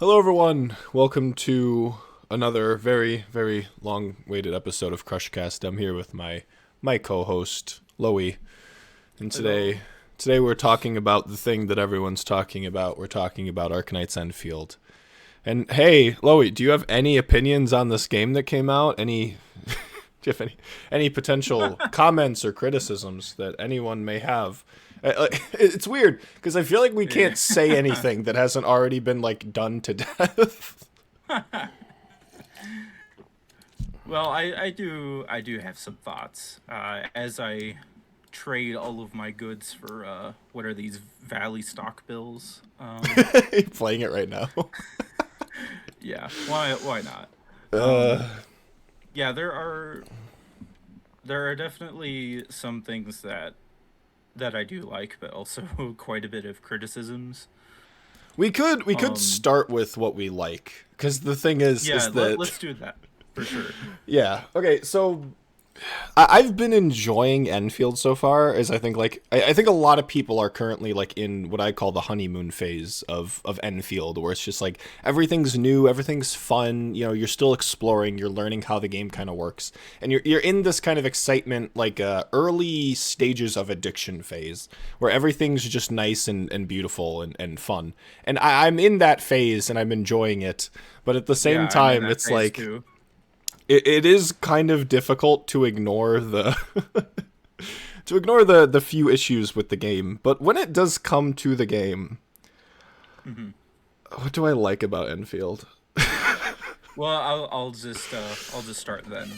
Hello, everyone. Welcome to another very, very long-awaited episode of Crushcast. I'm here with my co-host Loey, and Hello. today we're talking about the thing that everyone's talking about. We're talking about Arknights Endfield. And hey, Loey, do you have any opinions on this game that came out? Do you have any potential comments or criticisms that anyone may have? It's weird because I feel like we Yeah. can't say anything that hasn't already been like done to death. Well, I do have some thoughts. As I trade all of my goods for what are these Valley stock bills? Playing it right now. Yeah. Why not? Uh, Um, yeah, there are definitely some things that I do like, but also quite a bit of criticisms. we could Um, start with what we like because the thing is yeah, is that let's do that for sure. yeah, okay, so I've been enjoying Enfield so far, as I think I think a lot of people are currently like in what I call the honeymoon phase of Enfield, where it's just like everything's new, everything's fun. You know, you're still exploring, you're learning how the game kind of works, and you're in this kind of excitement, like early stages of addiction phase, where everything's just nice and beautiful and fun. And I'm in that phase, and I'm enjoying it, but at the Yeah, same I'm in time, that it's phase like too. it is kind of difficult to ignore the the few issues with the game. But when it does come to the game, hmm what do I like about Enfield? Well, I'll just start then.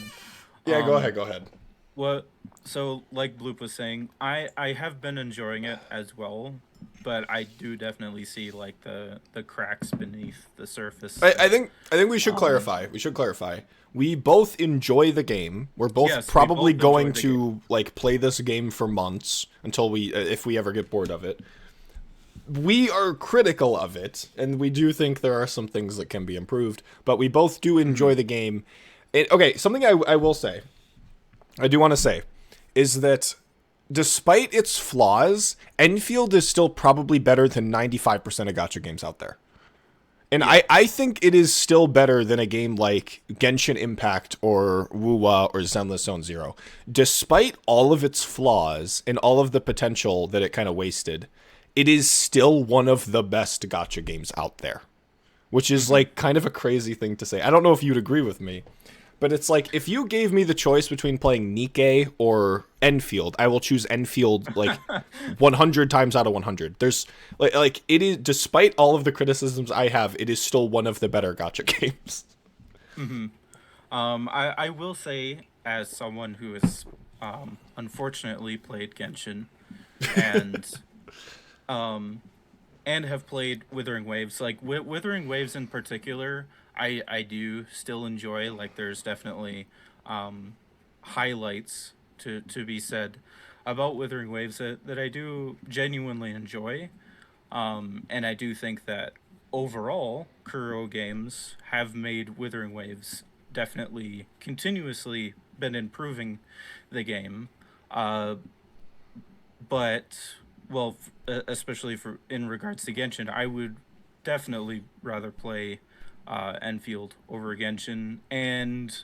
Yeah, go Um, ahead, go ahead. What? So, like Bloop was saying, I have been enjoying it as well, but I do definitely see like the cracks beneath the surface. I think we should Um, clarify. We should clarify. We both enjoy the game. We're both yes, we probably both going enjoy the game. to like play this game for months until we if we ever get bored of it. We are critical of it, and we do think there are some things that can be improved, but we both do hmm enjoy the game. Okay, something I will say, I do want to say, is that despite its flaws, Enfield is still probably better than 95% of gacha games out there. And Yeah. I think it is still better than a game like Genshin Impact or Wuwa or Zenless Zone Zero. Despite all of its flaws and all of the potential that it kind of wasted, it is still one of the best gacha games out there. Which is hmm like kind of a crazy thing to say. I don't know if you'd agree with me, but it's like if you gave me the choice between playing Nikkei or Enfield, I will choose Enfield like 100 times out of 100. There's like it is, despite all of the criticisms I have, it is still one of the better gotcha games. hmm I will say, as someone who has unfortunately played Genshin and um and have played Withering Waves, like Withering Waves in particular, I do still enjoy. Like, there's definitely um, highlights to be said about Withering Waves that I do genuinely enjoy. And I do think that overall, Kuro games have made Withering Waves definitely continuously been improving the game. Uh, but well, especially for in regards to Genshin, I would definitely rather play Enfield over Genshin. And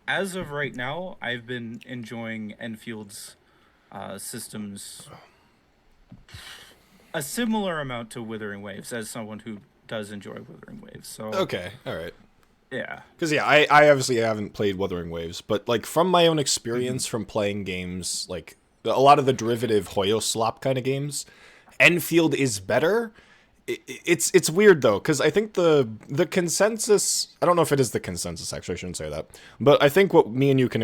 as of right now, I've been enjoying Enfield's systems a similar amount to Withering Waves as someone who does enjoy Withering Waves. So Okay, all right. yeah. Because yeah, I obviously haven't played Wuthering Waves, but like from my own hmm experience from playing games like a lot of the derivative Hoyo slop kind of games, Enfield is better. It's weird though because I think the consensus, I don't know if it is the consensus, actually I shouldn't say that, but I think what me and you can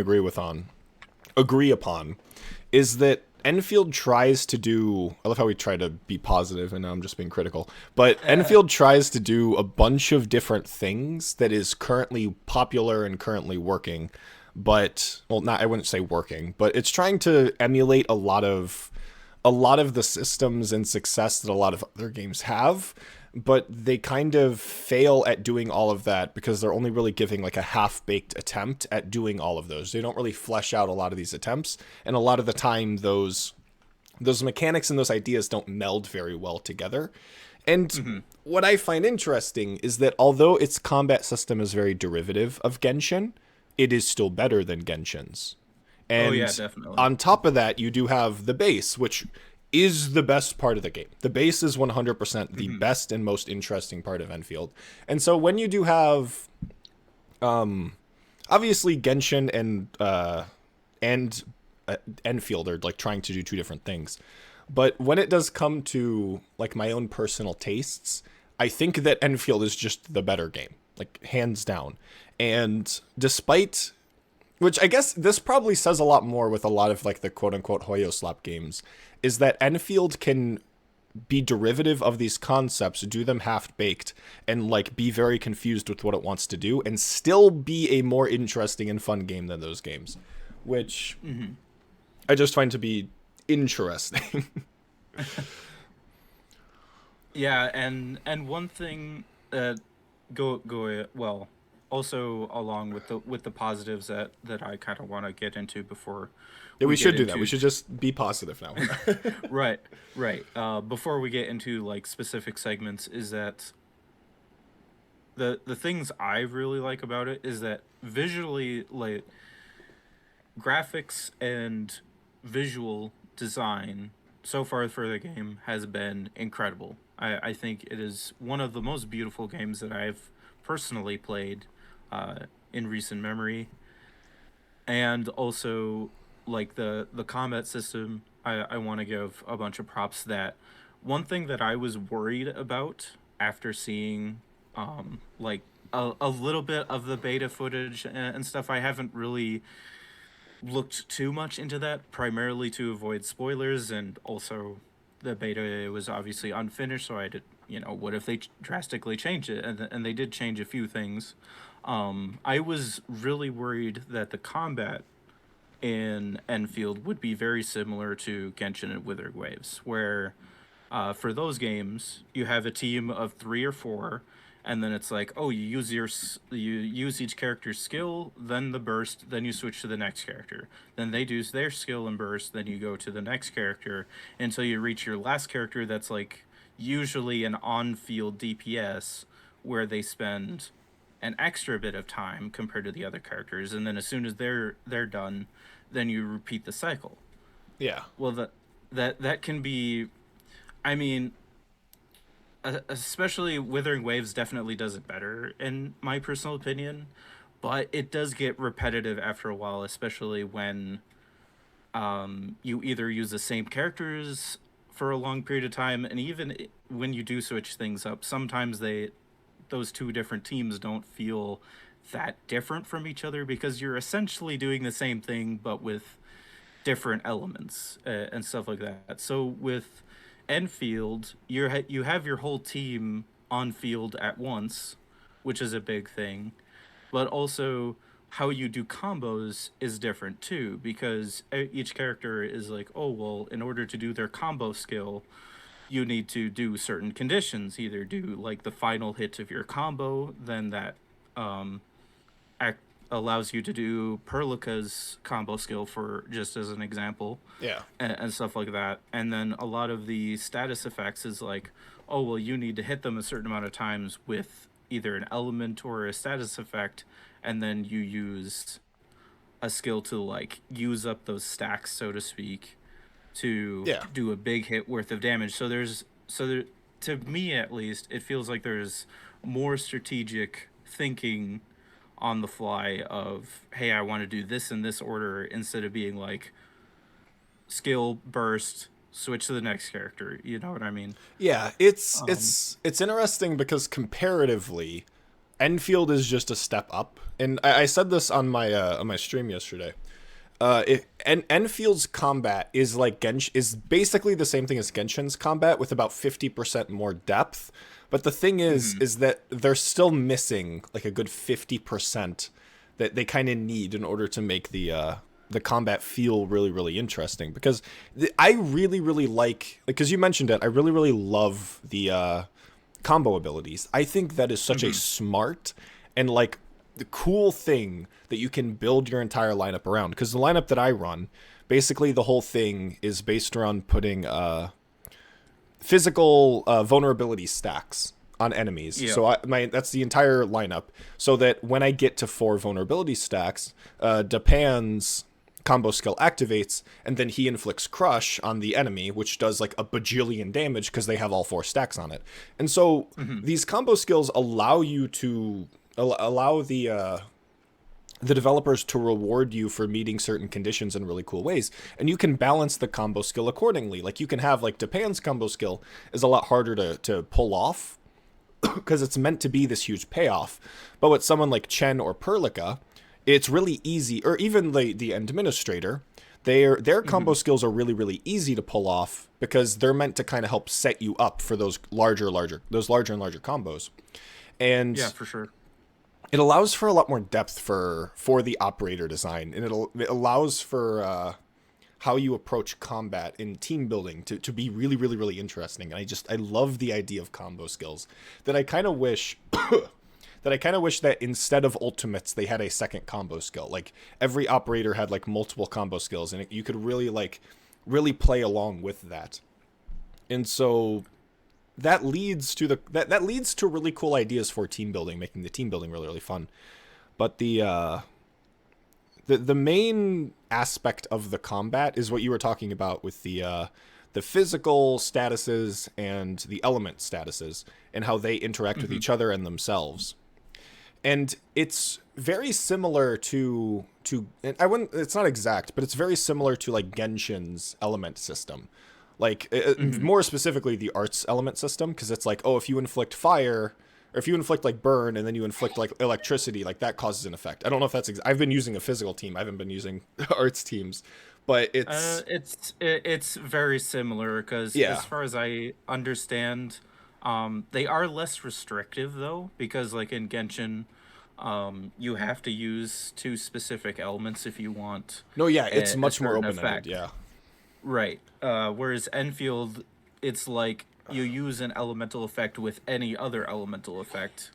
agree upon is that Enfield tries to do. I love how we try to be positive, and now I'm just being critical. But Enfield tries to do a bunch of different things that is currently popular and currently working. But well, not I wouldn't say working, but it's trying to emulate a lot of the systems and success that a lot of other games have, but they kind of fail at doing all of that because they're only really giving like a half-baked attempt at doing all of those. They don't really flesh out a lot of these attempts, and a lot of the time those mechanics and those ideas don't meld very well together. And what I find interesting is that although its combat system is very derivative of Genshin, it is still better than Genshin's. Oh yeah, And definitely. on top of that, you do have the base, which is the best part of the game. The base is 100% the best and most interesting part of Enfield. And so when you do have, obviously Genshin and Enfield are like trying to do two different things. But when it does come to like my own personal tastes, I think that Enfield is just the better game, like hands down. And despite, which I guess this probably says a lot more with a lot of like the quote unquote Hoyo slap games, is that Enfield can be derivative of these concepts, do them half baked, and like be very confused with what it wants to do, and still be a more interesting and fun game than those games, which I just find to be interesting. Yeah, and one thing that go well, also along with the positives that I kind of want to get into before Yeah, we we get should do that. We into should just be positive now. right, right. Before we get into like specific segments, is that the things I really like about it is that visually, like graphics and visual design so far for the game has been incredible. I think it is one of the most beautiful games that I've personally played in recent memory. And also, like the combat system, I want to give a bunch of props that one thing that I was worried about after seeing like a little bit of the beta footage and stuff, I haven't really looked too much into that, primarily to avoid spoilers, and also the beta was obviously unfinished, so I did, what if they drastically change it? And they did change a few things. I was really worried that the combat in Enfield would be very similar to Genshin and Withering Waves, where for those games you have a team of 3 or 4, and then it's like, oh, you use each character's skill, then the burst, then you switch to the next character. Then they do their skill and burst, then you go to the next character until you reach your last character. That's like usually an on-field DPS where they spend an extra bit of time compared to the other characters, and then as soon as they're done, then you repeat the cycle. Yeah. Well, that can be, I mean, especially Withering Waves definitely does it better in my personal opinion, but it does get repetitive after a while, especially when you either use the same characters for a long period of time, and even when you do switch things up, sometimes those two different teams don't feel that different from each other because you're essentially doing the same thing but with different elements and stuff like that. So with Enfield, you have your whole team on field at once, which is a big thing, but also how you do combos is different too, because each character is like, oh well, in order to do their combo skill, you need to do certain conditions. Either do like the final hit of your combo, then that um, act allows you to do Perlica's combo skill, for just as an example, Yeah. and stuff like that. And then a lot of the status effects is like, oh well, you need to hit them a certain amount of times with either an element or a status effect, and then you use a skill to like use up those stacks, so to speak, to Yeah. do a big hit worth of damage. So there, to me at least, it feels like there's more strategic thinking on the fly of, hey, I want to do this in this order, instead of being like skill burst, switch to the next character. You know what I mean? Yeah, it's Um, it's it's interesting because comparatively, Enfield is just a step up, and I said this on my stream yesterday. Enfield's combat is like is basically the same thing as Genshin's combat with about 50% more depth. But the thing mhm. is that they're still missing like a good 50% that they kind of need in order to make the combat feel really really interesting. Because I really really like, because you mentioned it, I really really love the combo abilities. I think that is such a smart and like the cool thing that you can build your entire lineup around. Because the lineup that I run, basically the whole thing is based around putting physical vulnerability stacks on enemies. Yeah. So that's the entire lineup. So that when I get to 4 vulnerability stacks, Dapan's combo skill activates, and then he inflicts crush on the enemy, which does like a bajillion damage because they have all 4 stacks on it. And so these combo skills allow you to allow the developers to reward you for meeting certain conditions in really cool ways, and you can balance the combo skill accordingly. Like you can have like Japan's combo skill is a lot harder to pull off because it's meant to be this huge payoff, but with someone like Chen or Perlica, it's really easy. Or even the administrator, their combo skills are really easy to pull off because they're meant to kind of help set you up for those larger and larger combos. And Yeah, for sure. it allows for a lot more depth for the operator design, and it allows for how you approach combat in team building to be really interesting. And I love the idea of combo skills that I kind of wish that instead of ultimates they had a second combo skill. Like every operator had like multiple combo skills, and you could really play along with that. And so that leads to that leads to really cool ideas for team building, making the team building really fun. But the main aspect of the combat is what you were talking about with the physical statuses and the element statuses and how they interact with each other and themselves. And it's very similar to it's not exact, but it's very similar to like Genshin's element system. Like more specifically the arts element system, because it's like, oh, if you inflict fire or if you inflict like burn and then you inflict like electricity, like that causes an effect. I don't know if that's I've been using a physical team. I haven't been using arts teams, but It's very similar because yeah. as far as I understand, they are less restrictive though, because like in Genshin, you have to use 2 specific elements if you want No, yeah, it's much more certain open-ended, effect. yeah. Right. Whereas Enfield, it's like you use an elemental effect with any other elemental effect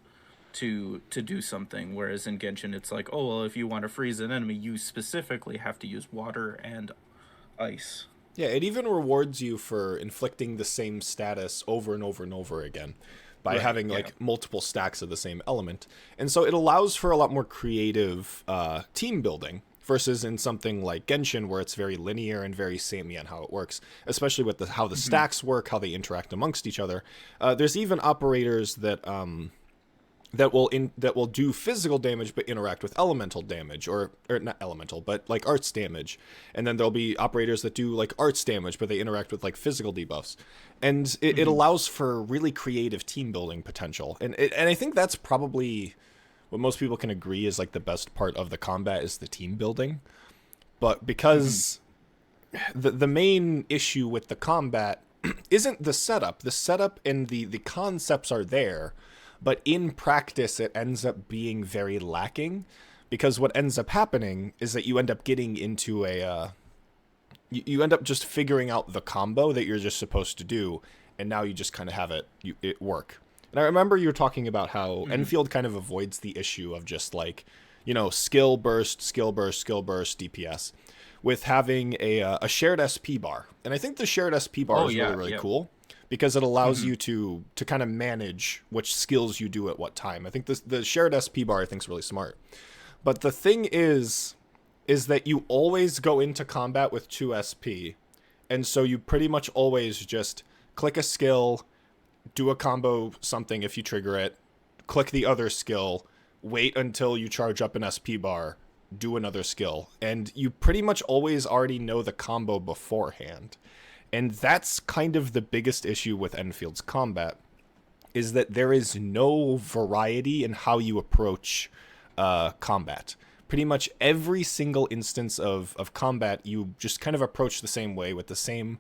to do something. Whereas in Genshin, it's like, oh well, if you want to freeze an enemy, you specifically have to use water and ice. Yeah, it even rewards you for inflicting the same status over and over and over again by Right. having Yeah. like multiple stacks of the same element. And so it allows for a lot more creative team building versus in something like Genshin where it's very linear and very samey on how it works, especially with how the stacks work, how they interact amongst each other. There's even operators that will do physical damage but interact with elemental damage, or not elemental but like arts damage, and then there'll be operators that do like arts damage but they interact with like physical debuffs, and it allows for really creative team building potential, and I think that's probably what most people can agree is like the best part of the combat is the team building. But because the main issue with the combat isn't the setup and the concepts are there, but in practice it ends up being very lacking, because what ends up happening is that you end up getting into you end up just figuring out the combo that you're just supposed to do, and now you just kind of have it work. And I remember you were talking about how Enfield kind of avoids the issue of just like, skill burst, DPS, with having a shared SP bar. And I think the shared SP bar is really cool, because it allows you to kind of manage which skills you do at what time. I think the shared SP bar I think is really smart. But the thing is that you always go into combat with 2 SP, and so you pretty much always just click a skill, do a combo something if you trigger it, click the other skill, wait until you charge up an SP bar, do another skill, and you pretty much always already know the combo beforehand. And that's kind of the biggest issue with Enfield's combat, is that there is no variety in how you approach combat. Pretty much every single instance of combat, you just kind of approach the same way with the same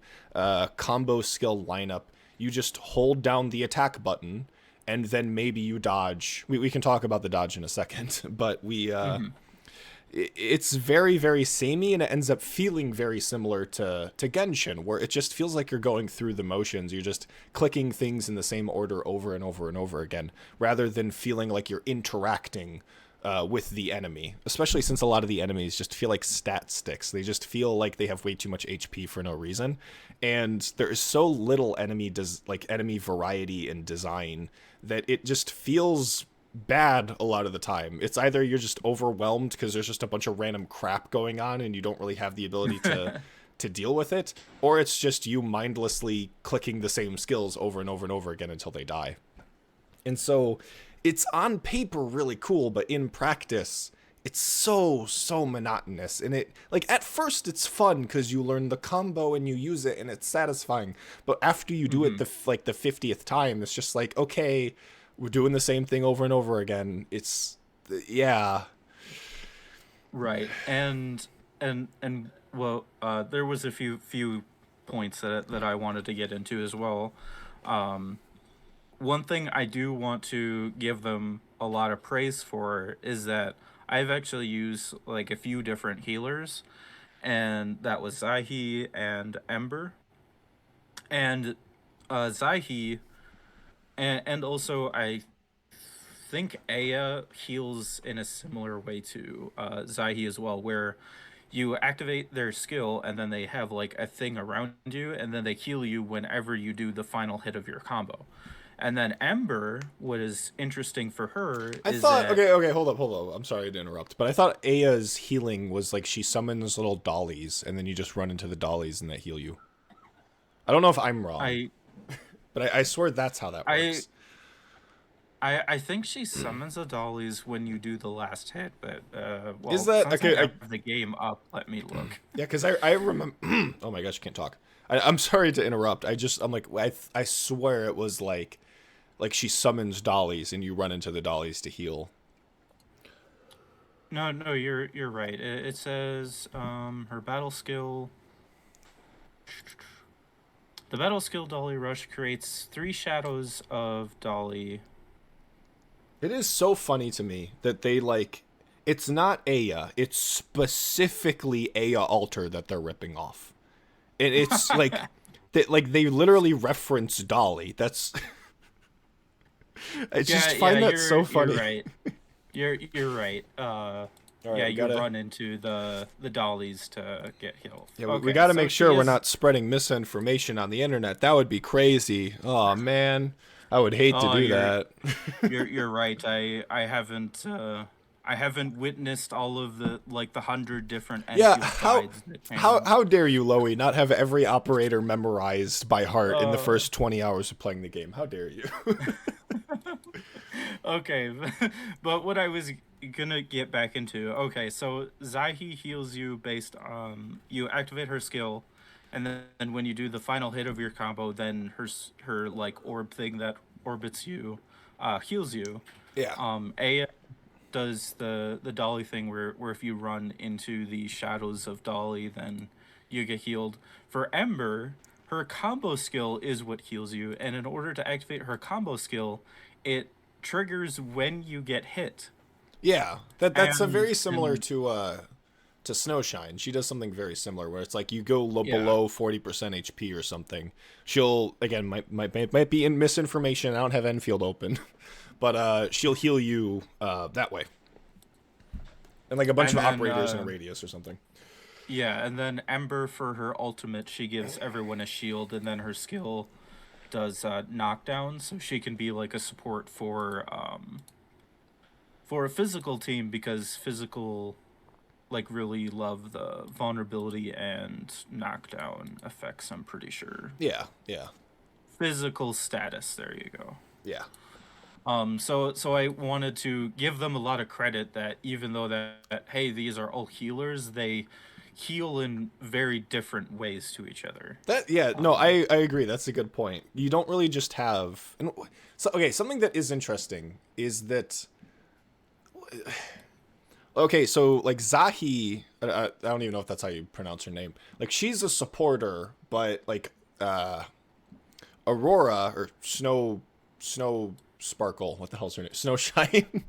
combo skill lineup. You just hold down the attack button, and then maybe you dodge. We can talk about the dodge in a second, but it's very samey, and it ends up feeling very similar to Genshin, where it just feels like you're going through the motions. You're just clicking things in the same order over and over and over again, rather than feeling like you're interacting with the enemy, especially since a lot of the enemies just feel like stat sticks. They just feel like they have way too much HP for no reason, and there is so little enemy variety and design that it just feels bad a lot of the time. It's either you're just overwhelmed because there's just a bunch of random crap going on and you don't really have the ability to deal with it, or it's just you mindlessly clicking the same skills over and over and over again until they die. And so it's on paper really cool, but in practice, it's so monotonous. And it, like, at first it's fun because you learn the combo and you use it and it's satisfying. But after you do it the 50th time, it's just like, okay, we're doing the same thing over and over again. It's, yeah. Right. And well, there was a few points that I wanted to get into as well. One thing I do want to give them a lot of praise for is that I've actually used like a few different healers, and that was Zahi and Ember. And Zahi, and also I think Aya heals in a similar way to Zahi as well, where you activate their skill and then they have like a thing around you, and then they heal you whenever you do the final hit of your combo. And then Ember, what is interesting for her I is thought, that okay, hold up. I'm sorry to interrupt, but I thought Aya's healing was like she summons little dollies, and then you just run into the dollies and they heal you. I don't know if I'm wrong, I but I swear that's how that I works. I think she summons the dollies when you do the last hit, but Is well, that since okay? I have the game up, let me look. Yeah, because I remember. Oh my gosh, I can't talk. I'm sorry to interrupt. I'm like, I swear it was like she summons dollies and you run into the dollies to heal. No, you're right. It says her battle skill. The battle skill Dolly Rush creates 3 shadows of Dolly. It is so funny to me that they like. It's not Aya. It's specifically Aya Alter that they're ripping off. And it's like that. Like they literally reference Dolly. That's. I just find that so funny. You're right. You're right. All right, Yeah, we you gotta, run into the dollies to get healed. yeah, Okay, we got to so make she sure we're is- not spreading misinformation on the internet. That would be crazy. Oh man, I would hate to Oh, do that. you're right. I haven't witnessed all of the like the 100 different Yeah, Enfield guides that how dare you, Loey, not have every operator memorized by heart in the Uh, first 20 hours of playing the game? How dare you? Okay, but what I was gonna get back into. Okay, so Zahi heals you based on you activate her skill, and then when you do the final hit of your combo, then her like orb thing that orbits you, heals you. Yeah. Aya does the Dolly thing where if you run into the shadows of Dolly, then you get healed. For Ember, her combo skill is what heals you, and in order to activate her combo skill, it triggers when you get hit. Yeah. That's a very similar And to Snowshine. She does something very similar where it's like you go yeah. below 40% HP or something. She'll again might be in misinformation. I don't have Enfield open. But she'll heal you that way. And like a bunch And of then operators in a radius or something. yeah, and then Ember for her ultimate, she gives everyone a shield, and then her skill does knockdown, so she can be like a support for a physical team because physical like really love the vulnerability and knockdown effects, I'm pretty sure. Yeah, yeah, Physical status, there you go. yeah. So I wanted to give them a lot of credit that even though that hey, these are all healers, they heal in very different ways to each other. That yeah, no, I agree. That's a good point. You don't really just have and so okay, something that is interesting is that okay, so like Zahi, I don't even know if that's how you pronounce her name. Like she's a supporter, but like Aurora or Snow Sparkle, what the hell's her name? Snowshine.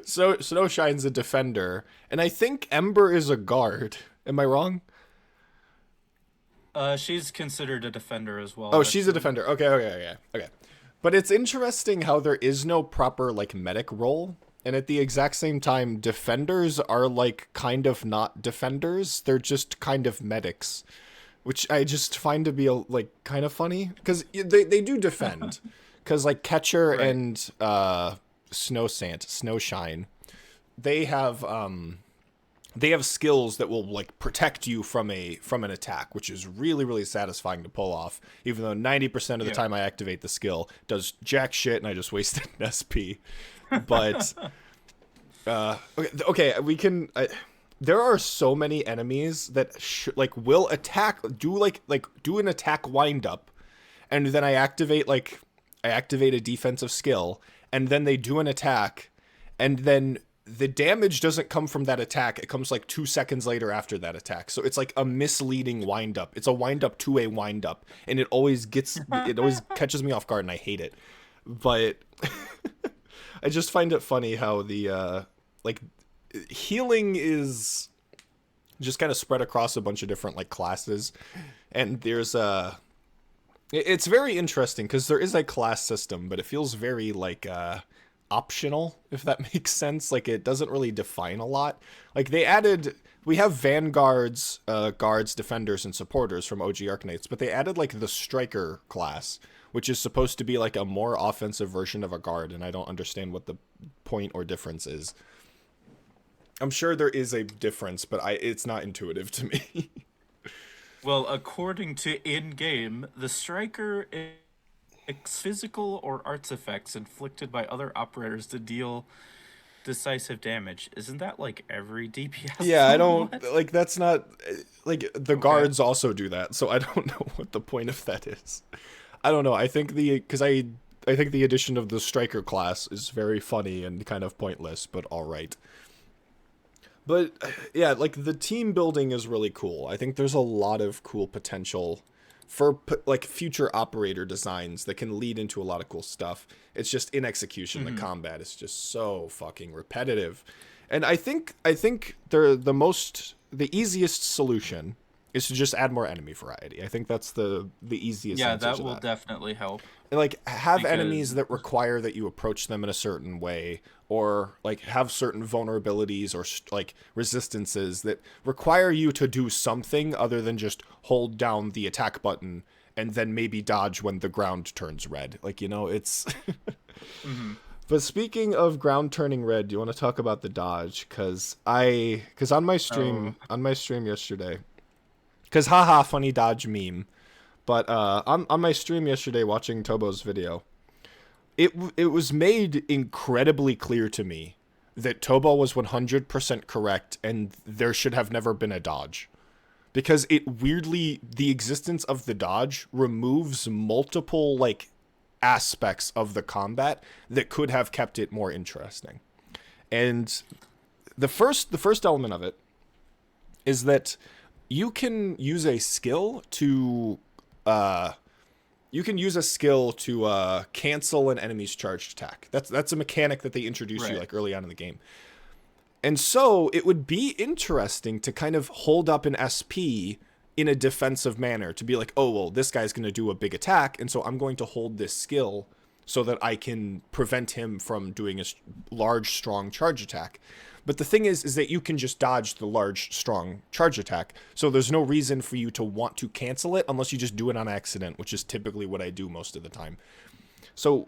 So Snowshine's a defender, and I think Ember is a guard. Am I wrong? She's considered a defender as well. Oh, she's a actually. defender. Okay. But it's interesting how there is no proper like medic role. And at the exact same time, defenders are like kind of not defenders. They're just kind of medics, which I just find to be like kind of funny because they do defend. Because like Catcher Right. and Snowshine, they have skills that will like protect you from an attack, which is really really satisfying to pull off. Even though 90% of the Yeah. time I activate the skill, it does jack shit, and I just wasted an SP. But okay, we can. There are so many enemies that like will attack, do an attack wind up, and then I activate a defensive skill, and then they do an attack, and then the damage doesn't come from that attack. It comes like 2 seconds later after that attack. So it's like a misleading wind up. It's a wind up to a wind up, and it always catches me off guard, and I hate it. But I just find it funny how the like healing is just kind of spread across a bunch of different like classes, and there's it's very interesting because there is a class system, but it feels very like optional, if that makes sense. Like it doesn't really define a lot. Like we have vanguards, guards, defenders, and supporters from OG Arknights, but they added like the striker class, which is supposed to be like a more offensive version of a guard, and I don't understand what the point or difference is. I'm sure there is a difference, but it's not intuitive to me. Well, according to in-game, the striker physical or arts effects inflicted by other operators to deal decisive damage. Isn't that like every DPS Yeah, I don't somewhat? like that's not like the Okay. guards also do that, so I don't know what the point of that is. I don't know. I think I think the addition of the striker class is very funny and kind of pointless, but all right. But yeah, like the team building is really cool. I think there's a lot of cool potential for like future operator designs that can lead into a lot of cool stuff. It's just in execution, the Mm-hmm. combat is just so fucking repetitive. And I think the easiest solution is to just add more enemy variety. I think that's the easiest Yeah, answer that to will that. definitely help Like have enemies because that require that you approach them in a certain way, or like have certain vulnerabilities or like resistances that require you to do something other than just hold down the attack button and then maybe dodge when the ground turns red. Like, it's mm-hmm. But speaking of ground turning red, do you want to talk about the dodge? Cuz Oh, on my stream yesterday, cuz haha funny dodge meme. But on my stream yesterday, watching Tobo's video, it was made incredibly clear to me that Tobo was 100% correct, and there should have never been a dodge, because the existence of the dodge removes multiple like aspects of the combat that could have kept it more interesting. And the first element of it is that you can use a skill to uh, cancel an enemy's charged attack. That's a mechanic that they introduce you right. like early on in the game. And so it would be interesting to kind of hold up an SP in a defensive manner to be like, oh well, this guy's going to do a big attack, and so I'm going to hold this skill so that I can prevent him from doing a large, strong charge attack. But the thing is that you can just dodge the large, strong charge attack. So there's no reason for you to want to cancel it unless you just do it on accident, which is typically what I do most of the time. So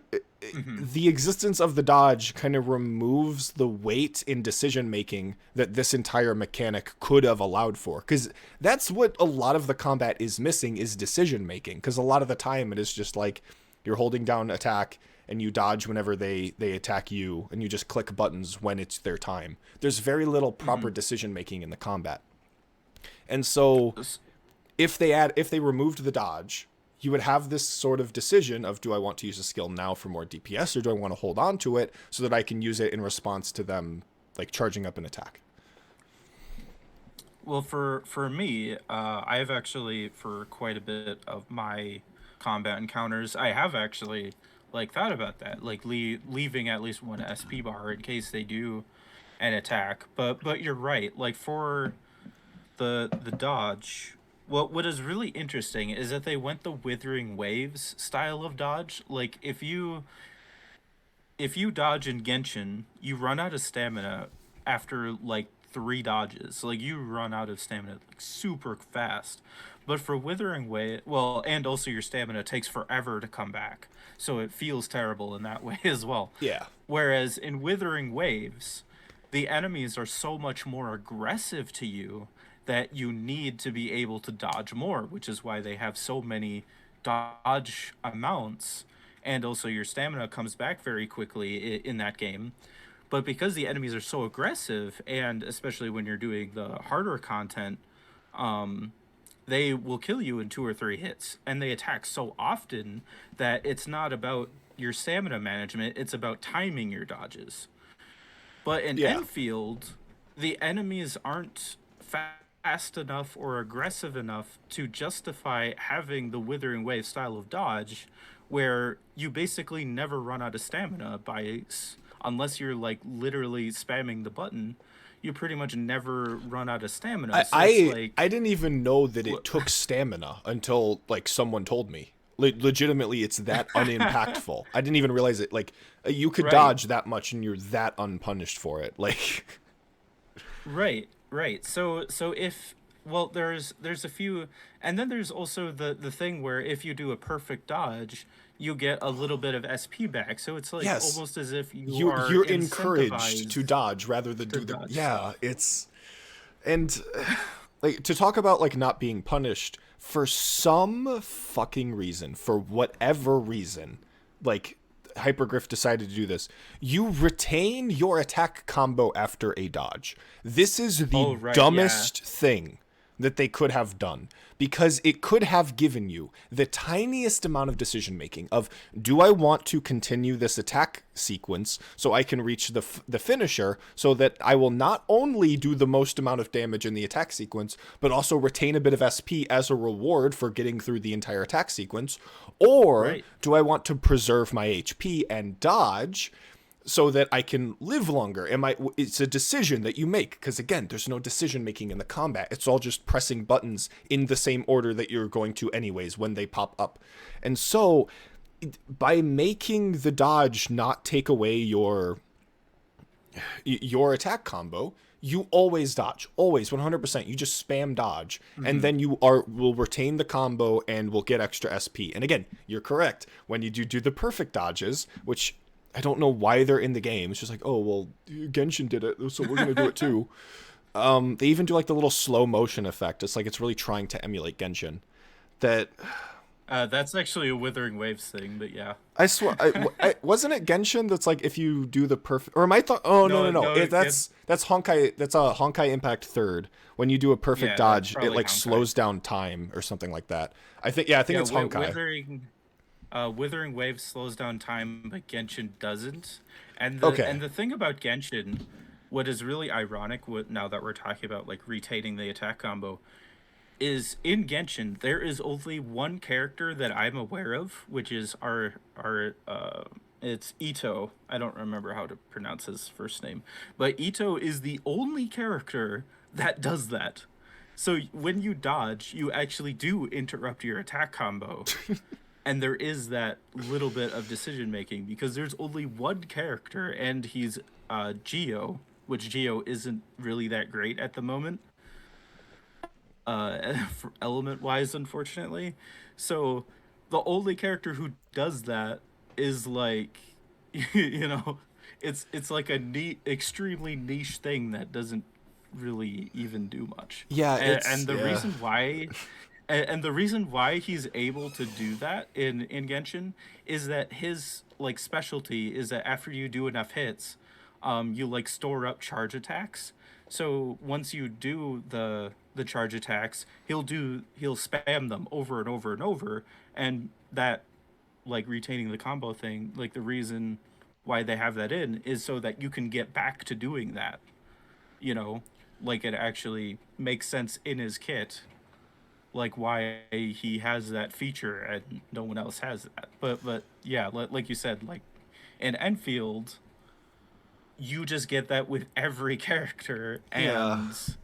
Mm-hmm. the existence of the dodge kind of removes the weight in decision making that this entire mechanic could have allowed for, because that's what a lot of the combat is missing, is decision making. Because a lot of the time it is just like you're holding down attack and you dodge whenever they attack you, and you just click buttons when it's their time. There's very little proper Mm-hmm. decision making in the combat. And so if they removed the dodge, you would have this sort of decision of, do I want to use a skill now for more DPS, or do I want to hold on to it so that I can use it in response to them like charging up an attack? Well, for me, I've actually for quite a bit of my combat encounters, I have actually like thought about that, like leaving at least one SP bar in case they do an attack. But you're right. Like for the dodge, what is really interesting is that they went the Withering Waves style of dodge. Like if you dodge in Genshin, you run out of stamina after like 3 dodges. Like you run out of stamina like super fast. But for Withering Wave, well, and also your stamina takes forever to come back. So it feels terrible in that way as well. Yeah. Whereas in Withering Waves, the enemies are so much more aggressive to you that you need to be able to dodge more, which is why they have so many dodge amounts, and also your stamina comes back very quickly in that game. But because the enemies are so aggressive, and especially when you're doing the harder content, they will kill you in 2 or 3 hits, and they attack so often that it's not about your stamina management, it's about timing your dodges. But in Yeah. Enfield, the enemies aren't fast enough or aggressive enough to justify having the Withering Wave style of dodge, where you basically never run out of stamina unless you're like literally spamming the button. You pretty much never run out of stamina. So it's I like, didn't even know that it took stamina until like someone told me. Legitimately, it's that unimpactful. I didn't even realize it. Like you could right, dodge that much and you're that unpunished for it. Like right. So if, well, there's a few, and then there's also the thing where if you do a perfect dodge, you get a little bit of SP back. So it's like yes, almost as if you are you're encouraged to incentivized dodge rather than to do the dodge yeah. stuff. It's and like to talk about like not being punished for some fucking reason, for whatever reason, like Hypergriff decided to do this. You retain your attack combo after a dodge. This is the Oh right, yeah. dumbest thing that they could have done because it could have given you the tiniest amount of decision making of do I want to continue this attack sequence so I can reach the finisher so that I will not only do the most amount of damage in the attack sequence but also retain a bit of SP as a reward for getting through the entire attack sequence, or Right. do I want to preserve my HP and dodge so that I can live longer? It's a decision that you make because again, there's no decision making in the combat. It's all just pressing buttons in the same order that you're going to anyways when they pop up. And so by making the dodge not take away your attack combo, you always dodge, always 100%. You just spam dodge, and Mm-hmm. then you will retain the combo and will get extra SP. And again, you're correct when you do the perfect dodges, which I don't know why they're in the game. It's just like, oh well, Genshin did it, so we're gonna do it too. They even do like the little slow motion effect. It's like it's really trying to emulate Genshin. That That's actually a Withering Waves thing, but yeah. I swear, wasn't it Genshin that's like if you do the perfect, or am I thought? Oh no no No, no, no, that's Honkai. That's a Honkai Impact third. When you do a perfect yeah, that's dodge, it probably like Honkai. slows down time or something like that. I think Yeah, it's Honkai. Withering Wave slows down time, but Genshin doesn't. Okay, And the thing about Genshin, what is really ironic, now that we're talking about like retaining the attack combo, is in Genshin there is only one character that I'm aware of, which is our it's Ito. I don't remember how to pronounce his first name, but Ito is the only character that does that. So when you dodge, you actually do interrupt your attack combo, and there is that little bit of decision making because there's only one character, and he's Geo, which Geo isn't really that great at the moment, element wise, unfortunately. So the only character who does that is like, you know, it's like a neat, extremely niche thing that doesn't really even do much. yeah, And it's the yeah, reason why, and the reason why he's able to do that in Genshin is that his like specialty is that after you do enough hits, you like store up charge attacks. So once you do the charge attacks, he'll spam them over and over and over, and that like retaining the combo thing, like the reason why they have that in is so that you can get back to doing that. You know, like it actually makes sense in his kit, like why he has that feature and no one else has that. But yeah, like you said, like in Enfield, you just get that with every character, yeah, and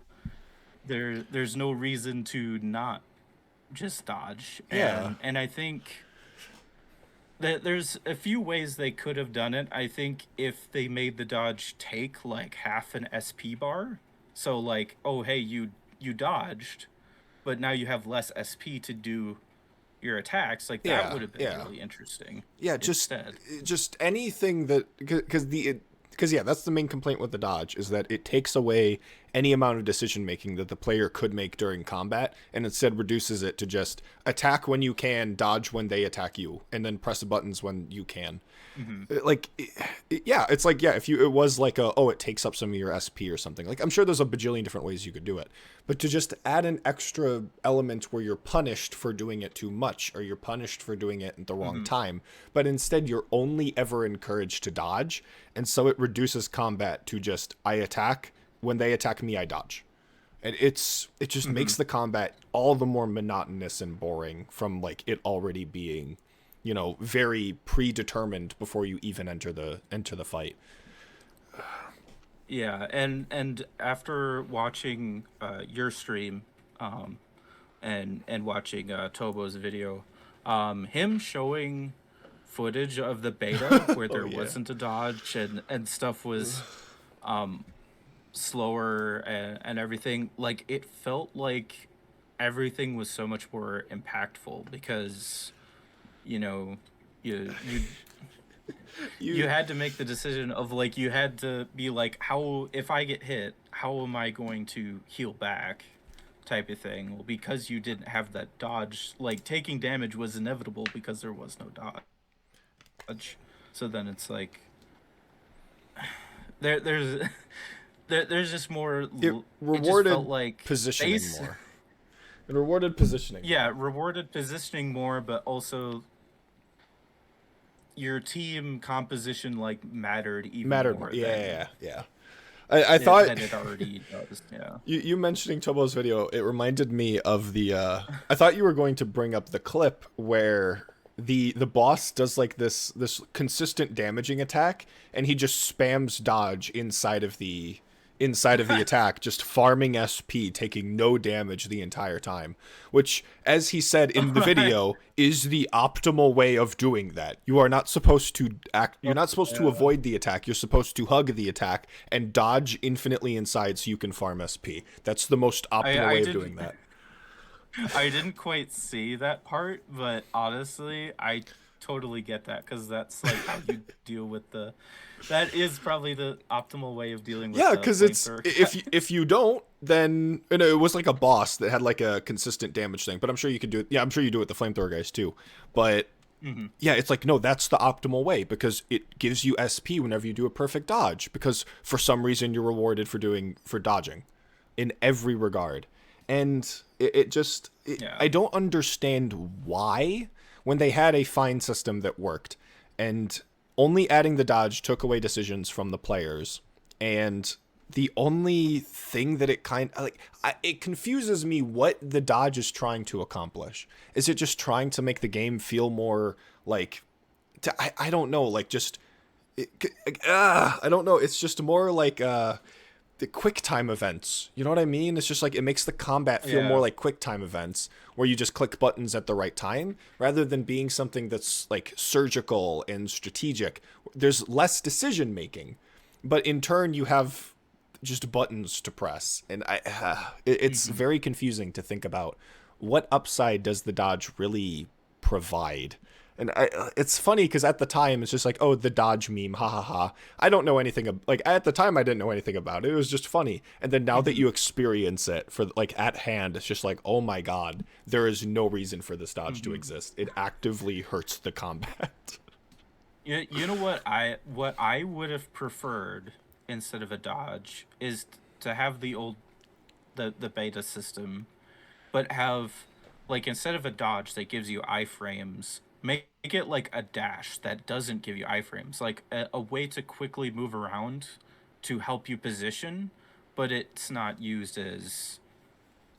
there's no reason to not just dodge. yeah. And I think There's a few ways they could have done it. I think if they made the dodge take like half an SP bar, so like, oh hey, you dodged, but now you have less SP to do your attacks, like that Yeah, would have been yeah. really interesting Yeah, instead. just anything that, because yeah, that's the main complaint with the dodge, is that it takes away any amount of decision making that the player could make during combat, and instead reduces it to just attack when you can, dodge when they attack you, and then press the buttons when you can. Hmm. Like, yeah, it's like, yeah, if you, it was like a, oh, it takes up some of your SP or something, like, I'm sure there's a bajillion different ways you could do it, but to just add an extra element where you're punished for doing it too much, or you're punished for doing it at the wrong Hmm. time, but instead you're only ever encouraged to dodge, and so it reduces combat to just, I attack, when they attack me I dodge. And it just Hmm. makes the combat all the more monotonous and boring from like it already being, very predetermined before you even enter the fight. Yeah, and after watching your stream, um, and watching Tobo's video, him showing footage of the beta where Oh there yeah. wasn't a dodge and stuff was slower and everything, like it felt like everything was so much more impactful because you know you you You had to make the decision of like you had to be like, how if I get hit, how am I going to heal back, type of thing. Well, because you didn't have that dodge, like taking damage was inevitable because there was no dodge. So then it's like there's there's just more. it It just felt rewarded like positioning base. more. It rewarded positioning Yeah, more. rewarded positioning more, but also your team composition like mattered even Mattered more. more Yeah, than yeah, yeah. I thought than it already does. Yeah. you mentioning Tobo's video, it reminded me of the I thought you were going to bring up the clip where the boss does like this consistent damaging attack, and he just spams dodge inside of the attack, just farming SP, taking no damage the entire time, which, as he said in the Right. video, is the optimal way of doing that. You are not supposed to act, you're not supposed to Yeah. avoid the attack, you're supposed to hug the attack and dodge infinitely inside so you can farm SP. That's the most optimal I way of didn't doing that. I didn't quite see that part, but honestly, I totally get that because that's like how you deal with the. That is probably the optimal way of dealing with Yeah, the because it's flamethrower. if you don't, then it was like a boss that had like a consistent damage thing. But I'm sure you can do it. Yeah, I'm sure you do it with the flamethrower guys too. But Hmm. yeah, it's like, no, that's the optimal way because it gives you SP whenever you do a perfect dodge, because for some reason you're rewarded for dodging in every regard. And it just Yeah. I don't understand why, when they had a fine system that worked, and only adding the dodge took away decisions from the players, and the only thing that it it confuses me what the dodge is trying to accomplish. Is it just trying to make the game feel more like, I don't know, like just it, I don't know. It's just more like the quick time events. You know what I mean? It's just like it makes the combat feel more Yeah. like quick time events where you just click buttons at the right time rather than being something that's like surgical and strategic. There's less decision making, but in turn you have just buttons to press, and it's Hmm. very confusing to think about what upside does the dodge really provide. And it's funny because at the time it's just like, oh, the dodge meme, ha ha ha. I don't know anything like at the time I didn't know anything about it. It was just funny. And then now that Hmm. you experience it for like at hand, it's just like, oh my god, there is no reason for this dodge to Hmm. exist. It actively hurts the combat. You know what I would have preferred instead of a dodge is to have the old the beta system, but have like instead of a dodge that gives you iframes, make it like a dash that doesn't give you iframes, like a way to quickly move around to help you position, but it's not used as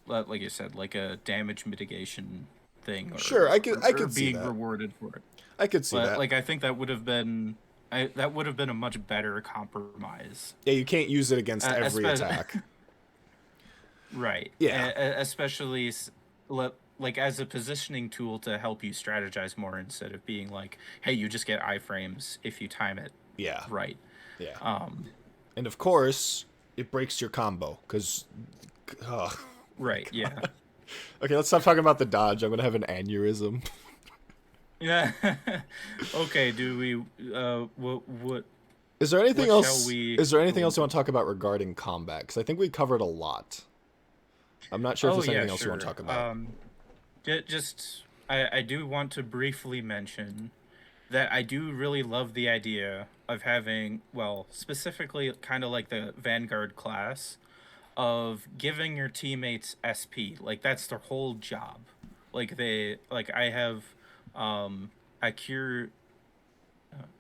like you said, like a damage mitigation thing Sure, I or could see being that. rewarded for it. I could see But that. like I think that would have been that would have been a much better compromise. Yeah, you can't use it against every Especially attack. right, Yeah. especially like as a positioning tool to help you strategize more instead of being like, hey, you just get iframes if you time it Yeah. right. Yeah. Um, And of course, it breaks your combo because. Oh my right, yeah. god. Okay, let's stop talking about the dodge. I'm gonna have an aneurysm. Yeah. Okay, do we what Is there anything what shall else? we Is there anything go else you into? want to talk about regarding combat? Because I think we covered a lot. I'm not sure if Oh there's yeah, anything else you want to sure. talk about. Just I do want to briefly mention that I do really love the idea of having, well, specifically kind of like the Vanguard class, of giving your teammates SP. Like that's their whole job. Like I have Akir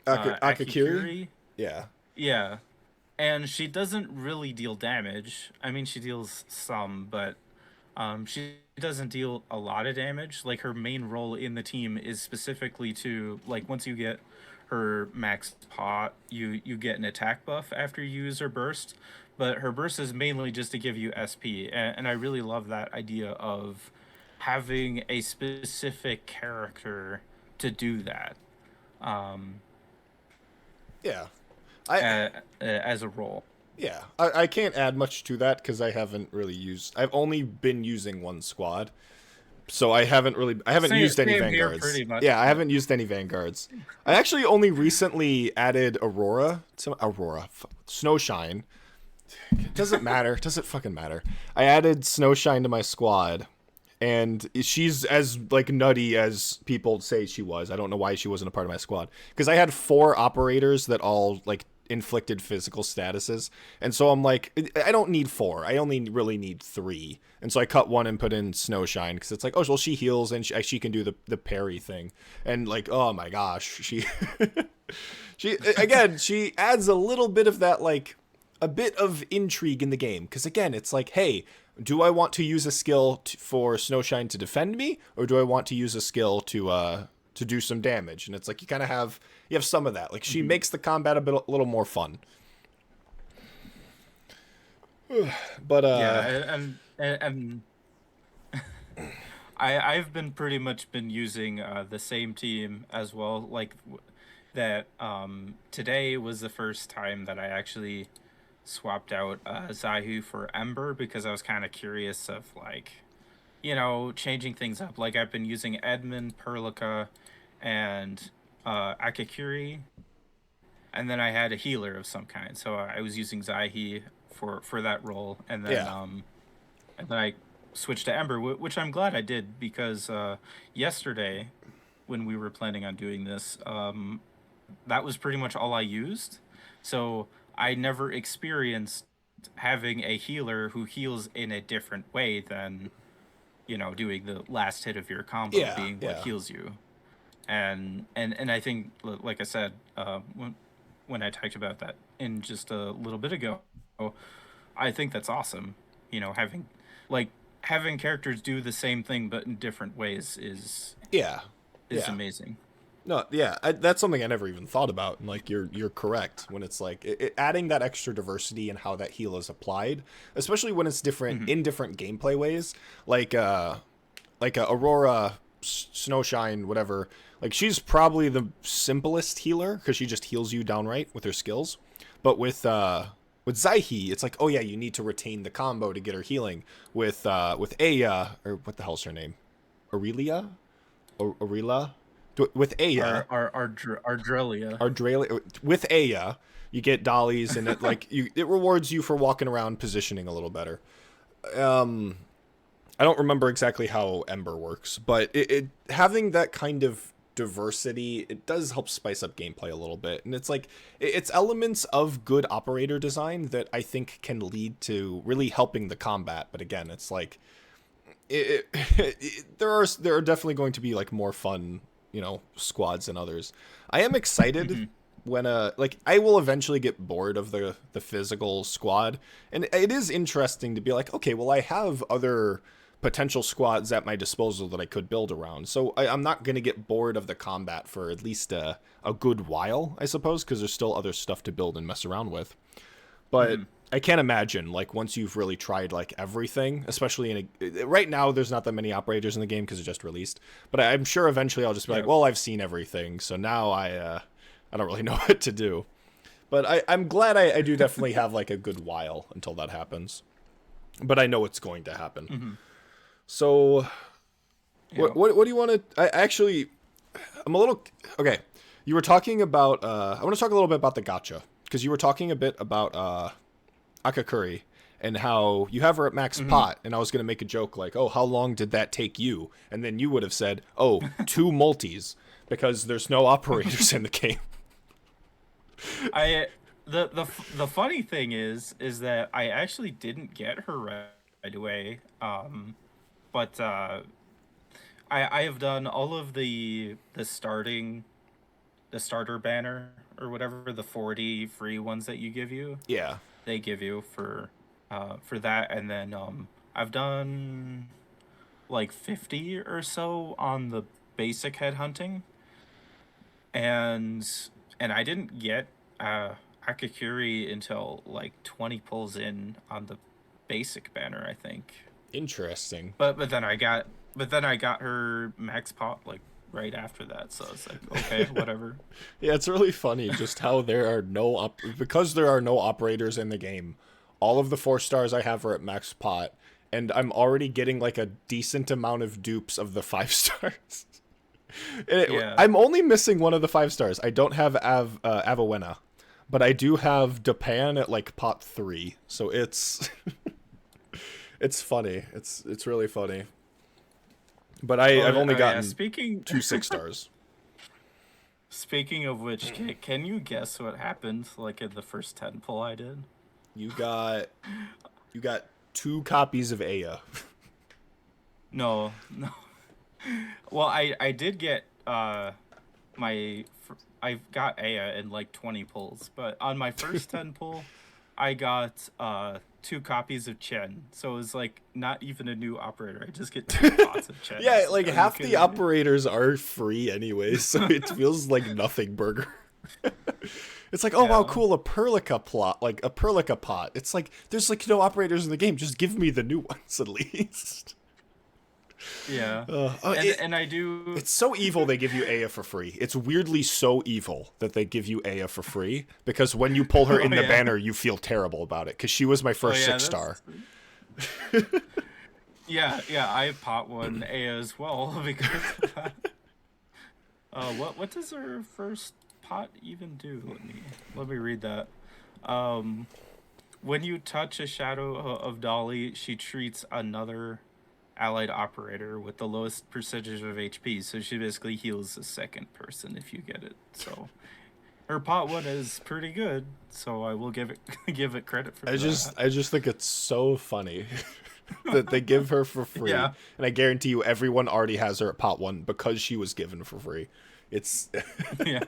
Akakiri? Akikiri. Yeah. Yeah. And she doesn't really deal damage. I mean, she deals some, but she doesn't deal a lot of damage. Like her main role in the team is specifically to, like, once you get her max pot, you get an attack buff after you use her burst. But her burst is mainly just to give you SP, and I really love that idea of having a specific character to do that. Um, Yeah. I as a role. yeah. I can't add much to that because I haven't really used. I've only been using one squad, so I haven't used any Same here, vanguards. pretty much. Yeah, I Yeah. haven't used any vanguards. I actually only recently added Snowshine. It doesn't matter. It doesn't fucking matter. I added Snowshine to my squad, and she's as like nutty as people say she was. I don't know why she wasn't a part of my squad because I had 4 operators that all like inflicted physical statuses, and so I'm like, I don't need 4. I only really need 3, and so I cut one and put in Snowshine because it's like, oh well, she heals and she can do the parry thing, and like, oh my gosh, she she again she adds a little bit of that like a bit of intrigue in the game because again it's like, hey, do I want to use a skill for Snowshine to defend me, or do I want to use a skill to do some damage? And it's like you kind of have some of that. Like she Mhm. makes the combat a little more fun. But Yeah, and I've been pretty much been using the same team as well. Like that. Today was the first time that I actually swapped out Zahu for Ember because I was kind of curious of like, changing things up. Like I've been using Edmund, Perlica, and Akakiri, and then I had a healer of some kind. So I was using Zahi for that role, yeah, and then I switched to Ember, which I'm glad I did because yesterday when we were planning on doing this, that was pretty much all I used. So I never experienced having a healer who heals in a different way than, doing the last hit of your combo yeah, being what yeah, heals you. And I think, like I said, when I talked about that in just a little bit ago, I think that's awesome. Having like having characters do the same thing but in different ways yeah, is yeah. amazing. No, yeah, that's something I never even thought about. And like you're correct when it's like adding that extra diversity and how that heal is applied, especially when it's different Hmm. in different gameplay ways. Like Aurora, Snowshine, whatever. Like she's probably the simplest healer because she just heals you downright with her skills. But with Zaihi, it's like, oh yeah, you need to retain the combo to get her healing. With Aya, or what the hell's her name? Aurelia? Aurelia? With Aya, Ardrelia. Ardrelia, with Aya, you get dollies and it rewards you for walking around positioning a little better. I don't remember exactly how Ember works, but it having that kind of diversity, it does help spice up gameplay a little bit. And it's like it's elements of good operator design that I think can lead to really helping the combat. But again, it's like there are definitely going to be like more fun, squads than others. I am excited Hmm. when like I will eventually get bored of the physical squad, and it is interesting to be like, okay, well I have other potential squads at my disposal that I could build around. So I'm not going to get bored of the combat for at least a good while, I suppose, because there's still other stuff to build and mess around with. But Hmm. I can't imagine like once you've really tried like everything, especially in a right now there's not that many operators in the game because it just released. But I'm sure eventually I'll just be like, Yeah. well, I've seen everything, so now I don't really know what to do. But I'm glad I do definitely have like a good while until that happens. But I know it's going to happen. Mm-hmm. So Yeah. what do you want to? I actually I'm a little okay. You were talking about. I want to talk a little bit about the gacha because you were talking a bit about Akakuri and how you have her at max Mm-hmm. pot, and I was gonna make a joke like, "Oh, how long did that take you?" And then you would have said, "Oh, 2 multis," because there's no operators in the game. I the funny thing is that I actually didn't get her right away. But I have done all of the starter banner or whatever, the 40 free ones that you give you. Yeah, They give you for that, and then I've done like 50 or so on the basic headhunting, and I didn't get Akakuri until like 20 pulls in on the basic banner, I think. interesting. But then I got her max pot like right after that, so it's like okay, whatever. Yeah, it's really funny just how there are because there are no operators in the game. All of the 4 stars I have are at max pot, and I'm already getting like a decent amount of dupes of the 5 stars. Yeah. I'm only missing one of the 5 stars. I don't have Avowena, but I do have Dapan at like pot 3. So it's it's funny. It's really funny. But I've only Yeah. gotten 2 6 stars. Speaking of which, can you guess what happened like in the first 10 pull I did? You got you got 2 copies of Aya. No, no. Well, I did get my I got Aya in like 20 pulls, but on my first 10 pull, I got 2 copies of Chen. So it was like not even a new operator. I just get 2 pots of Chen. Yeah, It's like are you half the kidding me? operators are free anyway, so it feels like nothing burger. It's like, oh wow, Yeah. cool, a Perlica plot, like a Perlica pot. It's like there's like no operators in the game. Just give me the new ones at least. Yeah. Oh, And I do. it's so evil they give you Aya for free. It's weirdly so evil that they give you Aya for free because when you pull her Oh in the yeah. banner, you feel terrible about it because she was my Oh first yeah, 6 star. yeah, I pot one Aya as well because of that. What does her first pot even do? Let me read that. Um, when you touch a shadow of Dolly, she treats another allied operator with the lowest percentage of HP, so she basically heals the second person if you get it. So her pot one is pretty good, so I will give it give it credit for that. I just think it's so funny that they give her for free, Yeah, and I guarantee you everyone already has her at pot 1 because she was given for free. It's yeah,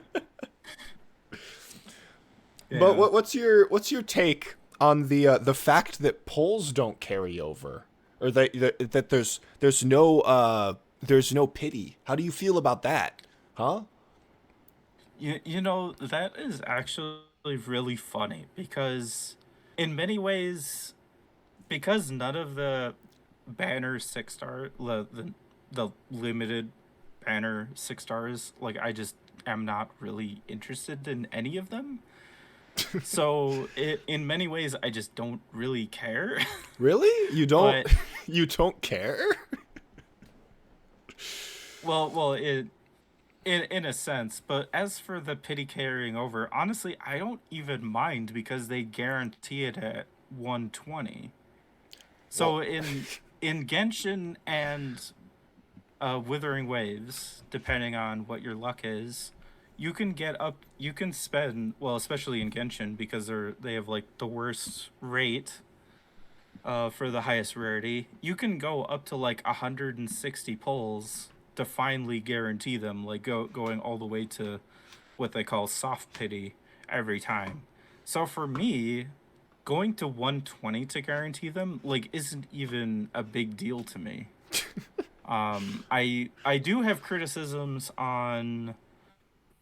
but yeah. what's your take on the fact that polls don't carry over, or that there's no pity? How do you feel about that? Huh? You know, that is actually really funny because in many ways, because none of the banner 6 star the limited banner 6 stars, like I just am not really interested in any of them. So it in many ways I just don't really care. Really? You don't But you don't care? well it in a sense, but as for the pity carrying over, honestly, I don't even mind because they guarantee it at 120. Well, So in Genshin and Withering Waves, depending on what your luck is, you can spend, well, especially in Genshin because they have like the worst rate for the highest rarity. You can go up to like 160 pulls to finally guarantee them, like going all the way to what they call soft pity every time. So for me, going to 120 to guarantee them like isn't even a big deal to me. I do have criticisms on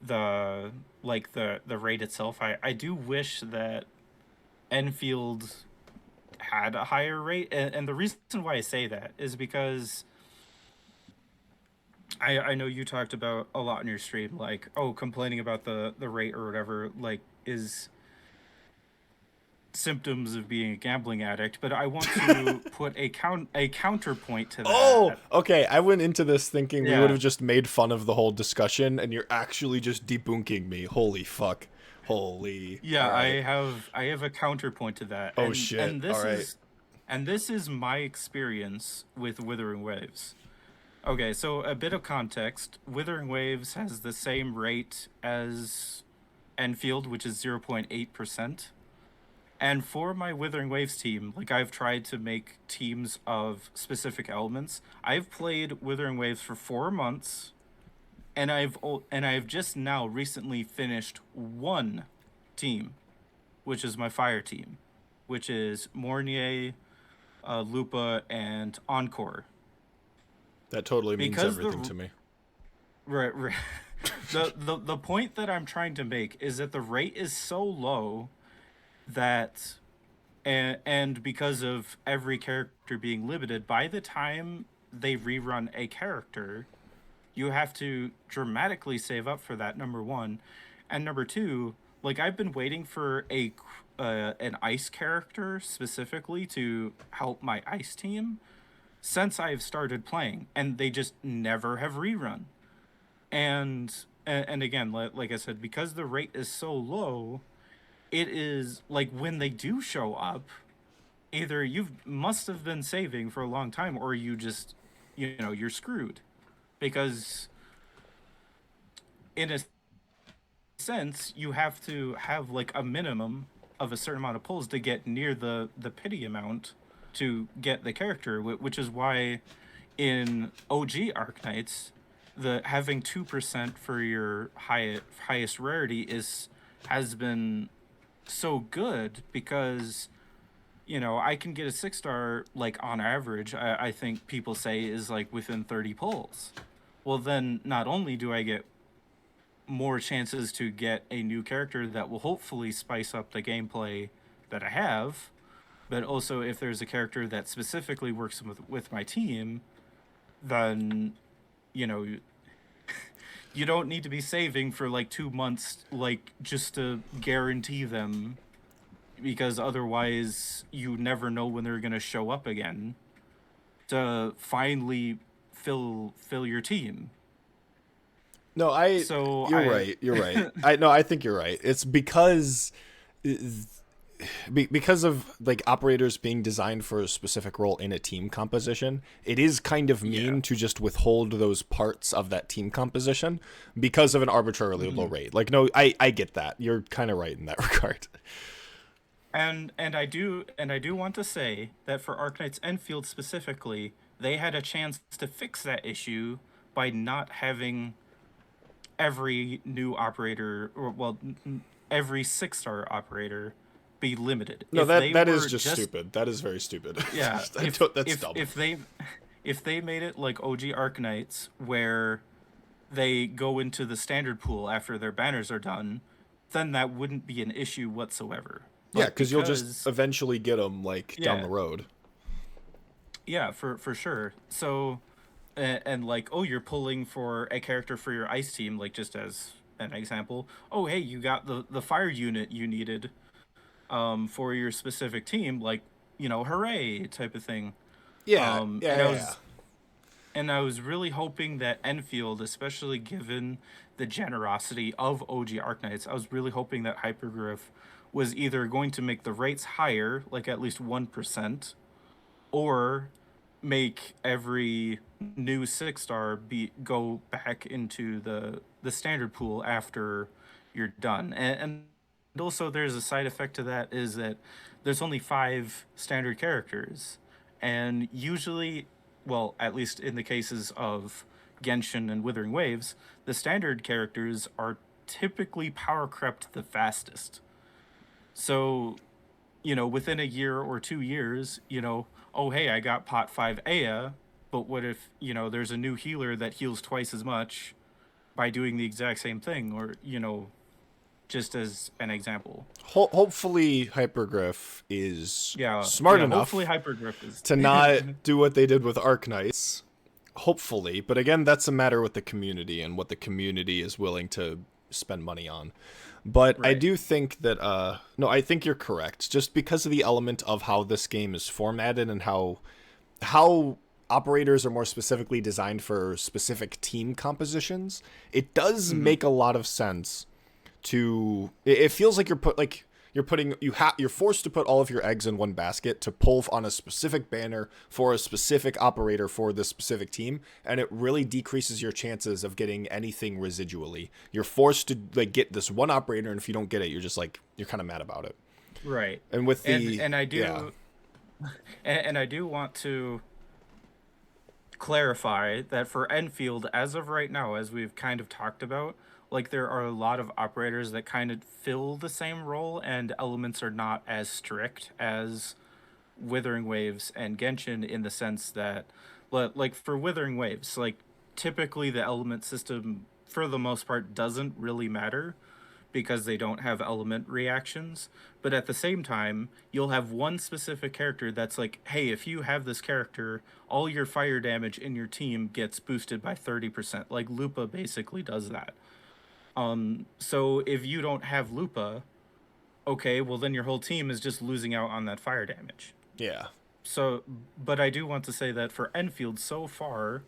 the the rate itself. I do wish that Enfield had a higher rate, and the reason why I say that is because I know you talked about a lot in your stream, like, oh, complaining about the rate or whatever, like, is symptoms of being a gambling addict, but I want to put a counterpoint to Oh, that. okay. I went into this thinking we would Yeah. have just made fun of the whole discussion, and you're actually just debunking me. Holy fuck. Holy. All Yeah, right. I have a counterpoint to that. Oh shit. All right. And this is my experience with Withering Waves. Okay, so a bit of context. Withering Waves has the same rate as Enfield, which is 0.8%. And for my Withering Waves team, like I've tried to make teams of specific elements. I've played Withering Waves for 4 months, and I've just now recently finished one team, which is my fire team, which is Mornier, Lupa, and Encore. That totally means Because everything to me. right. The point that I'm trying to make is that the rate is so low that and because of every character being limited, by the time they rerun a character, you have to dramatically save up for that, number one. And number two, like I've been waiting for an ice character specifically to help my ice team since I've started playing, and they just never have rerun. And again, like I said, because the rate is so low, it is like when they do show up, either you must have been saving for a long time, or you just, you're screwed, because in a sense you have to have like a minimum of a certain amount of pulls to get near the pity amount to get the character, which is why in OG Arknights, the having 2% for your highest rarity has been so good, because I can get a 6-star, like on average, I think people say is like within 30 pulls. Well, then not only do I get more chances to get a new character that will hopefully spice up the gameplay that I have, but also if there's a character that specifically works with my team, then you know you don't need to be saving for like 2 months, like just to guarantee them, because otherwise you never know when they're gonna show up again to finally fill your team. No, So you're right. You're right. I think you're right. It's because of like operators being designed for a specific role in a team composition, it is kind of yeah. mean to just withhold those parts of that team composition because of an arbitrarily low Mm-hmm. rate. Like, no, I get that. You're kind of right in that regard. And I do want to say that for Arknights Enfield specifically, they had a chance to fix that issue by not having every new operator, or well, every 6-star operator be limited. No, If that they that is were just just stupid. That is very stupid. Yeah, That's dumb. if they made it like OG Arknights, where they go into the standard pool after their banners are done, then that wouldn't be an issue whatsoever. Yeah, But because you'll just because eventually get them like down yeah, the road. yeah, for sure. So and like, oh, you're pulling for a character for your ice team, like just as an example. Oh, hey, you got the fire unit you needed for your specific team, like, hooray type of thing. Yeah, Um, yeah, and I yeah, yeah. was and I was really hoping that Enfield, especially given the generosity of OG Arknights, I was really hoping that Hypergriff was either going to make the rates higher, like at least 1%, or make every new 6-star be go back into the standard pool after you're done. And also there's a side effect to that, is that there's only 5 standard characters, and usually, well, at least in the cases of Genshin and Withering Waves, the standard characters are typically power crept the fastest. So, within a year or 2 years, oh, hey, I got pot 5 Aya, but what if, there's a new healer that heals twice as much by doing the exact same thing? Or, just as an example. Hopefully Hypergriff is Yeah, smart hopefully enough Hypergriff is. to not do what they did with Arknights. Hopefully, but again, that's a matter with the community and what the community is willing to spend money on. But I Right. do think that no, I think you're correct. Just because of the element of how this game is formatted and how operators are more specifically designed for specific team compositions, it does Hmm. make a lot of sense to it feels like you're forced to put all of your eggs in one basket to pull on a specific banner for a specific operator for this specific team, and it really decreases your chances of getting anything residually. You're forced to like get this one operator, and if you don't get it, you're just like you're kind of mad about it. Right. And with And the and I yeah. do and I do want to clarify that for Enfield, as of right now, as we've kind of talked about, like there are a lot of operators that kind of fill the same role, and elements are not as strict as Withering Waves and Genshin in the sense that, like for Withering Waves, like typically the element system for the most part doesn't really matter because they don't have element reactions. But at the same time, you'll have one specific character that's like, hey, if you have this character, all your fire damage in your team gets boosted by 30%. Like Lupa basically does that. So if you don't have Lupa, okay, well then your whole team is just losing out on that fire damage. Yeah. So, but I do want to say that for Enfield so far,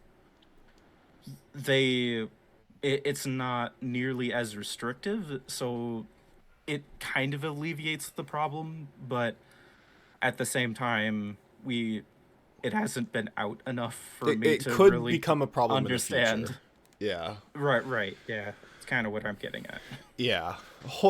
they it's not nearly as restrictive, so it kind of alleviates the problem, but at the same time, we it hasn't been out enough for me It to could really become a problem in the future. understand. Yeah. Right, yeah. It's kind of what I'm getting at. Yeah.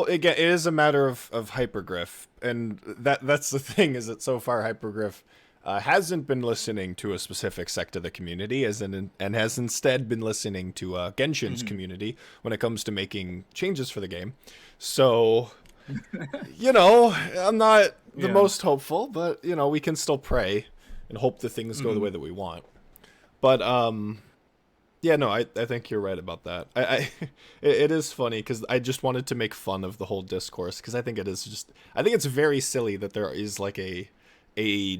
Again, it is a matter of hypergriff, and that's the thing is that so far hypergriff hasn't been listening to a specific sect of the community, and has instead been listening to Genshin's Hmm. community when it comes to making changes for the game. So, you know, I'm not the Yeah. most hopeful, but you know, we can still pray and hope that things go the Hmm. way that we want. But yeah, no, I think you're right about that. It is funny because I just wanted to make fun of the whole discourse because I think it's very silly that there is like a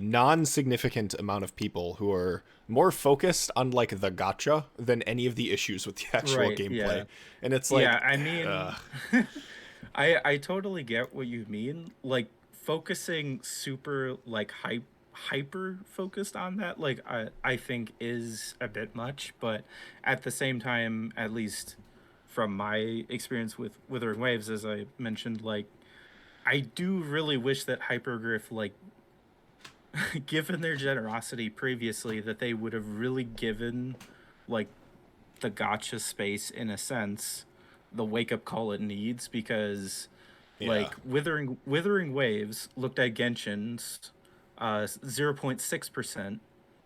non-significant amount of people who are more focused on like the gotcha than any of the issues with the actual Right, yeah. gameplay, and it's Yeah, like, I mean, I totally get what you mean. Like focusing super like hyper focused on that, like I think is a bit much, but at the same time, at least from my experience with Withering Waves, as I mentioned, like I do really wish that Hypergriff, like given their generosity previously, that they would have really given like the gotcha space in a sense the wake up call it needs, because yeah, like Withering Waves looked at Genshin's 0.6%,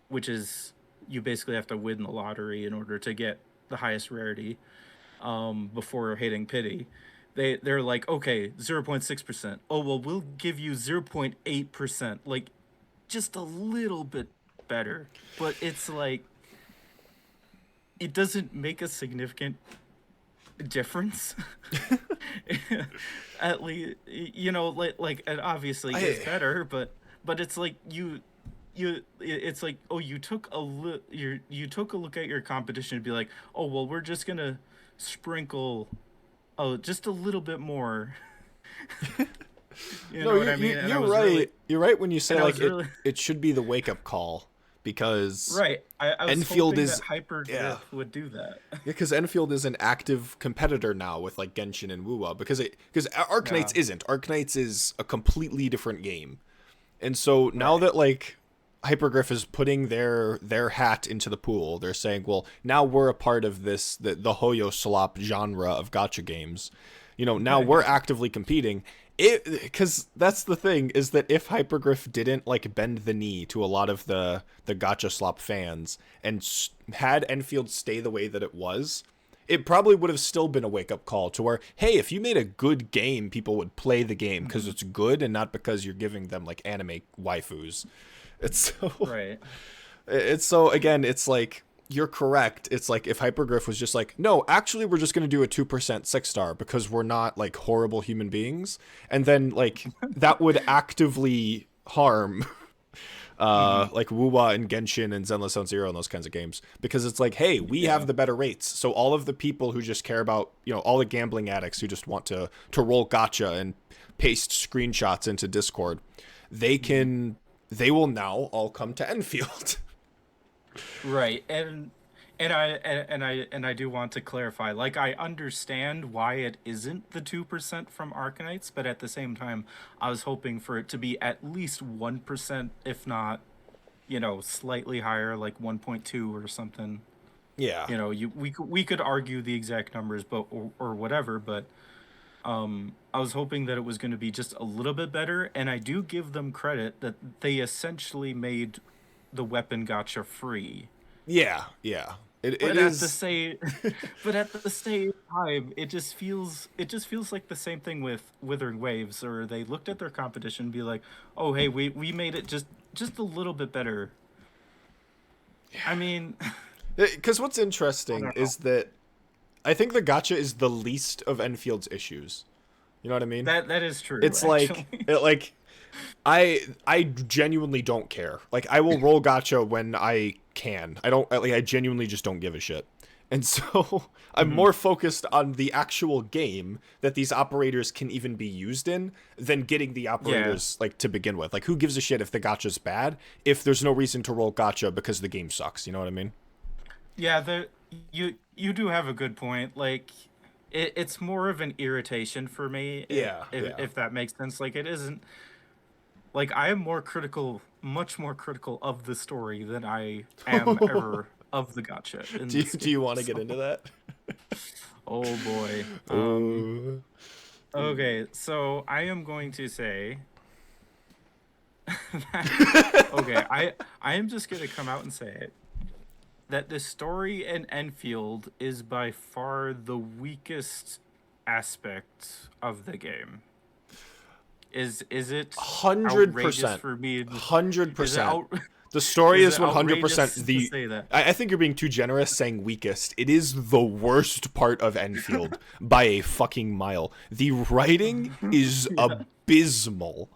which is you basically have to win the lottery in order to get the highest rarity before hitting pity. They're like, okay, 0.6%. Oh well, we'll give you 0.8%, like just a little bit better. But it's like it doesn't make a significant difference. At least, you know, like it obviously is I better, but it's like it's like, oh, you took a look at your competition and be like, oh well, we're just gonna sprinkle, oh, just a little bit more. You no, know what I mean? you're right. You're right when you say And I like was really it should be the wake up call because right. I was Enfield hoping that is Hypergriff yeah. would do that. Yeah, because Enfield is an active competitor now with like Genshin and Wuwa because Yeah. Arknights isn't. Arknights is a completely different game, and so now Right. that like Hypergriff is putting their hat into the pool, they're saying, well, now we're a part of the Hoyo slop genre of gotcha games. You know, now we're Yeah. actively competing. It because that's the thing is that if Hypergriff didn't like bend the knee to a lot of the gotcha slop fans and had Enfield stay the way that it was, it probably would have still been a wake up call to where, hey, if you made a good game, people would play the game because Hmm. it's good and not because you're giving them like anime waifus. It's so Right. it's so again, it's like you're correct. It's like if Hypergriff was just like, no, actually, we're just going to do a 2% 6-star because we're not like horrible human beings. And then like that would actively harm Hmm. like Wuwa and Genshin and Zenless Zone Zero and those kinds of games because it's like, hey, we Yeah. have the better rates. So all of the people who just care about, all the gambling addicts who just want to roll gotcha and paste screenshots into Discord, they Hmm. can they will now all come to Enfield. Right. And I do want to clarify. Like, I understand why it isn't the 2% from Arknights, but at the same time, I was hoping for it to be at least 1%, if not, slightly higher, like 1.2 or something. Yeah. We could argue the exact numbers, but or whatever, but I was hoping that it was going to be just a little bit better, and I do give them credit that they essentially made the weapon gotcha free. Yeah, yeah. It But at the is. same but at the same time, it just feels like the same thing with Withering Waves, or they looked at their competition and be like, "Oh, hey, we made it just a little bit better." I mean, Because what's I interesting don't know. is that I think the gotcha is the least of Enfield's issues. You know what I mean? That is true, It's like actually. I genuinely don't care. Like I will roll gotcha when I can. I don't like I genuinely just don't give a shit. And so I'm Hmm. more focused on the actual game that these operators can even be used in than getting the Yeah. operators like to begin with. Like who gives a shit if the gotcha's bad if there's no reason to roll gotcha because the game sucks, you know what I mean? Yeah, you do have a good point. Like, it's more of an irritation for me, Yeah, if yeah. if that makes sense. Like, it isn't like I am much more critical of the story than I am ever of the gotcha in do you, this do you game. want to get So, into that? oh boy. Uh, Okay, so I am going to say that, okay, I am just gonna come out and say it, that the story in Enfield is by far the weakest aspect of the game. Is it hundred outrageous percent, for me? hundred Is it percent. out? The story Is is it 100% outrageous to the. say that? I think you're being too generous saying weakest. It is the worst part of Enfield by a fucking mile. The writing is Yeah. abysmal.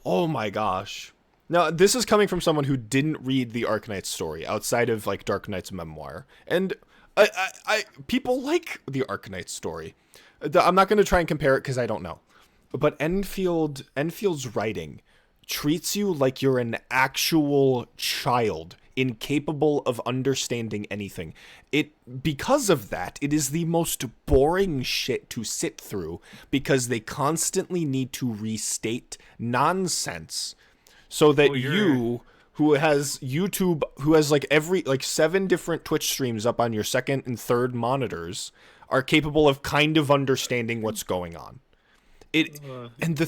Oh my gosh. Now, this is coming from someone who didn't read the Arknights story outside of like Dark Knight's memoir. And people like the Arknights story. I'm not going to try and compare it because I don't know. But Enfield's writing treats you like you're an actual child, incapable of understanding anything. It because of that, it is the most boring shit to sit through because they constantly need to restate nonsense so that Well, you're you who has like every like 7 different Twitch streams up on your second and third monitors are capable of kind of understanding what's going on. It uh, and you. the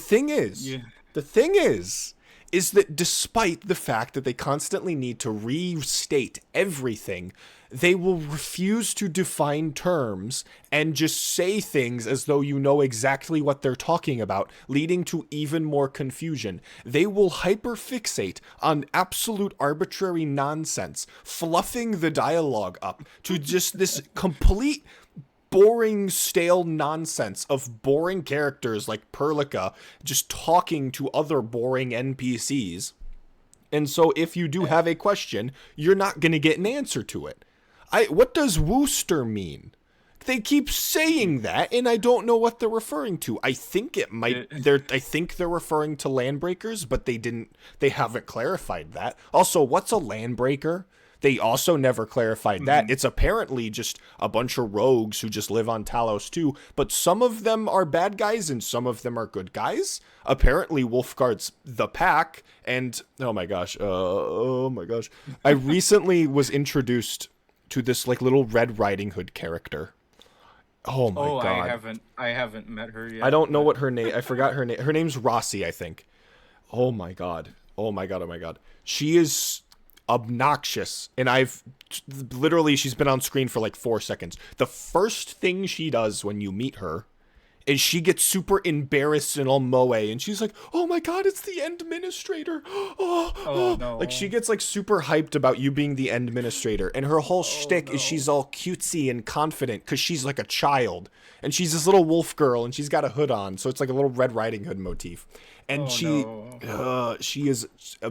thing is that despite the fact that they constantly need to restate everything, they will refuse to define terms and just say things as though you know exactly what they're talking about, leading to even more confusion. They will hyperfixate on absolute arbitrary nonsense, fluffing the dialogue up to just this complete boring, stale nonsense of boring characters like Perlica just talking to other boring NPCs. And so if you do have a question, you're not going to get an answer to it. What does Wooster mean? They keep saying that and I don't know what they're referring to. I think they're referring to landbreakers, but they haven't clarified that. Also, what's a landbreaker? They also never clarified that. Mhm. It's apparently just a bunch of rogues who just live on Talos too, but some of them are bad guys and some of them are good guys. Apparently Wolfguard's the pack and oh my gosh. I recently was introduced to this like little Red Riding Hood character. Oh my Oh, I god. haven't I haven't met her I yet, don't know but what her name. I forgot her name. Her name's Rossi, I think. Oh my god. Oh my god. Oh my god. She is obnoxious and I've literally she's been on screen for like 4 seconds. The first thing she does when you meet her and she gets super embarrassed and all moe, and she's like, "Oh my god, it's the end administrator!" Oh, Oh oh. Like no. she gets like super hyped about you being the end administrator, and her whole Oh shtick is no. she's all cutesy and confident because she's like a child, and she's this little wolf girl, and she's got a hood on, so it's like a little Red Riding Hood motif, and Oh no. she is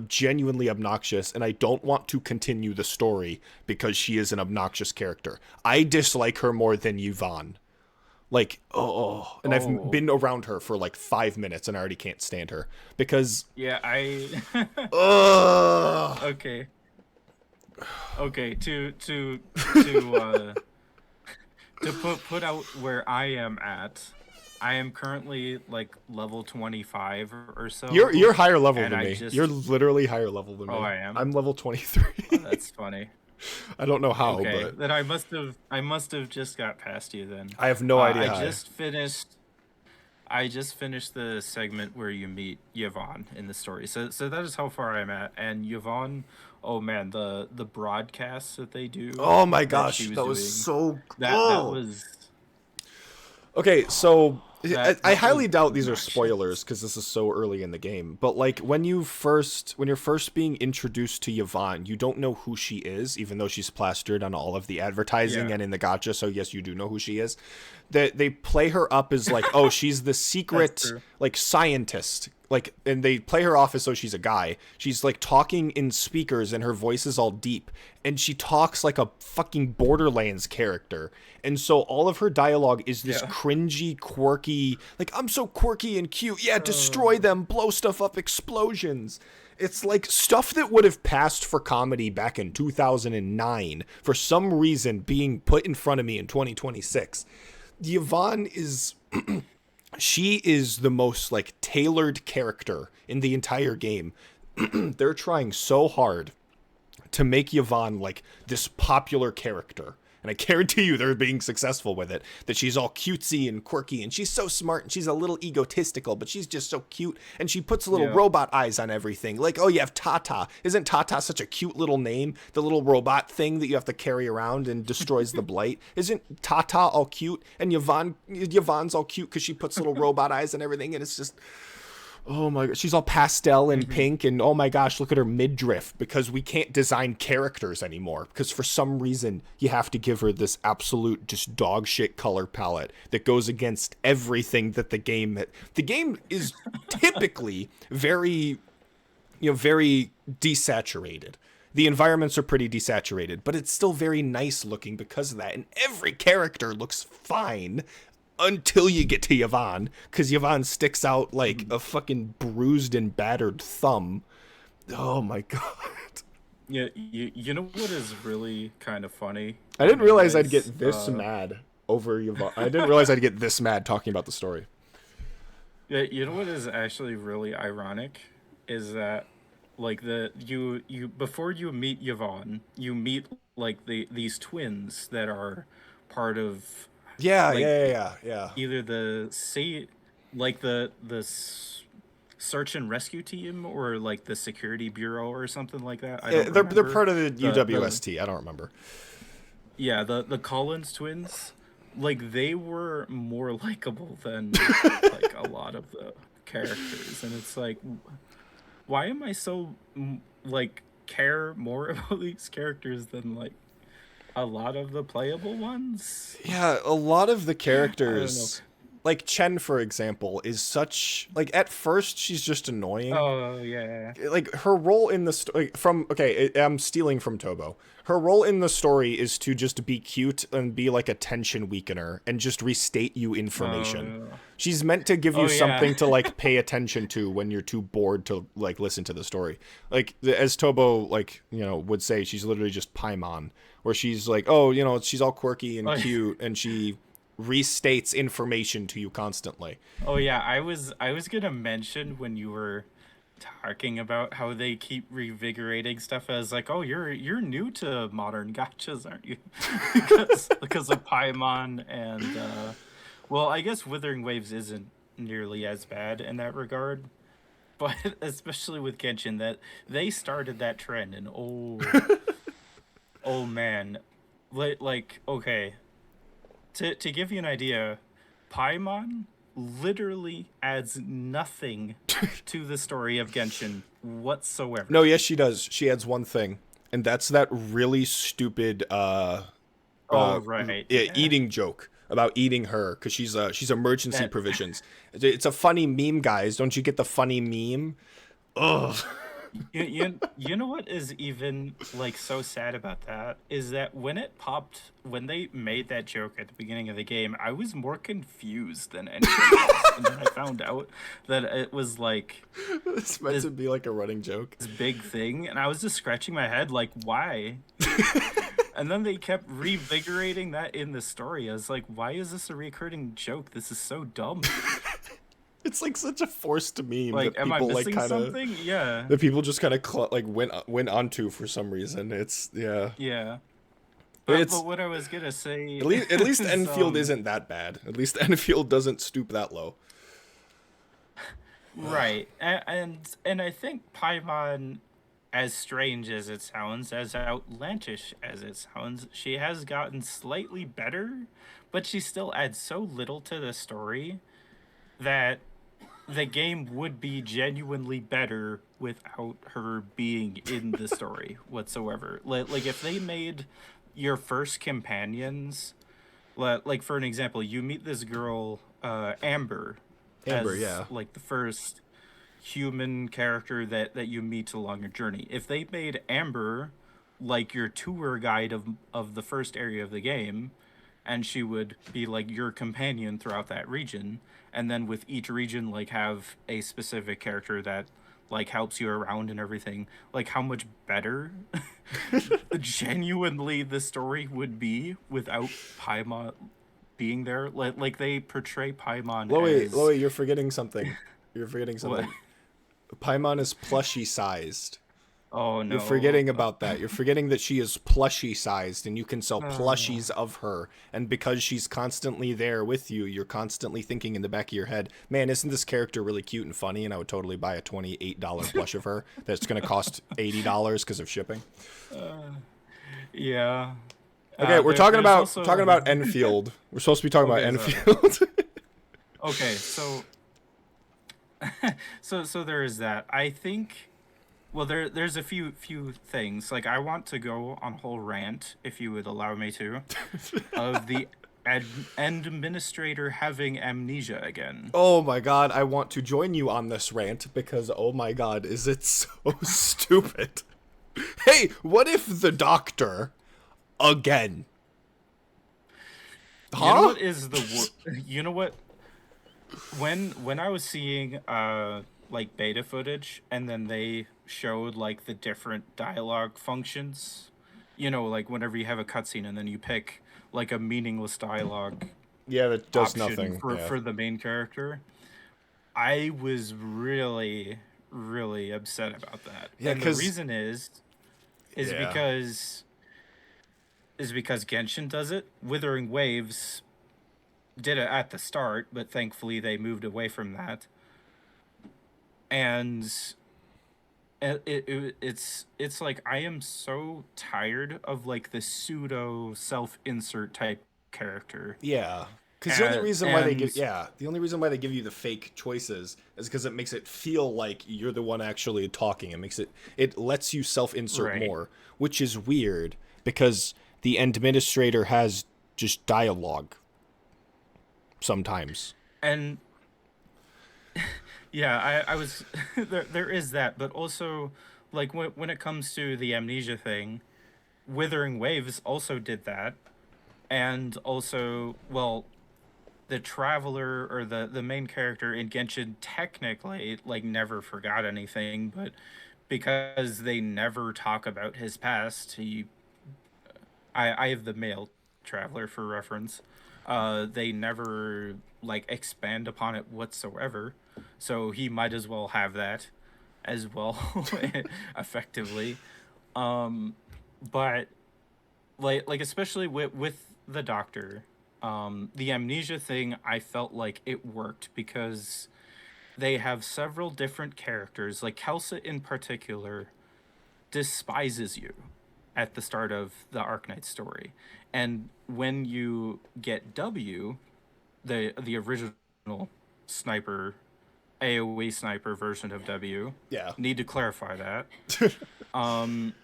genuinely obnoxious, and I don't want to continue the story because she is an obnoxious character. I dislike her more than Yvonne. Like, and I've Oh. been around her for like 5 minutes and I already can't stand her because, Yeah, I ugh. okay. Okay, to put out where I am at. I am currently like level 25 or so, You're higher level and than I me. You're just literally higher level than oh, me. I am. I'm level Oh, 23. that's funny. I don't know how, Okay, but then I must have just got past you then. I have no idea I how. just finished the segment where you meet Yvonne in the story. So that is how far I'm at. And Yvonne, oh man, the broadcasts that they do Oh my that she gosh, was that was doing, so. that Oh. was Okay, so I that was highly doubt these are spoilers obnoxious. because this is so early in the game. But like when you're first being introduced to Yvonne, you don't know who she is, even though she's plastered on all of the advertising Yeah, and in the gacha. So yes, you do know who she is. They play her up as like, oh, she's the that's secret true. like scientist. Like, and they play her off as though she's a guy. She's like talking in speakers and her voice is all deep, and she talks like a fucking Borderlands character. And so all of her dialogue is this Yeah. cringy, quirky, like, I'm so quirky and cute. Yeah, destroy Uh, them, blow stuff up, explosions. It's like stuff that would have passed for comedy back in 2009 for some reason being put in front of me in 2026. Yvonne is she is the most like tailored character in the entire game. They're trying so hard to make Yvonne like this popular character. And I guarantee you they're being successful with it. That she's all cutesy and quirky, and she's so smart, and she's a little egotistical, but she's just so cute. And she puts little yeah. robot eyes on everything. Like, oh, you have Tata. Isn't Tata such a cute little name? The little robot thing that you have to carry around and destroys the blight. Isn't Tata all cute? And Yvonne's all cute because she puts little robot eyes and everything, and it's just, oh my god, she's all pastel and Hmm. pink, and oh my gosh, look at her midriff because we can't design characters anymore because for some reason you have to give her this absolute just dog shit color palette that goes against everything that the game is typically very very desaturated. The environments are pretty desaturated, but it's still very nice looking because of that. And every character looks fine until you get to Yvonne, because Yvonne sticks out like a fucking bruised and battered thumb. Oh my god. Yeah, you know what is really kind of funny, I didn't realize I'd anyways? get this mad over Yvonne. I didn't realize I'd get this mad talking about the story. Yeah, you know what is actually really ironic is that like you before you meet Yvonne, you meet like these twins that are part of Yeah, like yeah. either the say like search and rescue team or like the security bureau or something like that. I don't They're remember. part of the The UWST. I don't remember. Yeah, the Collins twins, like they were more likable than like a lot of the characters, and it's like, why am I so like care more about these characters than like a lot of the playable ones? Yeah, a lot of the I don't know. characters, like Chen, for example, is such like at first she's just annoying. Oh yeah. Like her role in the story from okay, I'm stealing from Tobo. Her role in the story is to just be cute and be like a tension weakener and just restate you information. Oh She's meant to give you oh yeah. something to like pay attention to when you're too bored to like listen to the story. Like as Tobo like, would say, she's literally just Paimon, where she's like, "Oh, she's all quirky and Oh, cute and she restates information to you constantly." oh yeah. I was gonna mention when you were talking about how they keep revigorating stuff as like, oh, you're new to modern gotchas, aren't you? because of Paimon and well, I guess Withering Waves isn't nearly as bad in that regard, but especially with Genshin, that they started that trend, and oh man, like okay, to give you an idea, Paimon literally adds nothing to the story of Genshin No, whatsoever. yes, she does. She adds one thing, and that's that really stupid Oh right, yeah. eating joke about eating her because she's emergency That provisions. It's a funny meme, guys. Don't you get the funny meme? Ugh. you know what is even like so sad about that is that when it popped, when they made that joke at the beginning of the game, I was more confused than anything else, and then I found out that it was like It's meant this to be like a running joke. big thing, and I was just scratching my head like, why? And then they kept revigorating that in the story. I was like, why is this a recurring joke? This is so dumb. It's like such a forced meme Like, that am I people like missing kind of something? Yeah. that people just kind of like went onto for some reason. It's yeah. Yeah. But It's what I was gonna say at least is Enfield isn't that bad. At least Enfield doesn't stoop that low. right. And I think Paimon, as strange as it sounds, as outlandish as it sounds, she has gotten slightly better, but she still adds so little to the story that the game would be genuinely better without her being in the story whatsoever. Like if they made your first companions, like for an example, you meet this girl, Amber, Amber, as yeah. like the first human character that you meet along your journey. If they made Amber like your tour guide of the first area of the game, and she would be like your companion throughout that region, and then with each region like have a specific character that like helps you around and everything, like how much better genuinely the story would be without Paimon being there. Like they portray Paimon as Chloe, you're forgetting something. You're forgetting what? something. Paimon is plushy sized. Oh You're no. forgetting about that. You're forgetting that she is plushy sized and you can sell Uh, plushies of her. And because she's constantly there with you, you're constantly thinking in the back of your head, man, isn't this character really cute and funny? And I would totally buy a $28 plush of her that's going to cost $80 because of shipping. yeah. Okay, There's also talking about Enfield. We're supposed to be talking about okay. Sorry. Enfield. Okay, so there is that. I think. Well, there's a few things. Like I want to go on a whole rant, if you would allow me to, of the administrator having amnesia again. Oh my god, I want to join you on this rant because oh my god, is it so stupid? Hey, what if the doctor again? You know Huh? what is the you know what, when I was seeing like beta footage and then they showed like the different dialogue functions, you know, like whenever you have a cutscene and then you pick like a meaningless dialogue Yeah, that does option nothing. Yeah. for the main character, I was really upset about that. Yeah, And the cuz reason is yeah. because Genshin does it. Withering Waves did it at the start, but thankfully they moved away from that. And it's like I am so tired of like the pseudo self-insert type character. Yeah. Cuz And the only reason why they give you the fake choices is cuz it makes it feel like you're the one actually talking. It lets you self-insert right. more, which is weird because the administrator has just dialogue sometimes. And yeah, I was there is that, but also like when it comes to the amnesia thing, Withering Waves also did that. And also, well, the traveler or the main character in Genshin technically like never forgot anything, but because they never talk about his past, I have the male traveler for reference. They never like expand upon it whatsoever, so he might as well have that as well, effectively. Um, but like especially with the doctor, the amnesia thing, I felt like it worked because they have several different characters. Like Kelsa in particular despises you at the start of the Arknights story, and when you get W, the original sniper, AoE sniper version of W. Yeah. Need to clarify that.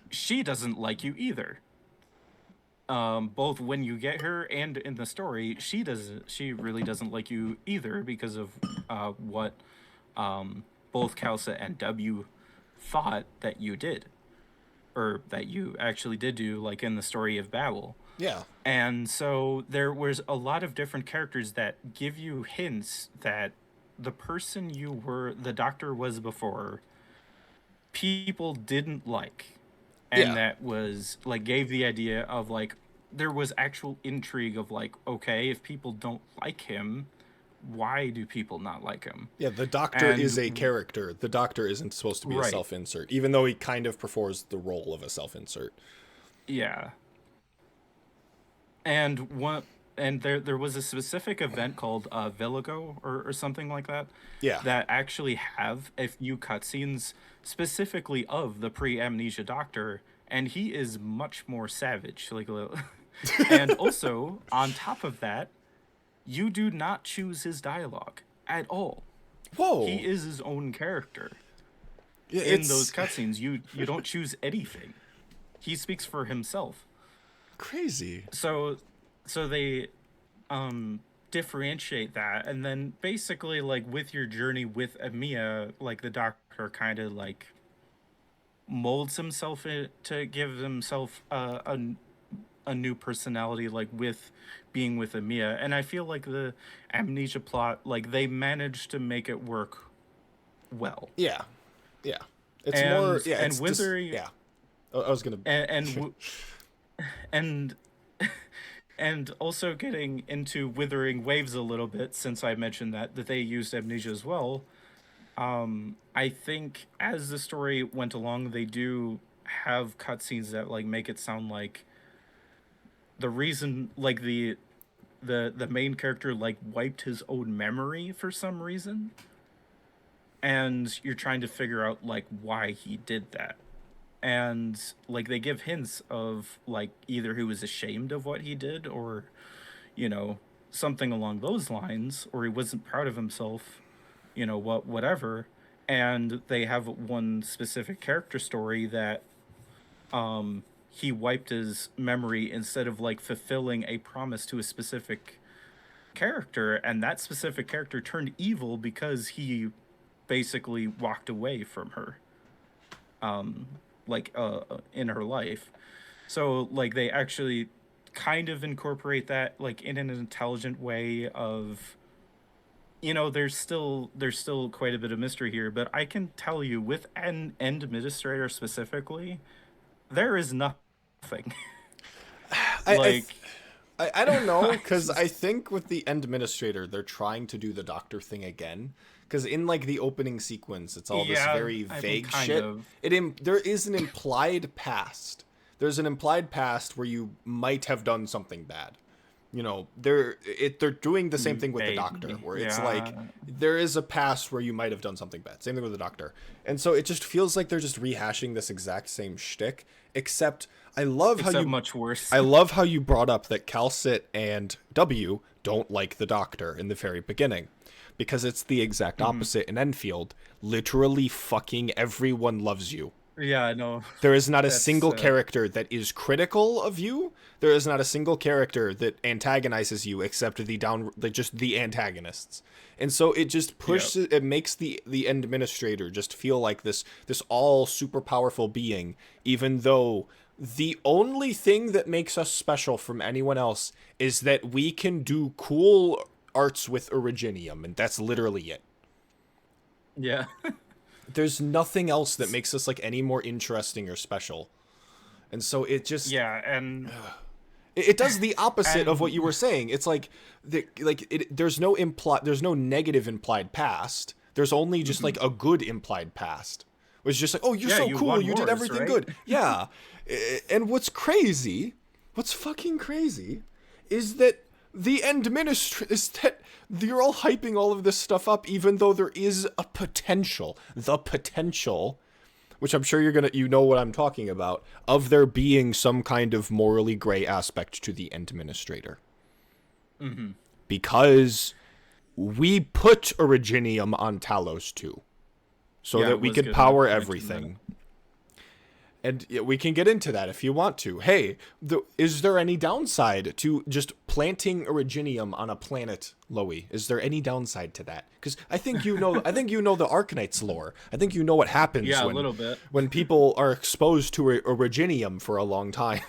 She doesn't like you either. Both when you get her and in the story, she doesn't. She really doesn't like you either because of what both Kalsa and W thought that you did, or that you actually did do, like in the story of Babel. Yeah. And so there was a lot of different characters that give you hints that the person you were, the doctor was before, people didn't like. And Yeah. that was like gave the idea of like there was actual intrigue of like, okay, if people don't like him, why do people not like him? Yeah, the Doctor is a And character. The Doctor isn't supposed to be a right, self-insert, even though he kind of performs the role of a self-insert. yeah. And one and there was a specific event called Village or something like that Yeah. that actually have a few cutscenes specifically of the pre-amnesia doctor, and he is much more savage. Like, and also on top of that, you do not choose his dialogue at all. Whoa. He is his own character Yeah, in it's those cutscenes. You don't choose anything. He speaks for himself. crazy. So they differentiate that, and then basically like with your journey with Amiya, like the doctor kind of like molds himself to give himself a new personality, like with being with Amiya. And I feel like the amnesia plot, like they managed to make it work well. Yeah. Yeah. It's more. And Yeah. and It's just. Withering Yeah. I was gonna. and and also getting into Withering Waves a little bit, since I mentioned that they used amnesia as well. I think as the story went along, they do have cutscenes that like make it sound like the reason, like the main character like wiped his own memory for some reason, and you're trying to figure out like why he did that. And like they give hints of like either he was ashamed of what he did, or you know, something along those lines, or he wasn't proud of himself, whatever. And they have one specific character story that he wiped his memory instead of like fulfilling a promise to a specific character, and that specific character turned evil because he basically walked away from her, in her life. So like they actually kind of incorporate that like in an intelligent way of, there's still quite a bit of mystery here, but I can tell you with an end administrator specifically, there is nothing. I, I, Like, I don't know, because I think with the end administrator, they're trying to do the Doctor thing again. Because in like the opening sequence, it's all this yeah, very I mean, vague kind shit. of. There is an implied past. There's an implied past where you might have done something bad. They're doing the same thing with the Doctor, Maybe. where it's like Yeah. there is a past where you might have done something bad. Same thing with the Doctor, and so it just feels like they're just rehashing this exact same shtick. Except Except much worse. I love how you brought up that Calcit and W don't like the Doctor in the very beginning, because it's the exact opposite in Enfield. Literally, fucking everyone loves you. Yeah, I know. There is not a That's single character that is critical of you. There is not a single character that antagonizes you except just the antagonists. And so it just pushes it makes the end administrator just feel like this all super powerful being, even though the only thing that makes us special from anyone else is that we can do cool arts with Originium, and that's literally it. Yeah. There's nothing else that makes us like any more interesting or special. And so it just Yeah, and it does the opposite of and what you were saying. It's like there's no negative implied past. There's only just like a good implied past. It's just like, "Oh, you're yeah, so you cool. won You did wars, everything right? good." Yeah. And what's fucking crazy is that is that you're all hyping all of this stuff up, even though there is the potential, which I'm sure you know what I'm talking about, of there being some kind of morally gray aspect to the end administrator. Mm-hmm. Because we put Originium on Talos too, so Yeah, I that we was could gonna power mention everything. And we can get into that if you want to. Hey, is there any downside to just planting Originium on a planet, Loey? Is there any downside to that? Because I think you know. I think you know the Arknights lore. I think you know what happens Yeah, a little bit. when people are exposed to Originium for a long time,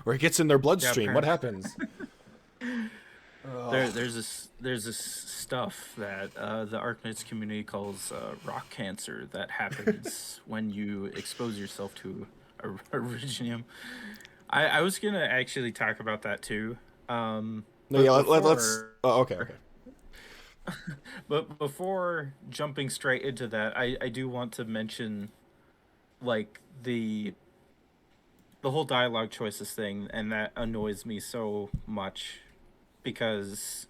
or it gets in their Yeah, bloodstream. What happens? there's this stuff that the Arknights community calls rock cancer that happens when you expose yourself to Originium. I was gonna actually talk about that too. No, But yeah, let's. before Oh, okay, okay. but before jumping straight into that, I do want to mention like the whole dialogue choices thing, and that annoys me so much because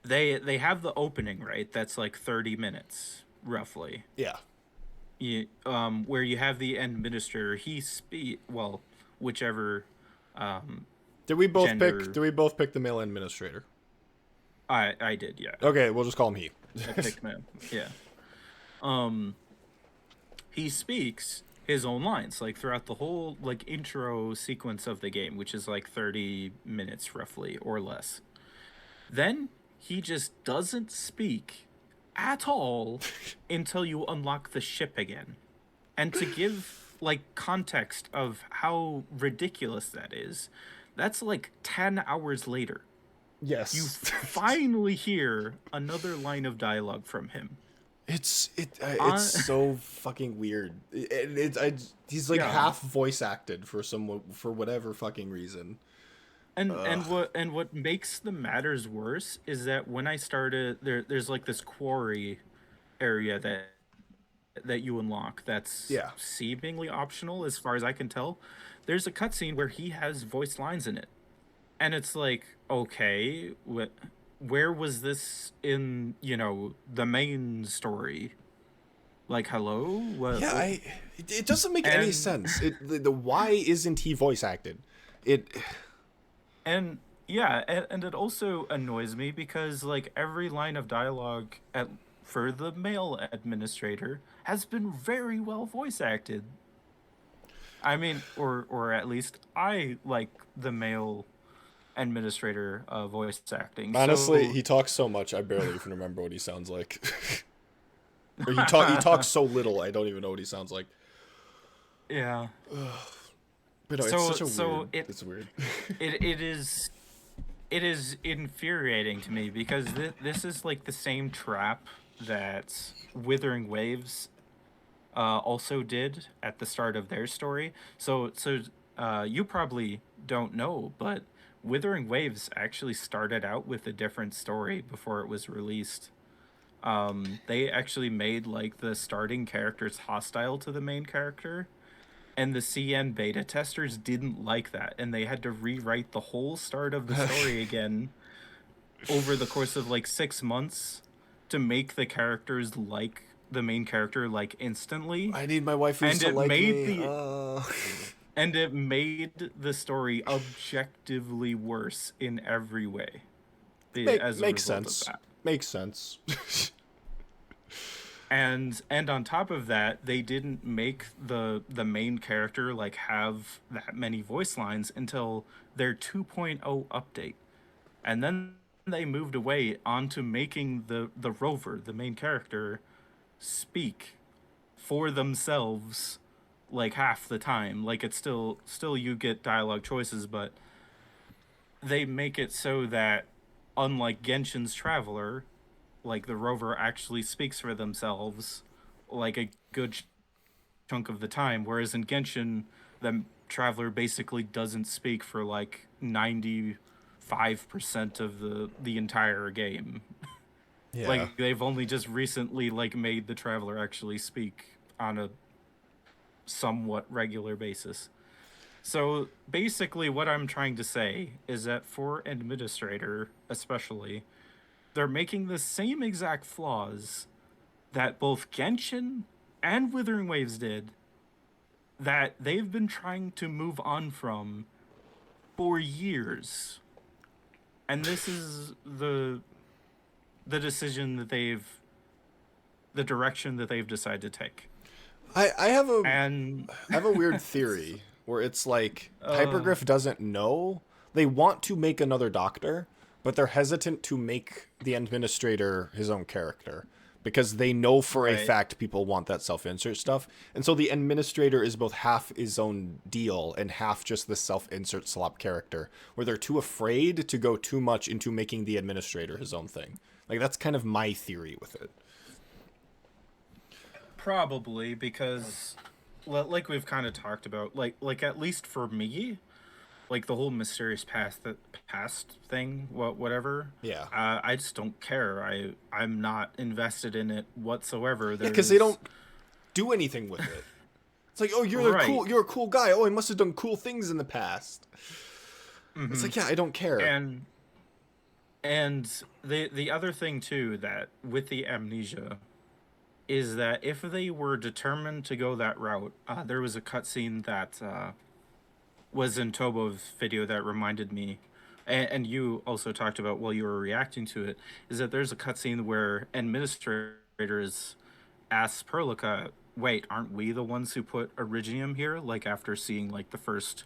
they have the opening, right? That's like 30 minutes roughly. Yeah. Where you have the administrator, well, whichever Did we both pick? gender. Did we both pick the male administrator? I did, yeah. Okay, we'll just call him he. I picked man. Yeah. Um he speaks his own lines like throughout the whole like intro sequence of the game, which is like 30 minutes roughly or less. Then he just doesn't speak at all until you unlock the ship again. And to give like context of how ridiculous that is, that's like 10 hours later. You Yes. finally hear another line of dialogue from him. It's so fucking weird. He's like Yeah. half voice acted for whatever fucking reason. And what makes the matters worse is that when I started there's like this quarry area that you unlock that's Yeah. seemingly optional as far as I can tell. There's a cutscene where he has voiced lines in it. And it's like, okay, where was this in, the main story? Like, hello? Yeah, it doesn't make any And sense. The why isn't he voice acted? It and yeah, and it also annoys me because like every line of dialogue for the male administrator has been very well voice acted. I mean, or at least I like the male administrator voice acting. honestly, So he talks so much I barely even remember what he sounds like. Or he talks so little I don't even know what he sounds like. yeah. But no, it's So such a so weird. It's weird. it is infuriating to me because this is like the same trap that Withering Waves also did at the start of their story. So you probably don't know, but Withering Waves actually started out with a different story before it was released. They actually made like the starting characters hostile to the main character, and the CN beta testers didn't like that, and they had to rewrite the whole start of the story again over the course of like 6 months to make the characters like the main character like instantly, I need my waifus and to it like made me. the and it made the story objectively worse in every way as a Makes result of sense. that. Makes sense. And on top of that, they didn't make the main character like have that many voice lines until their 2.0 update. And then they moved away onto making the rover, the main character, speak for themselves like half the time. Like it's still you get dialogue choices, but they make it so that unlike Genshin's Traveler, like the rover actually speaks for themselves like a good chunk of the time, whereas in Genshin the traveler basically doesn't speak for like 95% of the entire game. Yeah. Like they've only just recently like made the traveler actually speak on a somewhat regular basis. So basically what I'm trying to say is that for administrator especially, they're making the same exact flaws that both Genshin and Withering Waves did, that they've been trying to move on from for years. and this is the direction that they've decided to take. I have a And I have a weird theory where it's like uh, Hypergriff doesn't know. They want to make another Doctor, but they're hesitant to make the Administrator his own character because they know for a right, fact people want that self-insert stuff. And so the Administrator is both half his own deal and half just the self-insert slop character, where they're too afraid to go too much into making the Administrator his own thing. Like, that's kind of my theory with it. probably because, like we've kind of talked about, like at least for me, like the whole mysterious past thing, whatever. Yeah. I just don't care. I'm not invested in it whatsoever. Yeah, because they There's don't do anything with it. It's like, oh, right, you're a cool guy. Oh, he must have done cool things in the past. It's like, yeah, I don't care. and the other thing too, that with the amnesia, is that if they were determined to go that route, there was a cutscene that was in Tobo's video that reminded me, and you also talked about while you were reacting to it, is that there's a cutscene where administrators ask Perlica, "Wait, aren't we the ones who put Iridium here?" Like after seeing like the first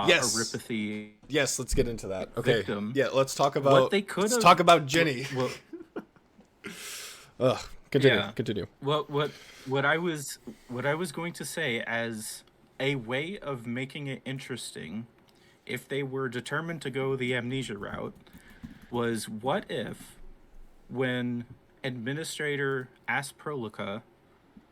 Yes. Aripathy Yes, let's get into that. Okay. victim. Yeah, let's talk What about they could let's have, talk about Ginny. well, Ugh. Continue. yeah. Continue. What I was going to say as a way of making it interesting, if they were determined to go the amnesia route, was what if when administrator asked Prolica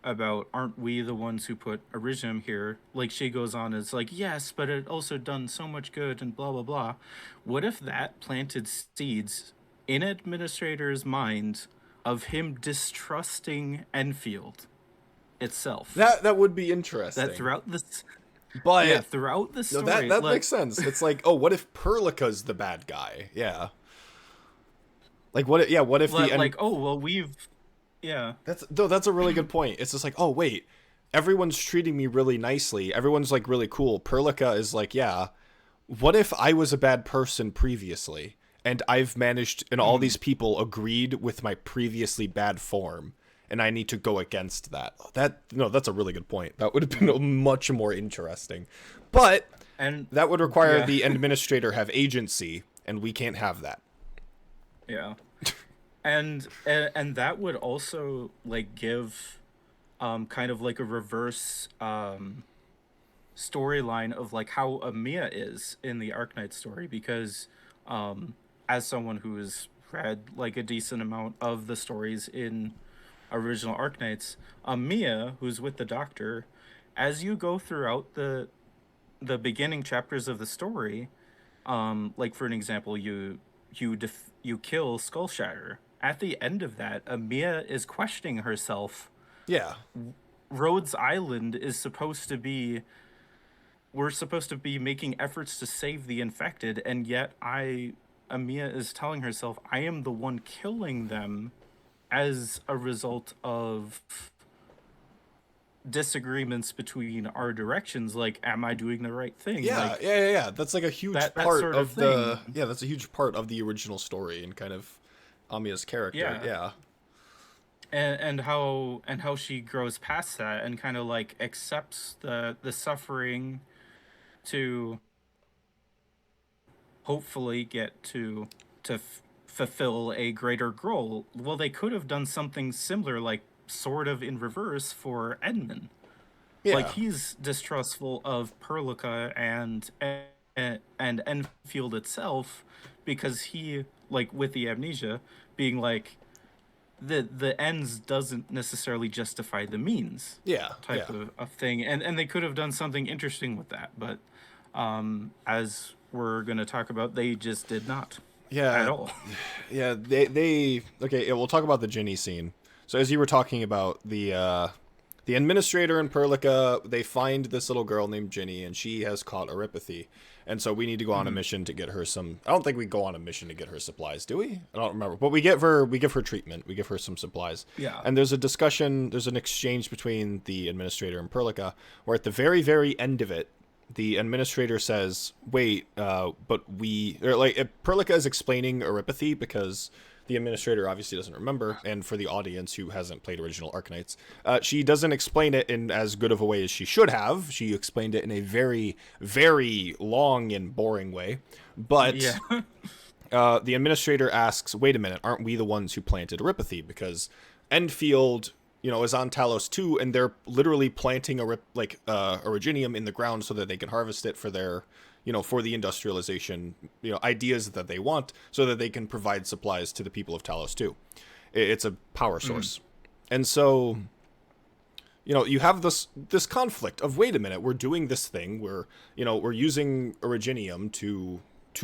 about aren't we the ones who put Iridium here, like she goes on as like, yes, but it also done so much good and blah blah blah. What if that planted seeds in administrator's mind of him distrusting Enfield itself? That would be That interesting. throughout this, yeah, But throughout the no, story, that like, makes sense. It's like, oh, what if Perlica's the bad guy? Yeah. Like what if, yeah, what if the like, oh well, yeah, that's a really good point. It's just like, oh wait, everyone's treating me really nicely. Everyone's like really cool. Perlica is like, yeah. What if I was a bad person previously and I've managed and all these people agreed with my previously bad form and I need to go against that? That's a really good point. That would have been much more interesting. But and that would require yeah, the administrator have agency and we can't have that. yeah. And that would also like give kind of like a reverse storyline of like how Amia is in the Arknight story, because as someone who has read like a decent amount of the stories in original Arknights, Amia, who's with the Doctor, as you go throughout the beginning chapters of the story, like for an example, you kill Skullshatter. At the end of that, Amia is questioning herself. Yeah. Rhodes Island is supposed to be, we're supposed to be making efforts to save the infected, and yet Amia is telling herself, I am the one killing them as a result of disagreements between our directions. Like, am I doing the right thing? Yeah, Like yeah. That's like a huge that part sort of of the thing. yeah, that's a huge part of the original story and kind of Amiya's character. Yeah. Yeah. And how she grows past that and kind of like accepts the suffering to hopefully get to fulfill a greater goal. Well, they could have done something similar, like sort of in reverse for Edmund. Like Yeah. he's distrustful of Perlica and Enfield itself, because he, like with the amnesia, being like the ends doesn't necessarily justify the means Yeah. type Yeah. of thing. And they could have done something interesting with that, but as we're gonna talk about, they just did not at Yeah. all. Yeah, they okay, yeah, we'll talk about the Ginny scene. So as you were talking about the administrator and Perlica, they find this little girl named Ginny and she has caught Aripathy. And so we need to go on a mission to get her some I don't think we go on a mission to get her supplies, do we? I don't remember. But we give her treatment. We give her some supplies. Yeah. And there's a discussion, there's an exchange between the administrator and Perlica where at the very, very end of it, the administrator says, "Wait, but we," or like Perlica is explaining Eripathy because the administrator obviously doesn't remember, and for the audience who hasn't played original Arknights, she doesn't explain it in as good of a way as she should have. She explained it in a very, very long and boring way, but Yeah. the administrator asks, "Wait a minute, aren't we the ones who planted Eripathy? Because Endfield, is on Talos 2, and they're literally planting Originium in the ground so that they can harvest it for their, for the industrialization, ideas that they want, so that they can provide supplies to the people of Talos 2. It's a power source." And so, you have this conflict of, wait a minute, we're doing this thing, we're using Originium to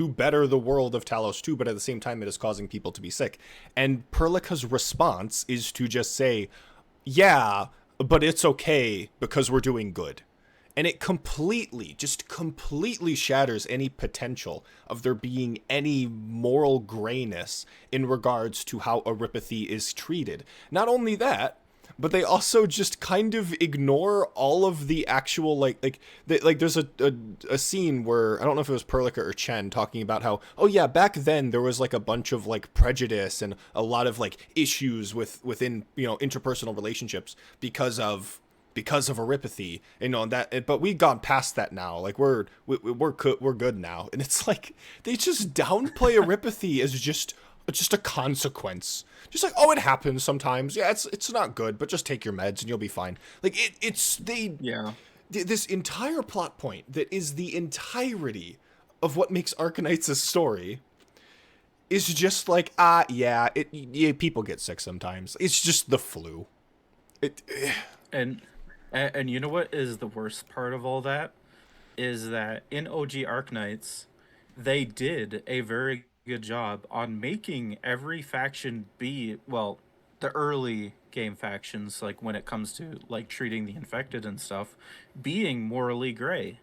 better the world of Talos 2, but at the same time it is causing people to be sick. And Perlica's response is to just say, "Yeah, but it's okay because we're doing good." And it completely shatters any potential of there being any moral grayness in regards to how Eripathy is treated. Not only that, but they also just kind of ignore all of the actual there's a scene where, I don't know if it was Perlica or Chen talking about how, oh yeah, back then there was like a bunch of like prejudice and a lot of like issues within interpersonal relationships because of Eripathy, that, but we've gone past that now. Like we're good now. And it's like they just downplay Eripathy as just a consequence. Just like, oh, it happens sometimes. Yeah, it's not good, but just take your meds and you'll be fine. Like Yeah. This entire plot point that is the entirety of what makes Arknights a story is just like, yeah, people get sick sometimes. It's just the flu. And you know what is the worst part of all that? Is that in OG Arknights, they did a very good job on making every faction be, well, the early game factions, like when it comes to like treating the infected and stuff, being morally gray.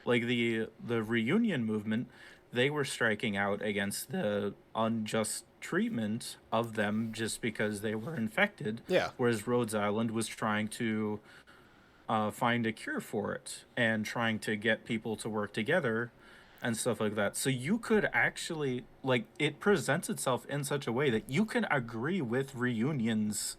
Like the reunion movement, they were striking out against the unjust treatment of them just because they were infected. Yeah. Whereas Rhodes Island was trying to find a cure for it and trying to get people to work together and stuff like that. So you could actually, like, it presents itself in such a way that you can agree with Reunion's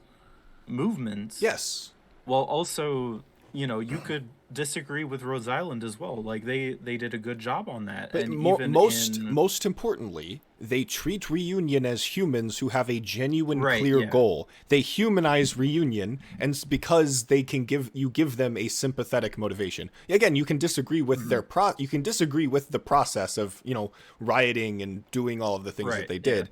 movements. Yes. While also, you could disagree with Rhodes Island as well. Like they did a good job on that. But And most importantly, they treat Reunion as humans who have a genuine, clear goal. They humanize Reunion, and because they can give them a sympathetic motivation. Again, you can disagree with you can disagree with the process of rioting and doing all of the things that they did,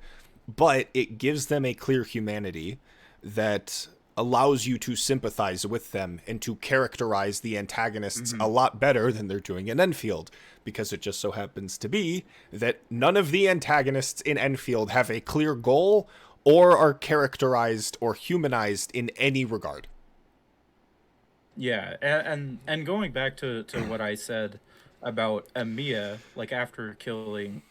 but it gives them a clear humanity that allows you to sympathize with them and to characterize the antagonists a lot better than they're doing in Endfield, because it just so happens to be that none of the antagonists in Endfield have a clear goal or are characterized or humanized in any regard. Yeah, and going back to what I said about Amiya, like after killing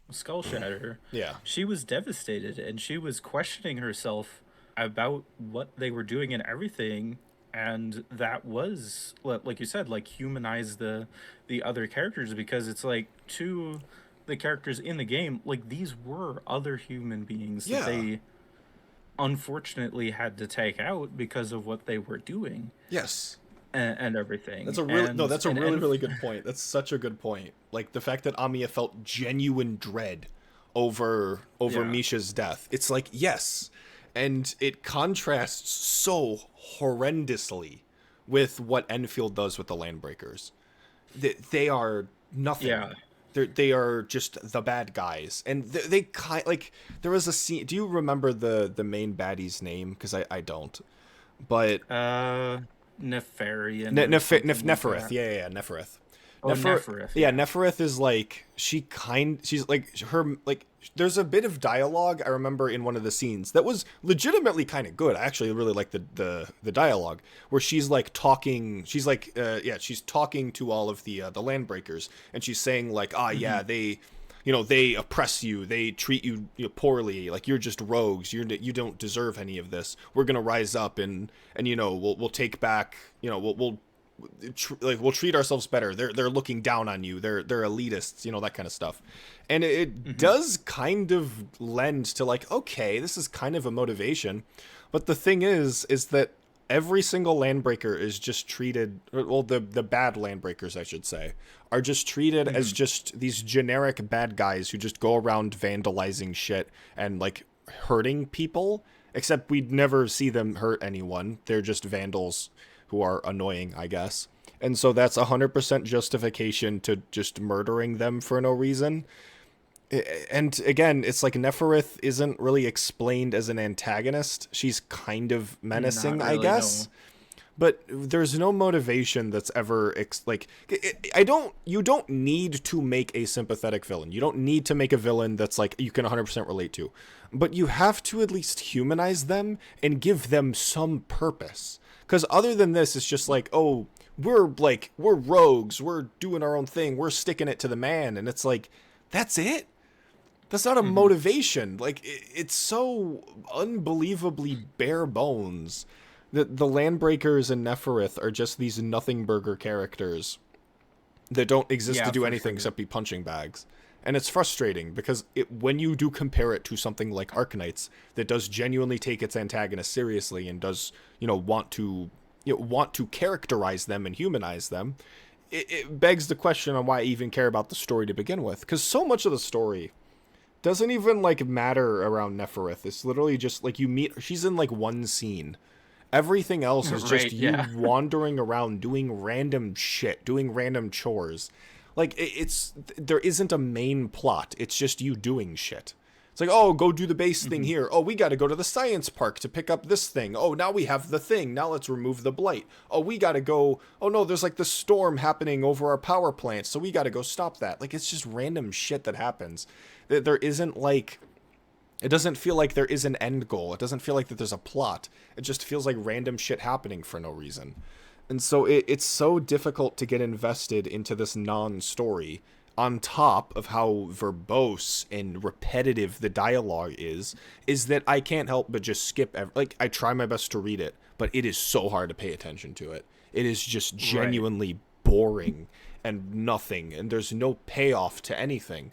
Skull Shatter, she was devastated and she was questioning herself about what they were doing and everything, and that was, like you said, like humanize the other characters, because it's like, to the characters in the game, like these were other human beings that they unfortunately had to take out because of what they were doing. Yes. And everything. That's a really good point. That's such a good point. Like the fact that Amiya felt genuine dread over Misha's death. It's like, yes. And it contrasts so horrendously with what Enfield does with the Landbreakers. They are nothing. Yeah. They are just the bad guys. And they kind, like, there was a scene. Do you remember the main baddie's name? Because I don't. But Nefarian. Nefereth. Yeah, Nefereth. Oh, Nefereth. Yeah, Nefereth is like, she's like, her, like, there's a bit of dialogue I remember in one of the scenes that was legitimately kind of good. I actually really like the dialogue where she's like talking, she's talking to all of the Landbreakers, and she's saying like, they, they oppress you, they treat you, poorly, like you're just rogues, you don't deserve any of this. We're gonna rise up and we'll take back, we'll like we'll treat ourselves better. They're looking down on you. They're elitists, that kind of stuff. And it Mm-hmm. does kind of lend to like, okay, this is kind of a motivation. But the thing is that every single landbreaker is just treated, well, the bad landbreakers, I should say, are just treated as Mm-hmm. just these generic bad guys who just go around vandalizing shit and like hurting people, except we'd never see them hurt anyone. They're just vandals who are annoying, I guess. And so that's 100% justification to just murdering them for no reason. And again, it's like Neferith isn't really explained as an antagonist. She's kind of Not menacing, I really, guess. no. But there's no motivation that's ever like you don't need to make a sympathetic villain. You don't need to make a villain that's like you can 100% relate to. But you have to at least humanize them and give them some purpose. Cuz other than this it's just like, "Oh, we're rogues. We're doing our own thing. We're sticking it to the man." And it's like, "That's it? That's not a Mm-hmm. motivation." Like it's so unbelievably bare bones. The Landbreakers and Neferith are just these nothing burger characters that don't exist to Yeah, do for anything sure. except be punching bags. And it's frustrating because when you do compare it to something like Arknights that does genuinely take its antagonist seriously and does, want to characterize them and humanize them, it begs the question on why I even care about the story to begin with. Because so much of the story doesn't even like matter around Neferith. It's literally just like you meet. She's in like one scene. Everything else is just Right, you yeah. wandering around doing random shit, doing random chores. Like it's there isn't a main plot. It's just you doing shit. It's like, oh, go do the base thing Mm-hmm. here. Oh, we got to go to the science park to pick up this thing. Oh, now we have the thing. Now let's remove the blight. Oh, we got to go. Oh no, there's like the storm happening over our power plant, so we got to go stop that. Like it's just random shit that happens. There isn't like it doesn't feel like there is an end goal. It doesn't feel like that there's a plot. It just feels like random shit happening for no reason. And so it's so difficult to get invested into this non-story on top of how verbose and repetitive the dialogue is that I can't help but just skip like I try my best to read it, but it is so hard to pay attention to it. It is just Right. genuinely boring and nothing, and there's no payoff to anything.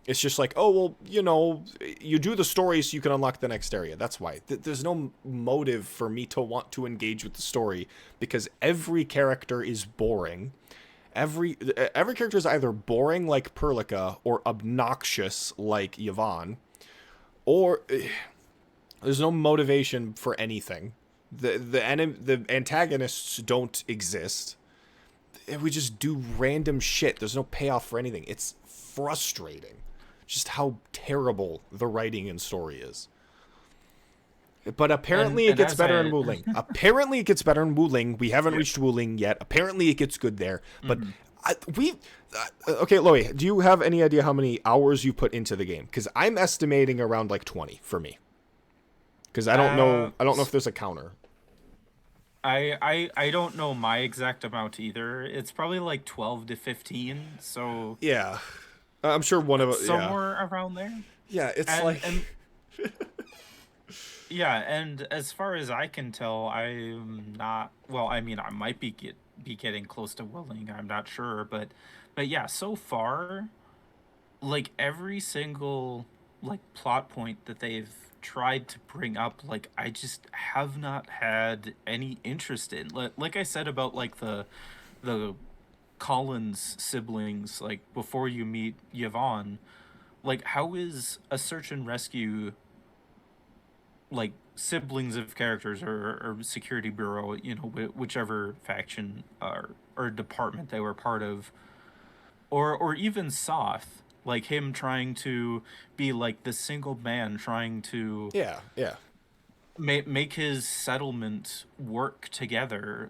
It's just like, oh, well, you do the story so you can unlock the next area. That's why. There's no motive for me to want to engage with the story because every character is boring. Every character is either boring like Perlica or obnoxious like Yvonne, or there's no motivation for anything. The antagonists don't exist. We just do random shit. There's no payoff for anything. It's frustrating just how terrible the writing and story is. But And apparently it and gets as better in I Wuling. Apparently it gets better in Wuling. We haven't Yeah. reached Wuling yet. Apparently it gets good there. But Mm-hmm. we okay, Loey, do you have any idea how many hours you put into the game? Because I'm estimating around like 20 for me. Because I don't know. I don't know if there's a counter. I don't know my exact amount either. It's probably like 12 to 15, so Yeah, I'm sure one of yeah, somewhere around there. yeah. It's And like and yeah, and as far as I can tell, I'm not, well, I mean, I might be getting close to willing. I'm not sure, but yeah, so far, like every single like plot point that they've tried to bring up, like I just have not had any interest in. Like I said about like the Collins siblings, like before you meet Yvonne, like how is a search and rescue, like siblings of characters, or security bureau, whichever faction or department they were part of, or even Soth, like him trying to be like the single man trying to yeah, yeah. make his settlement work together,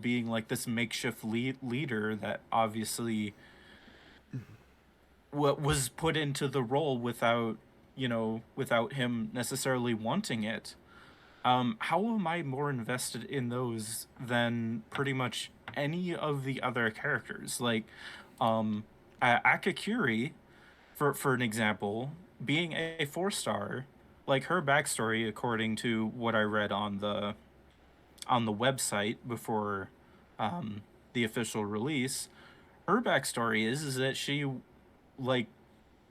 being like this makeshift leader that obviously was put into the role without him necessarily wanting it. How am I more invested in those than pretty much any of the other characters? Like, Akakiri, for an example, being a 4 star, like her backstory, according to what I read on the website before the official release, her backstory is that she like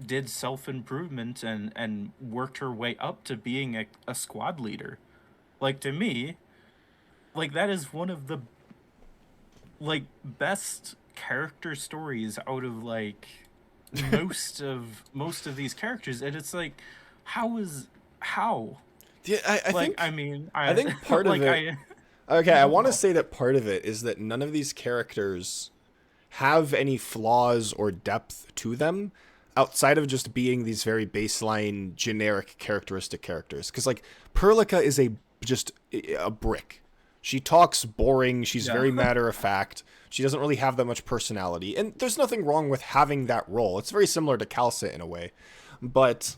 did self improvement and worked her way up to being a squad leader. Like to me, like that is one of the like best character stories out of like most of these characters, and it's like how Yeah, I like think I I think part of like it. I Okay, I I don't want to know. say that part of it is that none of these characters have any flaws or depth to them outside of just being these very baseline generic characteristic characters. Because like Perlica is a just a brick. She talks boring. She's Yeah. very matter of fact. She doesn't really have that much personality, and there's nothing wrong with having that role. It's very similar to Calcit in a way, but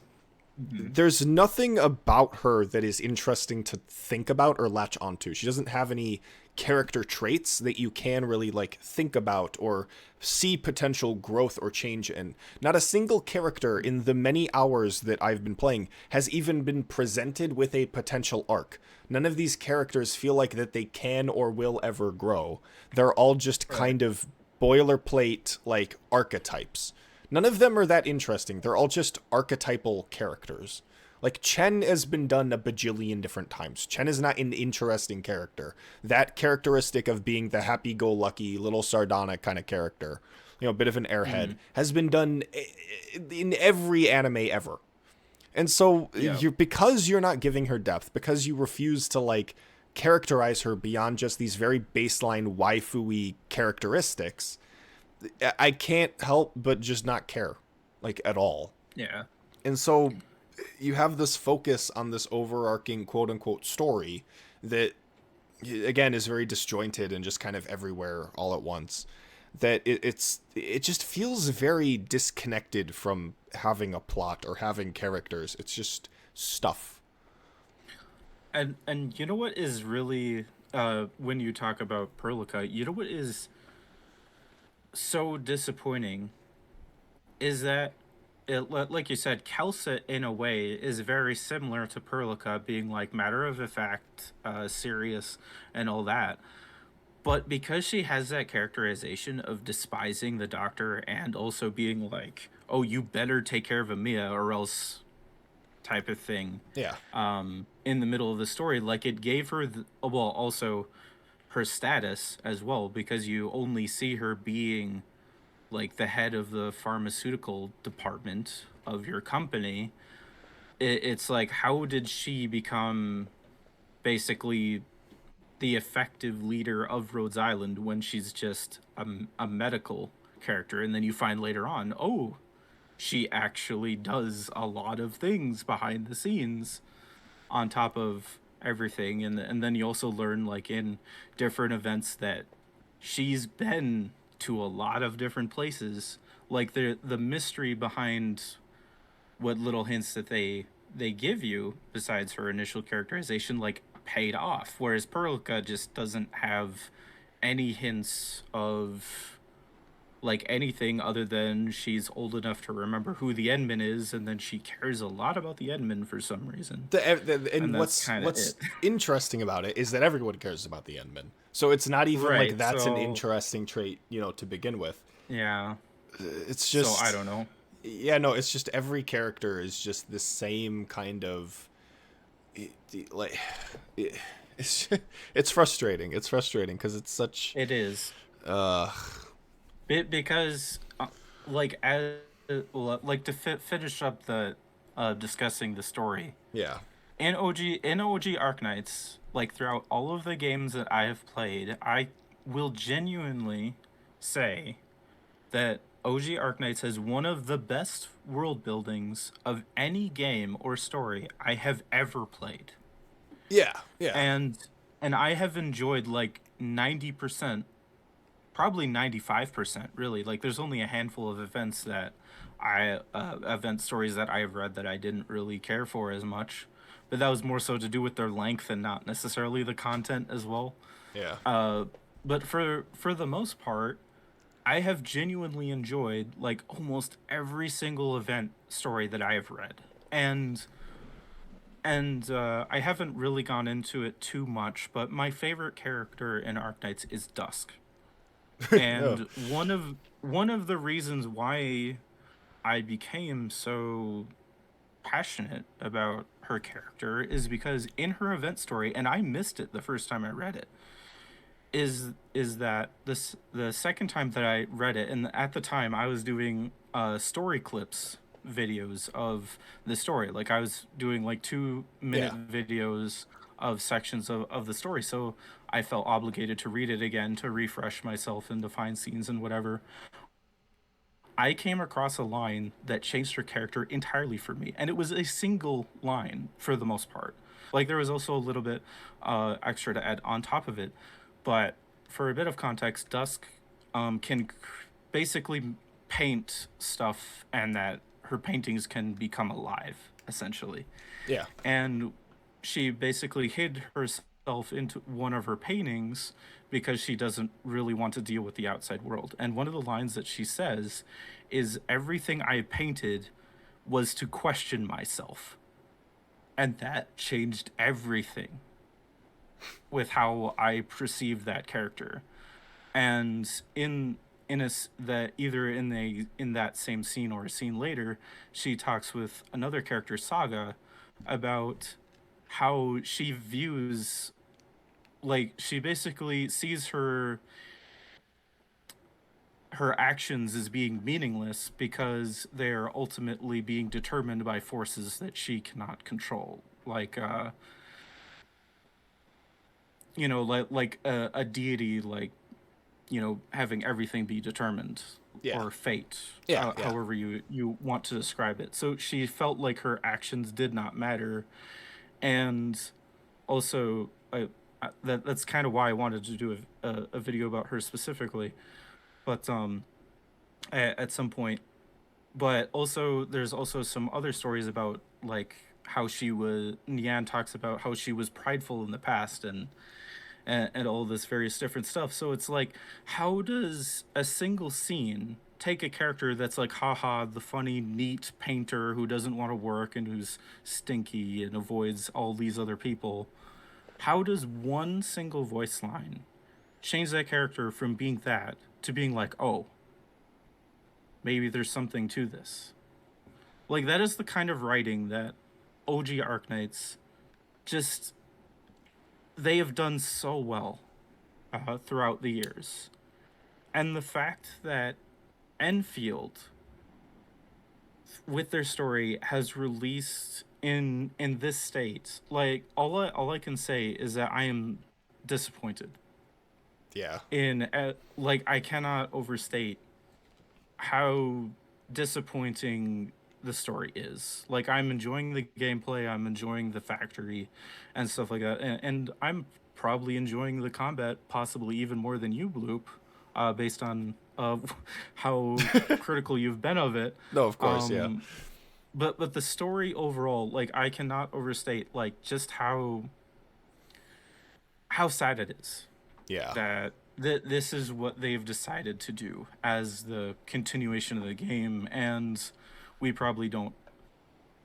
Mhm. there's nothing about her that is interesting to think about or latch onto. She doesn't have any character traits that you can really like think about or see potential growth or change in. Not a single character in the many hours that I've been playing has even been presented with a potential arc. None of these characters feel like that they can or will ever grow. They're all just Right. kind of boilerplate like archetypes. None of them are that interesting. They're all just archetypal characters. Like Chen has been done a bajillion different times. Chen is not an interesting character. That characteristic of being the happy-go-lucky, little sardonic kind of character, a bit of an airhead, Mhm. has been done in every anime ever. And so Yeah. because you're not giving her depth, because you refuse to like characterize her beyond just these very baseline waifu-y characteristics, I can't help but just not care, like at all. Yeah. And so you have this focus on this overarching quote unquote story that again is very disjointed and just kind of everywhere all at once. That it just feels very disconnected from having a plot or having characters. It's just stuff. And you know what is really when you talk about Perlica, you know what is so disappointing is that like you said, Kelsa in a way is very similar to Perlica, being like matter of fact, serious, and all that. But because she has that characterization of despising the doctor and also being like, "Oh, you better take care of Amia or else," type of thing, Yeah. in the middle of the story, like it gave her well, also her status as well, because you only see her being like the head of the pharmaceutical department of your company. It's like, how did she become basically the effective leader of Rhodes Island when she's just a medical character? And then you find later on, oh, she actually does a lot of things behind the scenes on top of everything. And then you also learn, like, in different events that she's been to a lot of different places. Like the mystery behind what little hints that they give you besides her initial characterization, like, paid off, whereas Perlica just doesn't have any hints of like anything other than she's old enough to remember who the Endman is, and then she cares a lot about the Endman for some reason, And and that's kind of what's it. interesting about it is that everyone cares about the Endman. So it's not even like Right, that's an so interesting trait, to begin with. yeah, It's so I just don't know. yeah, no, it's just every character is just the same kind of like it, it's it's frustrating. It's frustrating because it's such It is uh because like as like to finish up the discussing the story yeah. in OG Arknights, like throughout all of the games that I have played, I will genuinely say that OG Arknights has one of the best world buildings of any game or story I have ever played. Yeah, yeah. And I have enjoyed like 90%, probably 95%, really. Like there's only a handful of events that event stories that I have read that I didn't really care for as much. But that was more so to do with their length and not necessarily the content as well. Yeah. Uh but for the most part, I have genuinely enjoyed like almost every single event story that I have read. And And I haven't really gone into it too much, but my favorite character in Arknights is Dusk. Oh, And one of the reasons why I became so passionate about her character is because in her event story, and I missed it the first time I read it, is that this the second time that I read it, and at the time I was doing story clips videos of the story. Like I was doing like 2 minute yeah. videos of sections of the story. So I felt obligated to read it again to refresh myself and to find scenes and whatever. I came across a line that changed her character entirely for me, and it was a single line for the most part. Like there was also a little bit extra to add on top of it, but for a bit of context, Dusk can basically paint stuff, and that her paintings can become alive essentially. Yeah. And she basically hid herself into one of her paintings because she doesn't really want to deal with the outside world. And one of the lines that she says is, "Everything I painted was to question myself." And that changed everything with how I perceived that character. And that either in that same scene or a scene later, she talks with another character, Saga, about how she views, like she basically sees her actions as being meaningless because they're ultimately being determined by forces that she cannot control, like like a deity, like having everything be determined, Yeah. or fate, Yeah. Yeah. however you want to describe it. So she felt like her actions did not matter. And also that's kind of why I wanted to do a video about her specifically, but at some point. But also there's also some other stories about like how she was Nian talks about how she was prideful in the past, and all this various different stuff. So it's like, how does a single scene take a character that's like, haha, the funny, neat painter who doesn't want to work and who's stinky and avoids all these other people? How does one single voice line change that character from being that to being like, oh, maybe there's something to this? Like, that is the kind of writing that OG Arknights just, they have done so well throughout the years. And the fact that Enfield, with their story, has released in this state, like all I can say is that I am disappointed. Yeah. In like I cannot overstate how disappointing the story is. Like I'm enjoying the gameplay, I'm enjoying the factory, and stuff like that, and I'm probably enjoying the combat possibly even more than you, Bloop, based on how critical you've been of it. No, of course. Yeah. Um, but the story overall, like I cannot overstate like just how sad it is Yeah. that this is what they've decided to do as the continuation of the game, and we probably don't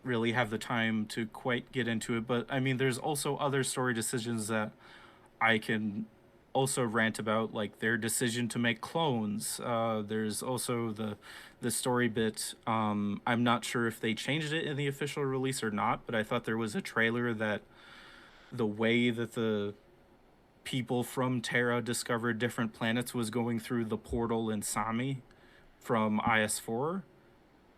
really have the time to quite get into it. But I mean, there's also other story decisions that I can also rant about, like their decision to make clones. There's also the story bit. I'm not sure if they changed it in the official release or not, but I thought there was a trailer that the way that the people from Terra discovered different planets was going through the portal in Sami from IS4.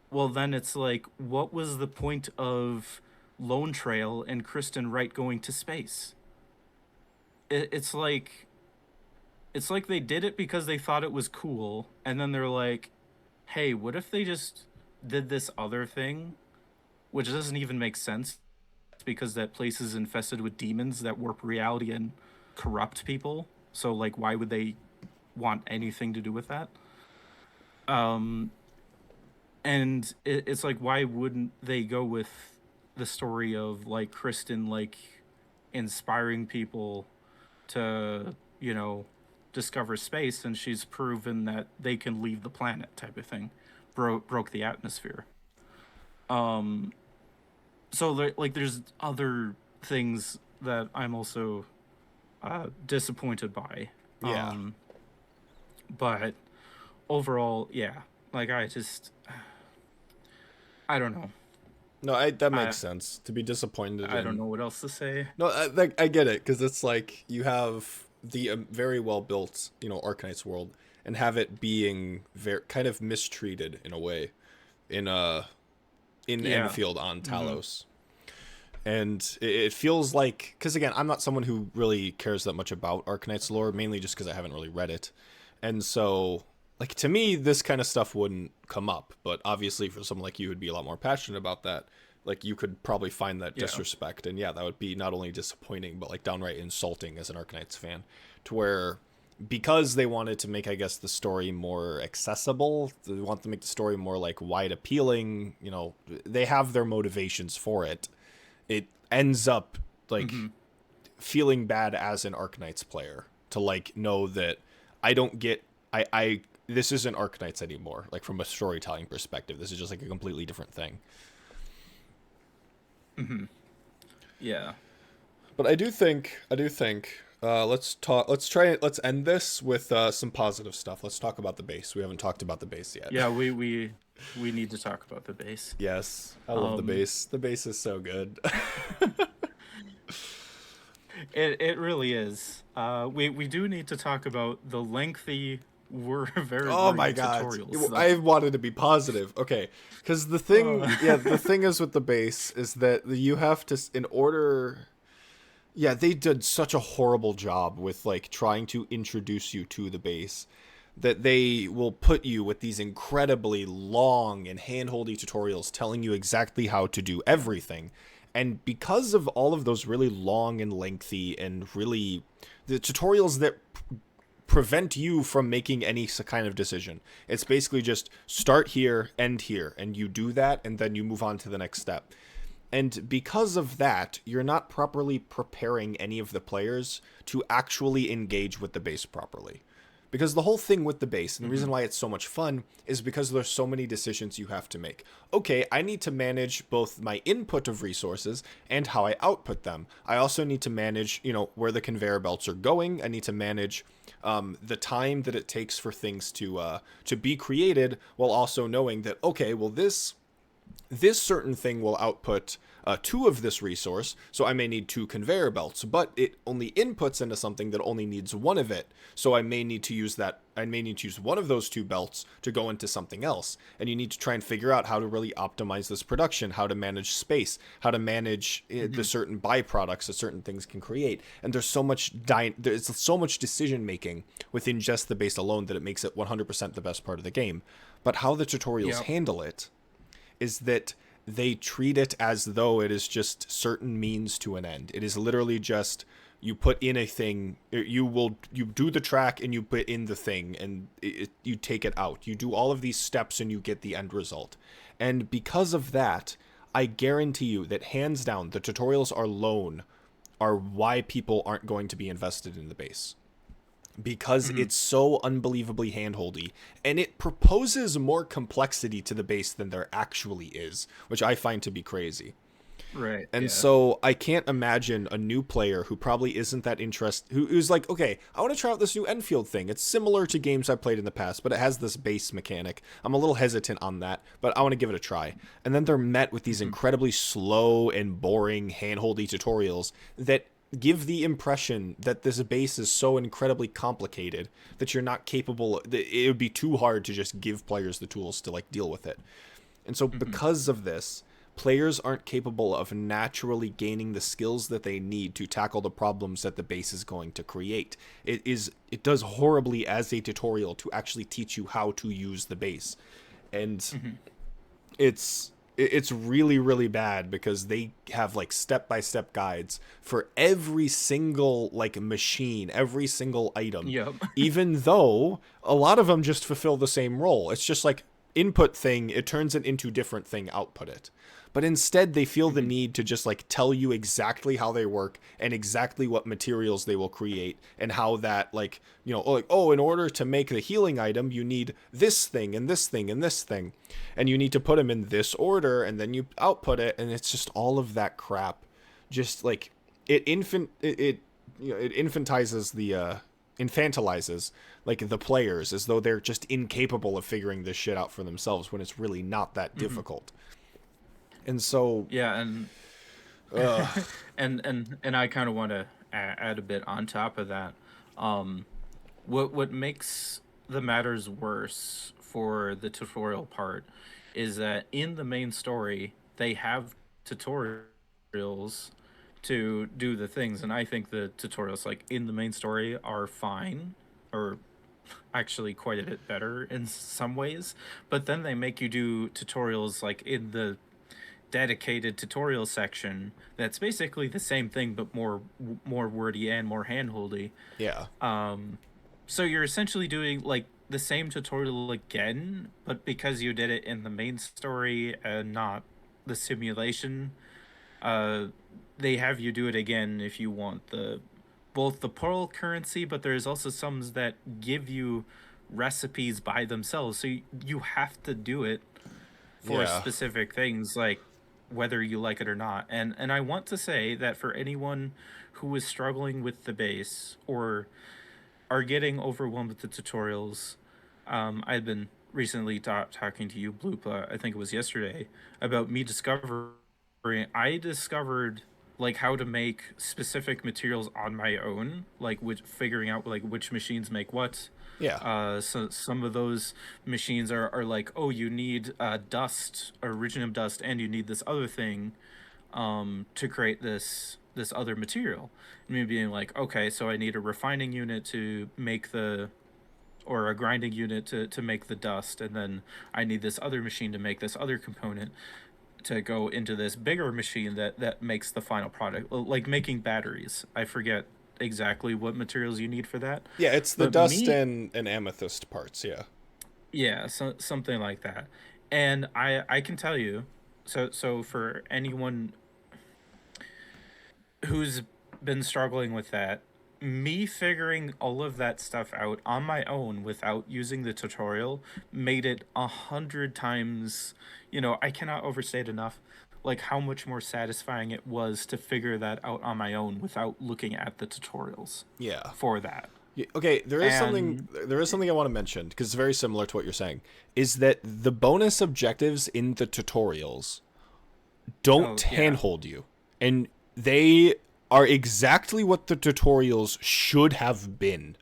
Well, then it's like, what was the point of Lone Trail and Kristen Wright going to space? It's like they did it because they thought it was cool, and then they're like, "Hey, what if they just did this other thing, which doesn't even make sense because that place is infested with demons that warp reality and corrupt people. So like, why would they want anything to do with that?" Um, and it's like, why wouldn't they go with the story of like Kristen like inspiring people to discover space, and she's proven that they can leave the planet type of thing, broke the atmosphere. Um, so like there's other things that I'm also disappointed by. Yeah. But overall, yeah, like I don't know. No, that I makes sense to be disappointed I don't in. know what else to say. No, I get it because it's like you have the very well built, Arknights world, and have it being very kind of mistreated in a way in in Yeah. Enfield on Mm-hmm. Talos. And it feels like, because again, I'm not someone who really cares that much about Arknights lore, mainly just because I haven't really read it. And so, like, to me, this kind of stuff wouldn't come up. But obviously, for someone like you who'd be a lot more passionate about that, like, you could probably find that Yeah. disrespect. And yeah, that would be not only disappointing, but like downright insulting as an Arknights fan. To where, because they wanted to make, I guess, the story more accessible, they want to make the story more like wide appealing, they have their motivations for it. It ends up like Mm-hmm. feeling bad as an Arknights player to like know that I don't get I this isn't Arknights anymore. Like from a storytelling perspective, this is just like a completely different thing. Mm-hmm. Yeah. But let's end this with some positive stuff. Let's talk about the base. We haven't talked about the base yet. Yeah. We need to talk about the base. Yes, I love the Um. base. The base is so good. It really is. We do need to talk about the lengthy, very Oh my wordy god. tutorials I though. wanted to be positive. Okay. Cuz the thing is with the base is that you have to in order yeah, they did such a horrible job with like trying to introduce you to the base that they will put you with these incredibly long and handholdy tutorials telling you exactly how to do everything. And because of all of those really long and lengthy and really the tutorials that prevent you from making any kind of decision. It's basically just start here, end here, and you do that, and then you move on to the next step. And because of that, you're not properly preparing any of the players to actually engage with the base properly. Because the whole thing with the base, and the Mm-hmm. reason why it's so much fun, is because there's so many decisions you have to make. Okay, I need to manage both my input of resources and how I output them. I also need to manage, where the conveyor belts are going. I need to manage the time that it takes for things to be created, while also knowing that okay, well this certain thing will output two of this resource, so I may need two conveyor belts, but it only inputs into something that only needs one of it, so I may need to use one of those two belts to go into something else. And you need to try and figure out how to really optimize this production, how to manage space, how to manage the Mm-hmm. certain byproducts that certain things can create. And there's so much decision making within just the base alone that it makes it 100% the best part of the game. But how the tutorials Yep. handle it is that they treat it as though it is just certain means to an end. It is literally just you put in a thing, you do the track and you put in the thing and you take it out. You do all of these steps and you get the end result. And because of that, I guarantee you that hands down the tutorials are why people aren't going to be invested in the base, because Mm-hmm. it's so unbelievably handholdy and it proposes more complexity to the base than there actually is, which I find to be crazy. Right. And Yeah. so I can't imagine a new player who probably isn't that interested, who's like, okay, I want to try out this new Enfield thing. It's similar to games I've played in the past, but it has this base mechanic. I'm a little hesitant on that, but I want to give it a try. And then they're met with these Mm-hmm. incredibly slow and boring handholdy tutorials that give the impression that this base is so incredibly complicated that you're not capable, that it would be too hard to just give players the tools to like deal with it. And so Mm-hmm. because of this, players aren't capable of naturally gaining the skills that they need to tackle the problems that the base is going to create. It does horribly as a tutorial to actually teach you how to use the base. And Mm-hmm. it's really really bad because they have like step-by-step guides for every single like machine, every single item, Yep. even though a lot of them just fulfill the same role. It's just like input thing, it turns it into different thing, output it. but instead they feel the need to just like tell you exactly how they work and exactly what materials they will create and how that like, you know, like, oh, in order to make the healing item you need this thing and this thing and this thing, and you need to put them in this order, and then you output it, and it's just all of that crap. Just like it you know, it infantizes the infantilizes like the players as though they're just incapable of figuring this shit out for themselves when it's really not that difficult. And so Yeah, and and I kind of want to add a bit on top of that. What makes the matters worse for the tutorial part is that in the main story they have tutorials to do the things, and I think the tutorials like in the main story are fine, or actually quite a bit better in some ways, but then they make you do tutorials like in the dedicated tutorial section that's basically the same thing but more wordy and more handholdy. yeah. So you're essentially doing like the same tutorial again, but because you did it in the main story and not the simulation, uh, they have you do it again if you want the both the pearl currency, but there's also some that give you recipes by themselves. So you have to do it for Yeah. specific things, like whether you like it or not. And I want to say that for anyone who is struggling with the base or are getting overwhelmed with the tutorials, I've been recently talking to you, Bloop, I think it was yesterday, about me discovering. I discovered like how to make specific materials on my own, like which figuring out like which machines make what. Yeah. So some of those machines are like, oh, you need dust, originium dust, and you need this other thing to create this other material. And me being like, okay, so I need a refining unit to make the, or a grinding unit to make the dust, and then I need this other machine to make this other component to go into this bigger machine that makes the final product, like making batteries. I forget exactly what materials you need for that, Yeah, it's the but dust me, and amethyst parts, yeah. yeah, so something like that. And I can tell you, so for anyone who's been struggling with that, me figuring all of that stuff out on my own without using the tutorial made it 100 times. I cannot overstate enough like how much more satisfying it was to figure that out on my own without looking at the tutorials Yeah. for that. Okay, And there is something I want to mention because it's very similar to what you're saying. Is that the bonus objectives in the tutorials don't oh yeah, handhold you, and they are exactly what the tutorials should have been.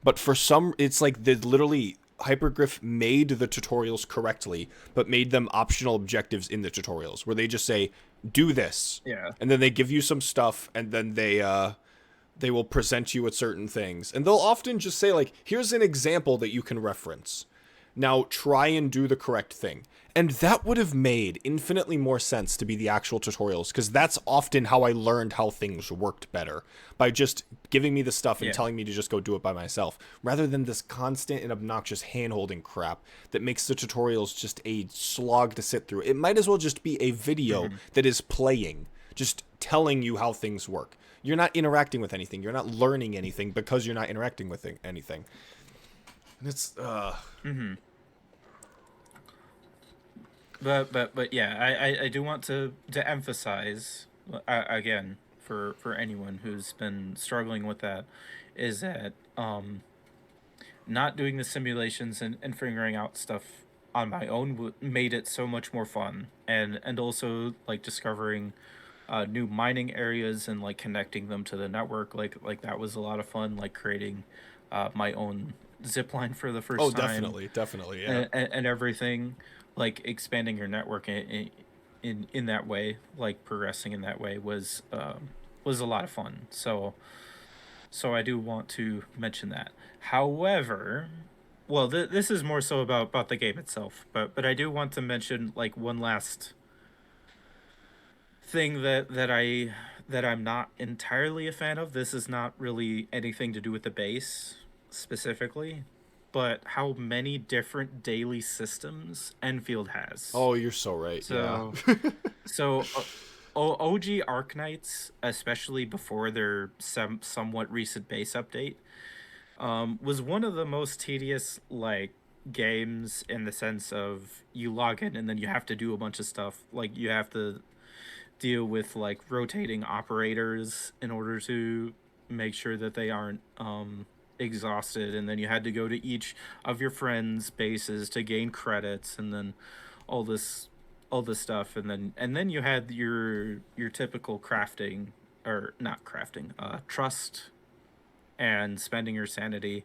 But for some, it's like they literally Hypergriff made the tutorials correctly, but made them optional objectives in the tutorials, where they just say, "Do this," yeah, and then they give you some stuff, and then they will present you with certain things, and they'll often just say like, "Here's an example that you can reference. Now try and do the correct thing." And that would have made infinitely more sense to be the actual tutorials, because that's often how I learned how things worked better, by just giving me the stuff and yeah. telling me to just go do it by myself, rather than this constant and obnoxious hand-holding crap that makes the tutorials just a slog to sit through. It might as well just be a video that is playing, just telling you how things work. You're not interacting with anything. You're not learning anything because you're not interacting with anything. And it's But yeah, I do want to emphasize again for anyone who's been struggling with that, is that not doing the simulations and figuring out stuff on my own made it so much more fun, and also like discovering new mining areas and like connecting them to the network, like that was a lot of fun, like creating my own zip line for the oh, first time, definitely, yeah. and everything, like expanding your network in that way, like progressing in that way was a lot of fun. So I do want to mention that. However, well, this is more so about the game itself, but I do want to mention like one last thing that I'm not entirely a fan of. This is not really anything to do with the base specifically, but how many different daily systems Enfield has. Oh, you're so right. Yeah. So so OG Arknights, especially before their somewhat recent base update, was one of the most tedious like games in the sense of you log in and then you have to do a bunch of stuff. Like you have to deal with like rotating operators in order to make sure that they aren't exhausted, and then you had to go to each of your friends' bases to gain credits, and then all this all this stuff, and then you had your typical crafting, or not crafting, trust and spending your sanity.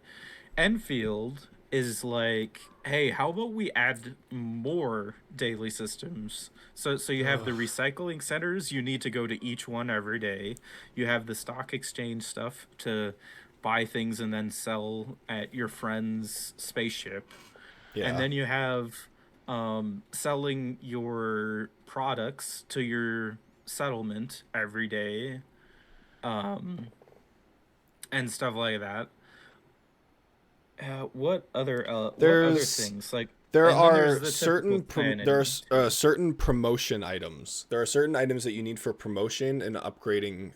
Enfield is like, hey, how about we add more daily systems? So you have the Ugh. recycling centers, you need to go to each one every day. You have the stock exchange stuff to buy things and then sell at your friend's spaceship. And Yeah. then you have selling your products to your settlement every day, um, and stuff like that. What other There's things like? there And then there's are the typical there planning are too. certain promotion items. There are certain items that you need for promotion and upgrading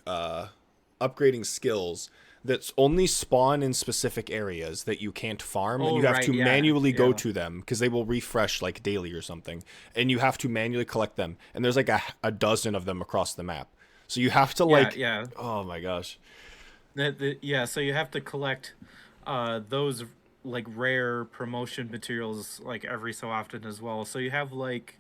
skills that only spawn in specific areas that you can't farm, and Oh you have to right, yeah, manually go yeah, to them because they will refresh like daily or something, and you have to manually collect them. And there's like a dozen of them across the map, so you have to yeah, like, yeah. oh my gosh. Yeah. So you have to collect those like rare promotion materials like every so often as well. So you have like,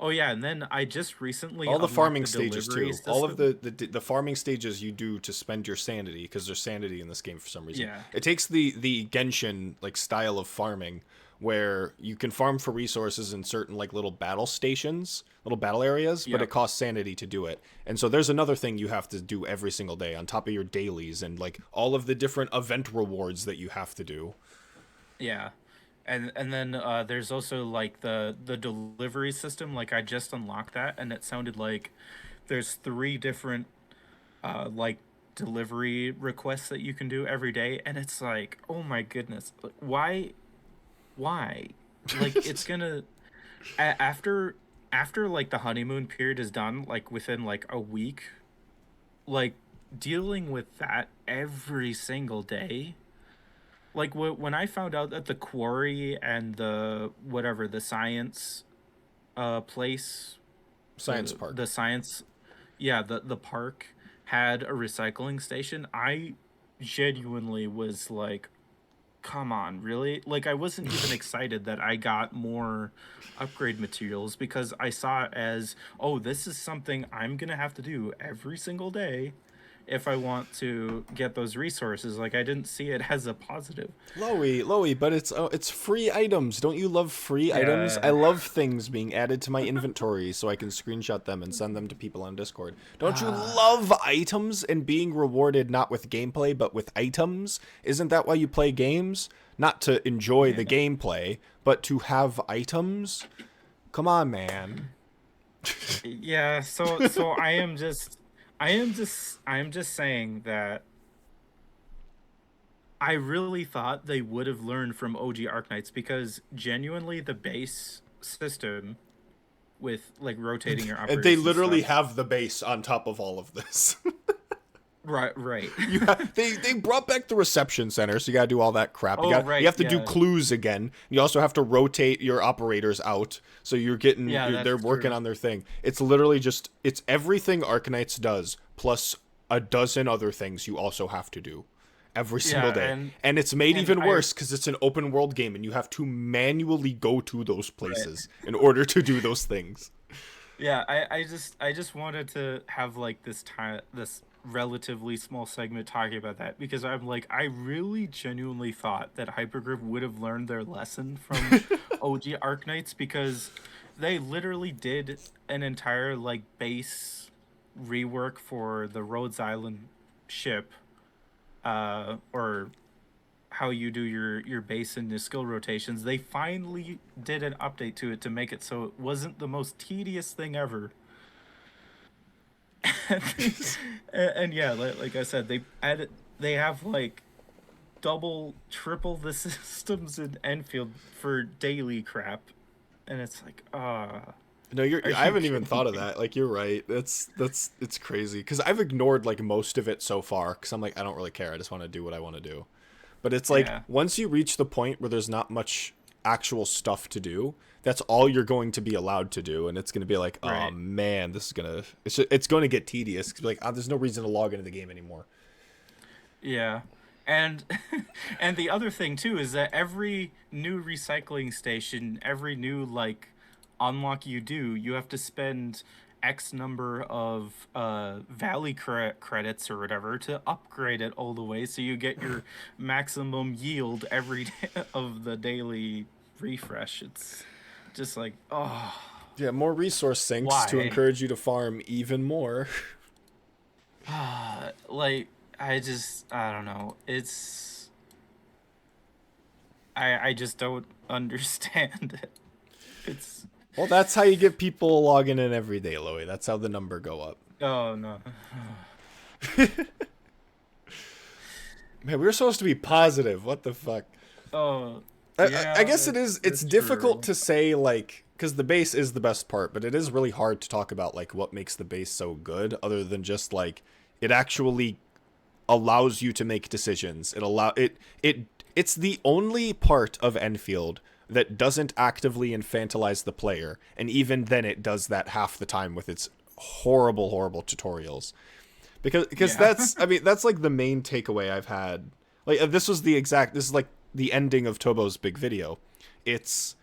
oh yeah, and then I just recently All the unlocked farming the stages delivery too. All of system. the farming stages you do to spend your sanity, because there's sanity in this game for some reason. Yeah, It takes the Genshin like style of farming, where you can farm for resources in certain like little battle stations, little battle areas, but yeah, it costs sanity to do it. And so there's another thing you have to do every single day on top of your dailies and like all of the different event rewards that you have to do. yeah. And then there's also like the delivery system. Like I just unlocked that, and it sounded like there's three different like delivery requests that you can do every day, and it's like, oh my goodness, like, why, like it's gonna after like the honeymoon period is done, like within like a week, like dealing with that every single day, like when I found out that the quarry and the whatever the science place, Science Park. the science, yeah, the park had a recycling station, I genuinely was like, come on, really? Like I wasn't even excited that I got more upgrade materials because I saw it as, oh, this is something I'm going to have to do every single day if I want to get those resources. Like I didn't see it as a positive. Loey, but it's free items. Don't you love free items? I Yeah. love things being added to my inventory so I can screenshot them and send them to people on Discord. Don't you love items and being rewarded not with gameplay but with items? Isn't that why you play games? Not to enjoy the Yeah. gameplay, but to have items? Come on, man. Yeah, so I am just saying that I really thought they would have learned from OG Arknights, because genuinely the base system with like rotating your And they operators and literally stuff. have the base on top of all of this. Right, right. They brought back the reception center, so you gotta do all that crap. Oh, You right, have to do yeah. clues again. You also have to rotate your operators out, so Yeah, they're that's working true. on their thing. It's literally just it's everything Arknights does plus a dozen other things you also have to do every single Yeah, day. And it's made and even I worse because it's an open world game and you have to manually go to those right. places in order to do those things. Yeah, I just wanted to have like this relatively small segment talking about that, because I'm like, I really genuinely thought that Hypergrip would have learned their lesson from OG Arknights, because they literally did an entire like base rework for the Rhodes Island ship, or how you do your base and your skill rotations. They finally did an update to it to make it so it wasn't the most tedious thing ever. and, and yeah, like I said, they have like double, triple the systems in Enfield for daily crap, and it's like, No, you're. are I you haven't even kidding thought of me? that. Like, you're right. That's it's crazy because I've ignored like most of it so far because I'm like I don't really care. I just want to do what I want to do. But it's like Yeah, once you reach the point where there's not much actual stuff to do, that's all you're going to be allowed to do, and it's going to be like, oh right. man, this is gonna it's going to get tedious. 'Cause like, there's no reason to log into the game anymore. Yeah. And and the other thing too is that every new recycling station, every new like unlock you do, you have to spend X number of valley credits or whatever to upgrade it all the way so you get your maximum yield every day of the daily refresh. It's just like, oh, Yeah, more resource sinks to why? encourage you to farm even more. Like I don't know. I just don't understand it. It's Well, that's how you get people logging in every day, Louie. That's how the number go up. oh no. Man, we were supposed to be positive. What the fuck? Oh I yeah, guess it is. It's that's difficult true. to say like because the base is the best part, but it is really hard to talk about like what makes the base so good, other than just like it actually allows you to make decisions. It's the only part of Enfield that doesn't actively infantilize the player, and even then it does that half the time with its horrible tutorials. Because Yeah. that's I mean that's like the main takeaway I've had. Like this is like the ending of Tobo's big video. It's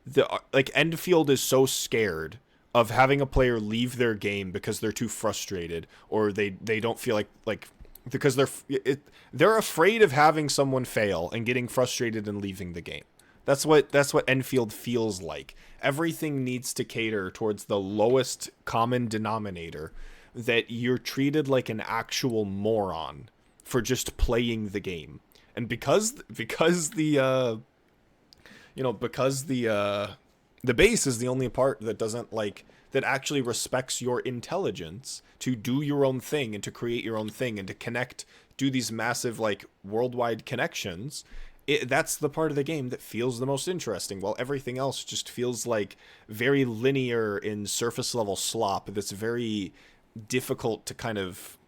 the like Endfield is so scared of having a player leave their game because they're too frustrated or they don't feel like because they're afraid of having someone fail and getting frustrated and leaving the game. That's what Enfield feels like. Everything needs to cater towards the lowest common denominator, that you're treated like an actual moron for just playing the game. And because the base is the only part that doesn't like that actually respects your intelligence to do your own thing and to create your own thing and to connect, do these massive like worldwide connections. That's the part of the game that feels the most interesting, while everything else just feels like very linear in surface level slop that's very difficult to kind of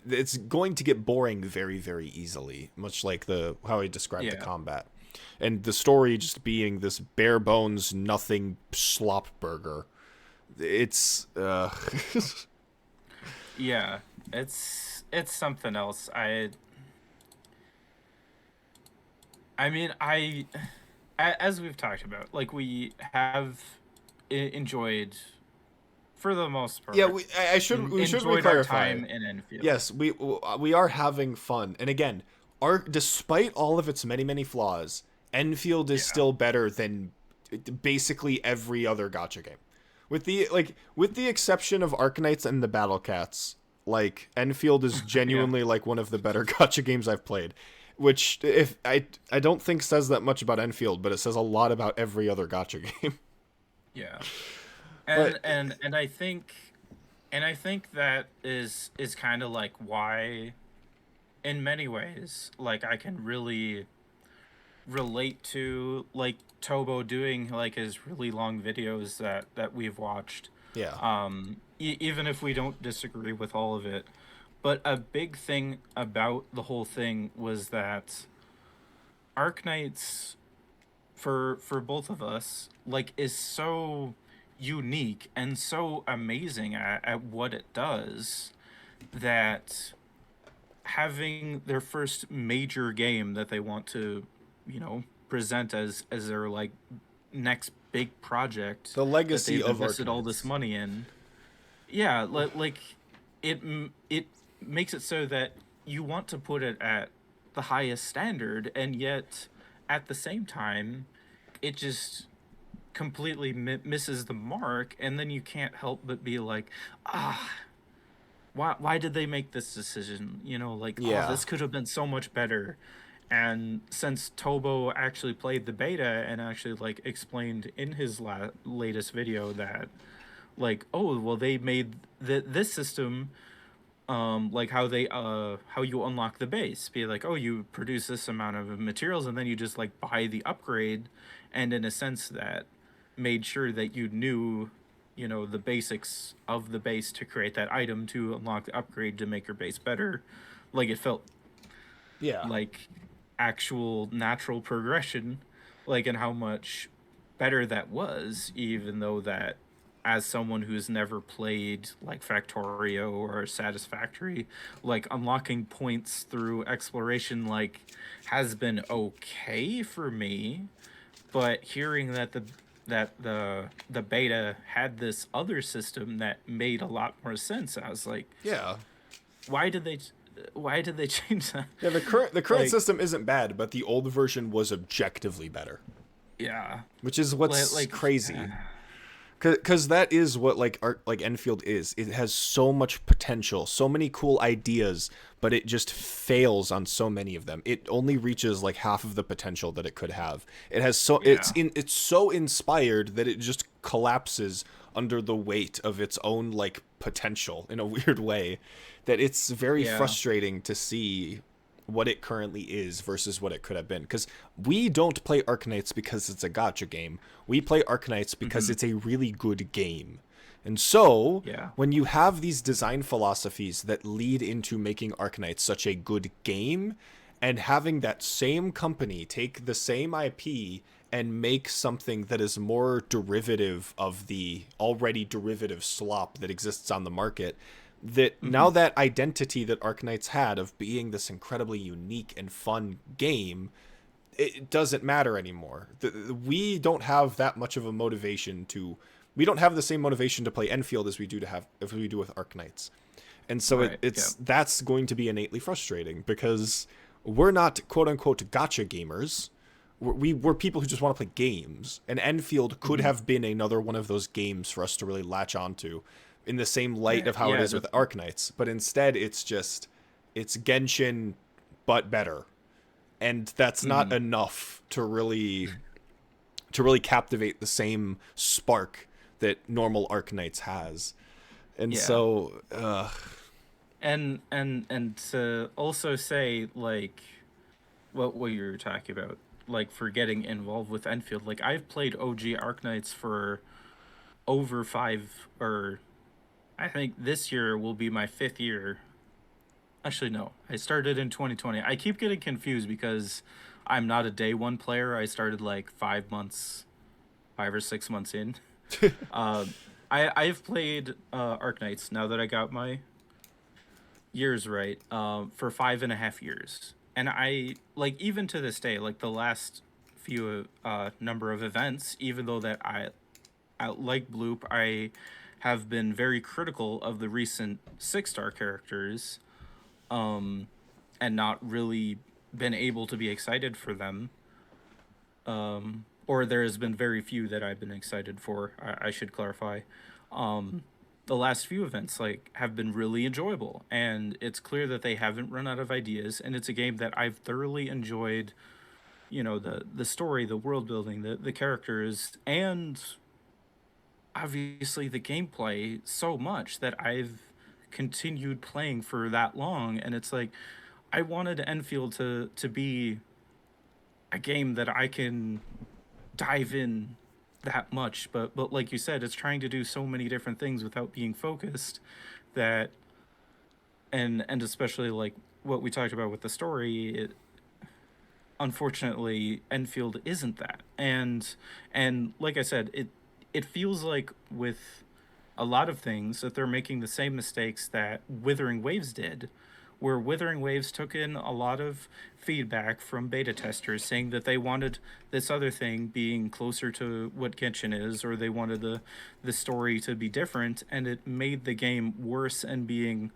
it's going to get boring very easily, much like the how I described the Yeah. combat and the story just being this bare bones nothing slop burger. It's Yeah. It's something else. I mean, as we've talked about, like we have enjoyed for the most yeah, part we should enjoyed our re-clarify. time in Enfield. Yes, we are having fun. And again, our despite all of its many flaws, Enfield is Yeah. still better than basically every other gotcha game. With the exception of Arknights and the Battle Cats, like Enfield is Yeah. genuinely like one of the better gotcha games I've played. Which if I don't think says that much about Enfield, but it says a lot about every other gotcha game. Yeah. But And I think that is kind of like why in many ways like I can really relate to like Tobo doing like his really long videos that we've watched. yeah. Even if we don't disagree with all of it. But a big thing about the whole thing was that Arknights for both of us like is so unique and so amazing at what it does that having their first major game that they want to, present as their like next big project The that legacy they've of invested all this Arknights. money in. Yeah, like it makes it so that you want to put it at the highest standard, and yet at the same time, it just completely misses the mark, and then you can't help but be like, ah, why did they make this decision? Like, oh, Yeah. this could have been so much better. And since Tobo actually played the beta and actually like explained in his latest video that like, oh, well, they made this system like how you unlock the base. Be like, oh, you produce this amount of materials, and then you just like buy the upgrade, and in a sense that made sure that you knew, you know, the basics of the base to create that item to unlock the upgrade to make your base better. Like it felt Yeah. like actual natural progression, like, and how much better that was, even though that as someone who's never played like Factorio or Satisfactory, like unlocking points through exploration like has been okay for me, but hearing that the beta had this other system that made a lot more sense, I was like, Yeah. why did they why did they change that? Yeah, the current Like, system isn't bad, but the old version was objectively better, yeah, which is what's like crazy. Because that is what like Enfield is. It has so much potential, so many cool ideas, but it just fails on so many of them. It only reaches like half of the potential that it could have. It has so yeah, it's so inspired that it just collapses under the weight of its own like potential in a weird way. That it's very yeah. frustrating to see what it currently is versus what it could have been. Because we don't play Arknights because it's a gotcha game. We play Arknights because Hmm. it's a really good game. And so, Yeah, when you have these design philosophies that lead into making Arknights such a good game, and having that same company take the same IP and make something that is more derivative of the already derivative slop that exists on the market, that now hmm, that identity that Arknights had of being this incredibly unique and fun game, it doesn't matter anymore. We don't have that much of a motivation to. We don't have the same motivation to play Enfield as we do to have if we do with Arknights, and so right, yeah, it's that's going to be innately frustrating because we're not quote unquote gotcha gamers. We're people who just want to play games, and Enfield could hmm, have been another one of those games for us to really latch onto, in the same light of how it yeah, is with Arknights. But instead, it's Genshin, but better, and that's not hmm, enough to really captivate the same spark that normal Arknights has. And yeah. so, And to also say like what you were talking about, like for getting involved with Enfield, like I've played OG Arknights for over five, or I think this year will be my fifth year. Actually, no, I started in 2020. I keep getting confused because I'm not a day one player. I started like 5 months, 5 or 6 months in. Uh, I've played Arknights now that I got my years right, for 5.5 years, and I like even to this day, like the last few number of events, even though that I like Bloop, I have been very critical of the recent 6-star characters, um, and not really been able to be excited for them. Or there has been very few that I've been excited for. I should clarify. Um, the last few events like have been really enjoyable, and it's clear that they haven't run out of ideas. And it's a game that I've thoroughly enjoyed. You know, the story, the world building, the characters, and obviously the gameplay so much that I've continued playing for that long. And it's like I wanted Enfield to be a game that I can dive in that much, but like you said, it's trying to do so many different things without being focused, that and especially like what we talked about with the story, unfortunately Enfield isn't that. And like I said, it feels like with a lot of things that they're making the same mistakes that Withering Waves did, where Withering Waves took in a lot of feedback from beta testers saying that they wanted this other thing being closer to what Genshin is, or they wanted the story to be different, and it made the game worse and being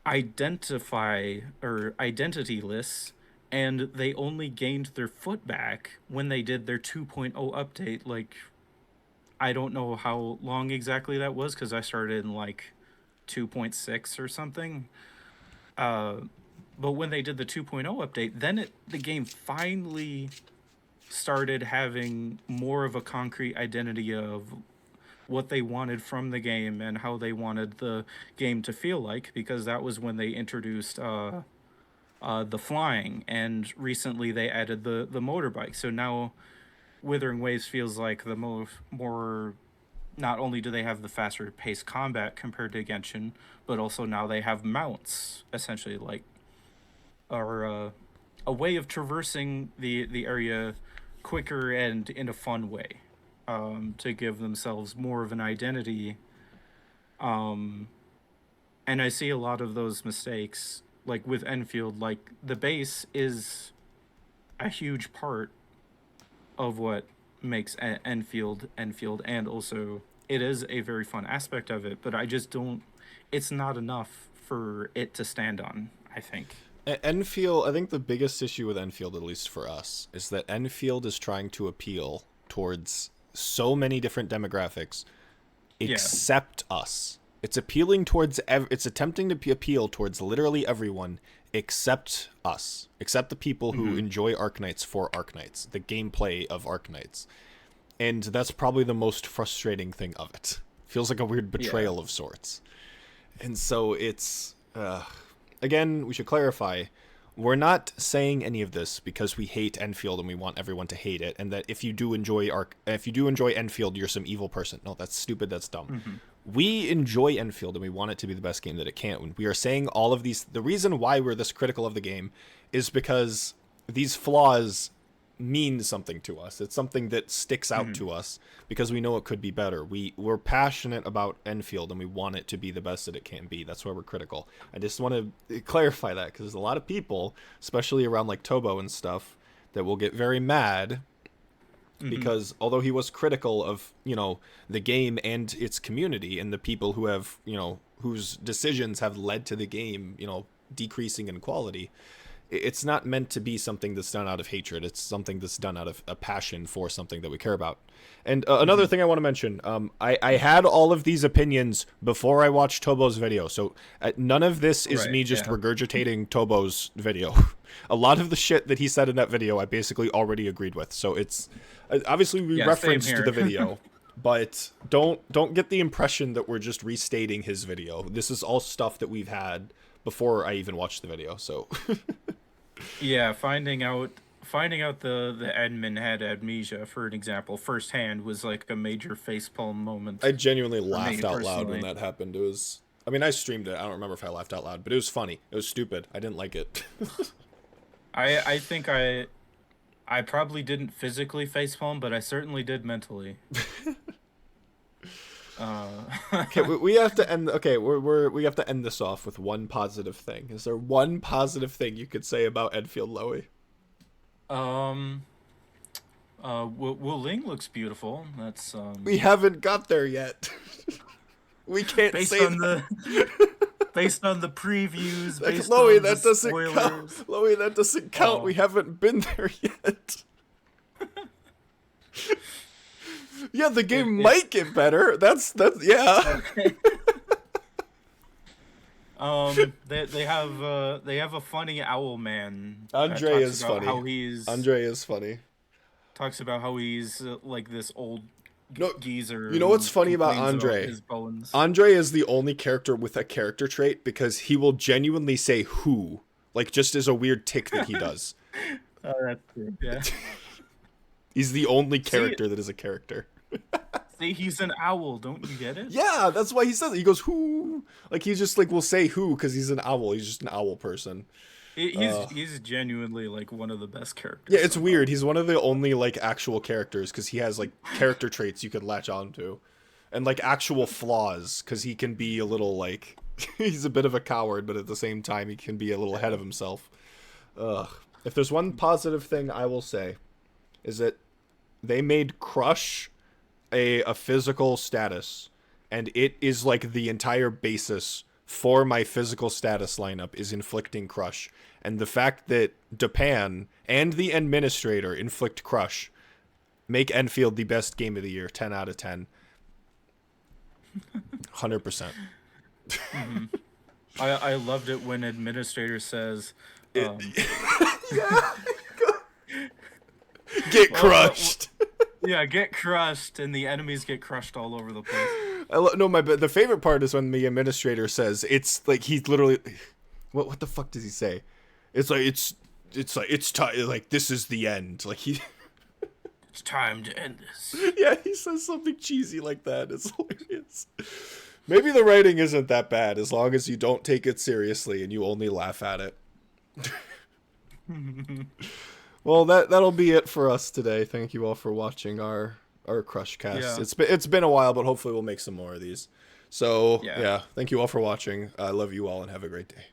identify or identityless, and they only gained their foot back when they did their 2.0 update. Like, I don't know how long exactly that was because I started in like 2.6 or something. Uh, but when they did the 2.0 update, then the game finally started having more of a concrete identity of what they wanted from the game and how they wanted the game to feel like, because that was when they introduced the flying, and recently they added the motorbike. So now Withering Waves feels like the more, not only do they have the faster paced combat compared to Genshin, but also now they have mounts, essentially, like, or a way of traversing the area quicker and in a fun way, to give themselves more of an identity. Um, and I see a lot of those mistakes, like with Enfield. Like, the base is a huge part of what makes Enfield Enfield, and also it is a very fun aspect of it. But I just don't. It's not enough for it to stand on, I think. Enfield, I think the biggest issue with Enfield, at least for us, is that Enfield is trying to appeal towards so many different demographics, Yeah. except us. It's appealing towards, it's attempting to appeal towards literally everyone except us, except the people who enjoy Arknights for Arknights, the gameplay of Arknights. And that's probably the most frustrating thing of it. Feels like a weird betrayal of sorts. And so it's, again, we should clarify, we're not saying any of this because we hate Enfield and we want everyone to hate it, and that if you do enjoy Enfield, you're some evil person. No, that's stupid. That's dumb. We enjoy Enfield and we want it to be the best game that it can. When we are saying all of these, the reason why we're this critical of the game is because these flaws mean something to us. It's something that sticks out to us because we know it could be better. We're passionate about Enfield and we want it to be the best that it can be. That's why we're critical. I just want to clarify that because there's a lot of people, especially around like Tobo and stuff, that will get very mad because although he was critical of, the game and its community and the people who have, whose decisions have led to the game, decreasing in quality, it's not meant to be something that's done out of hatred. It's something that's done out of a passion for something that we care about. And another thing I want to mention, I had all of these opinions before I watched Tobo's video. So none of this is me just regurgitating Tobo's video. A lot of the shit that he said in that video, I basically already agreed with. So it's obviously we referenced the video, but don't get the impression that we're just restating his video. This is all stuff that we've had before I even watched the video. So yeah, finding out the admin had amnesia, for an example, firsthand, was like a major facepalm moment. I genuinely laughed out loud when that happened. It was, I mean, I streamed it. I don't remember if I laughed out loud, but it was funny. It was stupid. I didn't like it. I think I probably didn't physically facepalm, but I certainly did mentally. Okay, we have to end. Okay, we have to end this off with one positive thing. Is there one positive thing you could say about Enfield, Loey? Wu Ling looks beautiful. That's We haven't got there yet. We can't based say on based on the previews. like, based Loey, on that the doesn't spoilers. count. Loey, that doesn't count. Oh. We haven't been there yet. Yeah, the game might get better. That's yeah. They have a funny owl man. Andre is funny. Andre is funny. Talks about how he's like this old geezer. You know what's funny about complains Andre? his bones. Andre is the only character with a character trait because he will genuinely say "who," like just as a weird tick that he does. Oh, that's true. Yeah. He's the only character that is a character. See, he's an owl. Don't you get it? Yeah, that's why he says it. He goes "who," like he's just like will say "who" because he's an owl. He's just an owl person. He's genuinely like one of the best characters. Yeah, it's weird. He's one of the only like actual characters because he has like character traits you could latch on to, and like actual flaws because he can be a little like he's a bit of a coward, but at the same time he can be a little ahead of himself. If there's one positive thing I will say, is that they made Crush a physical status, and it is like the entire basis for my physical status lineup is inflicting Crush. And the fact that Japan and the administrator inflict Crush make Enfield the best game of the year, 10 out of 10. 100%. Mm-hmm. I loved it when administrator says, Yeah. Get crushed. Yeah, get crushed, and the enemies get crushed all over the place. No, the favorite part is when the administrator says it's like he's literally, what the fuck does he say? It's like it's time, like this is the end. Like he, It's time to end this. yeah, he says something cheesy like that. It's hilarious. Maybe the writing isn't that bad as long as you don't take it seriously and you only laugh at it. Well, that'll be it for us today. Thank you all for watching our Crushcast. Yeah. It's been a while, but hopefully we'll make some more of these. So Yeah. yeah, thank you all for watching. I love you all and have a great day.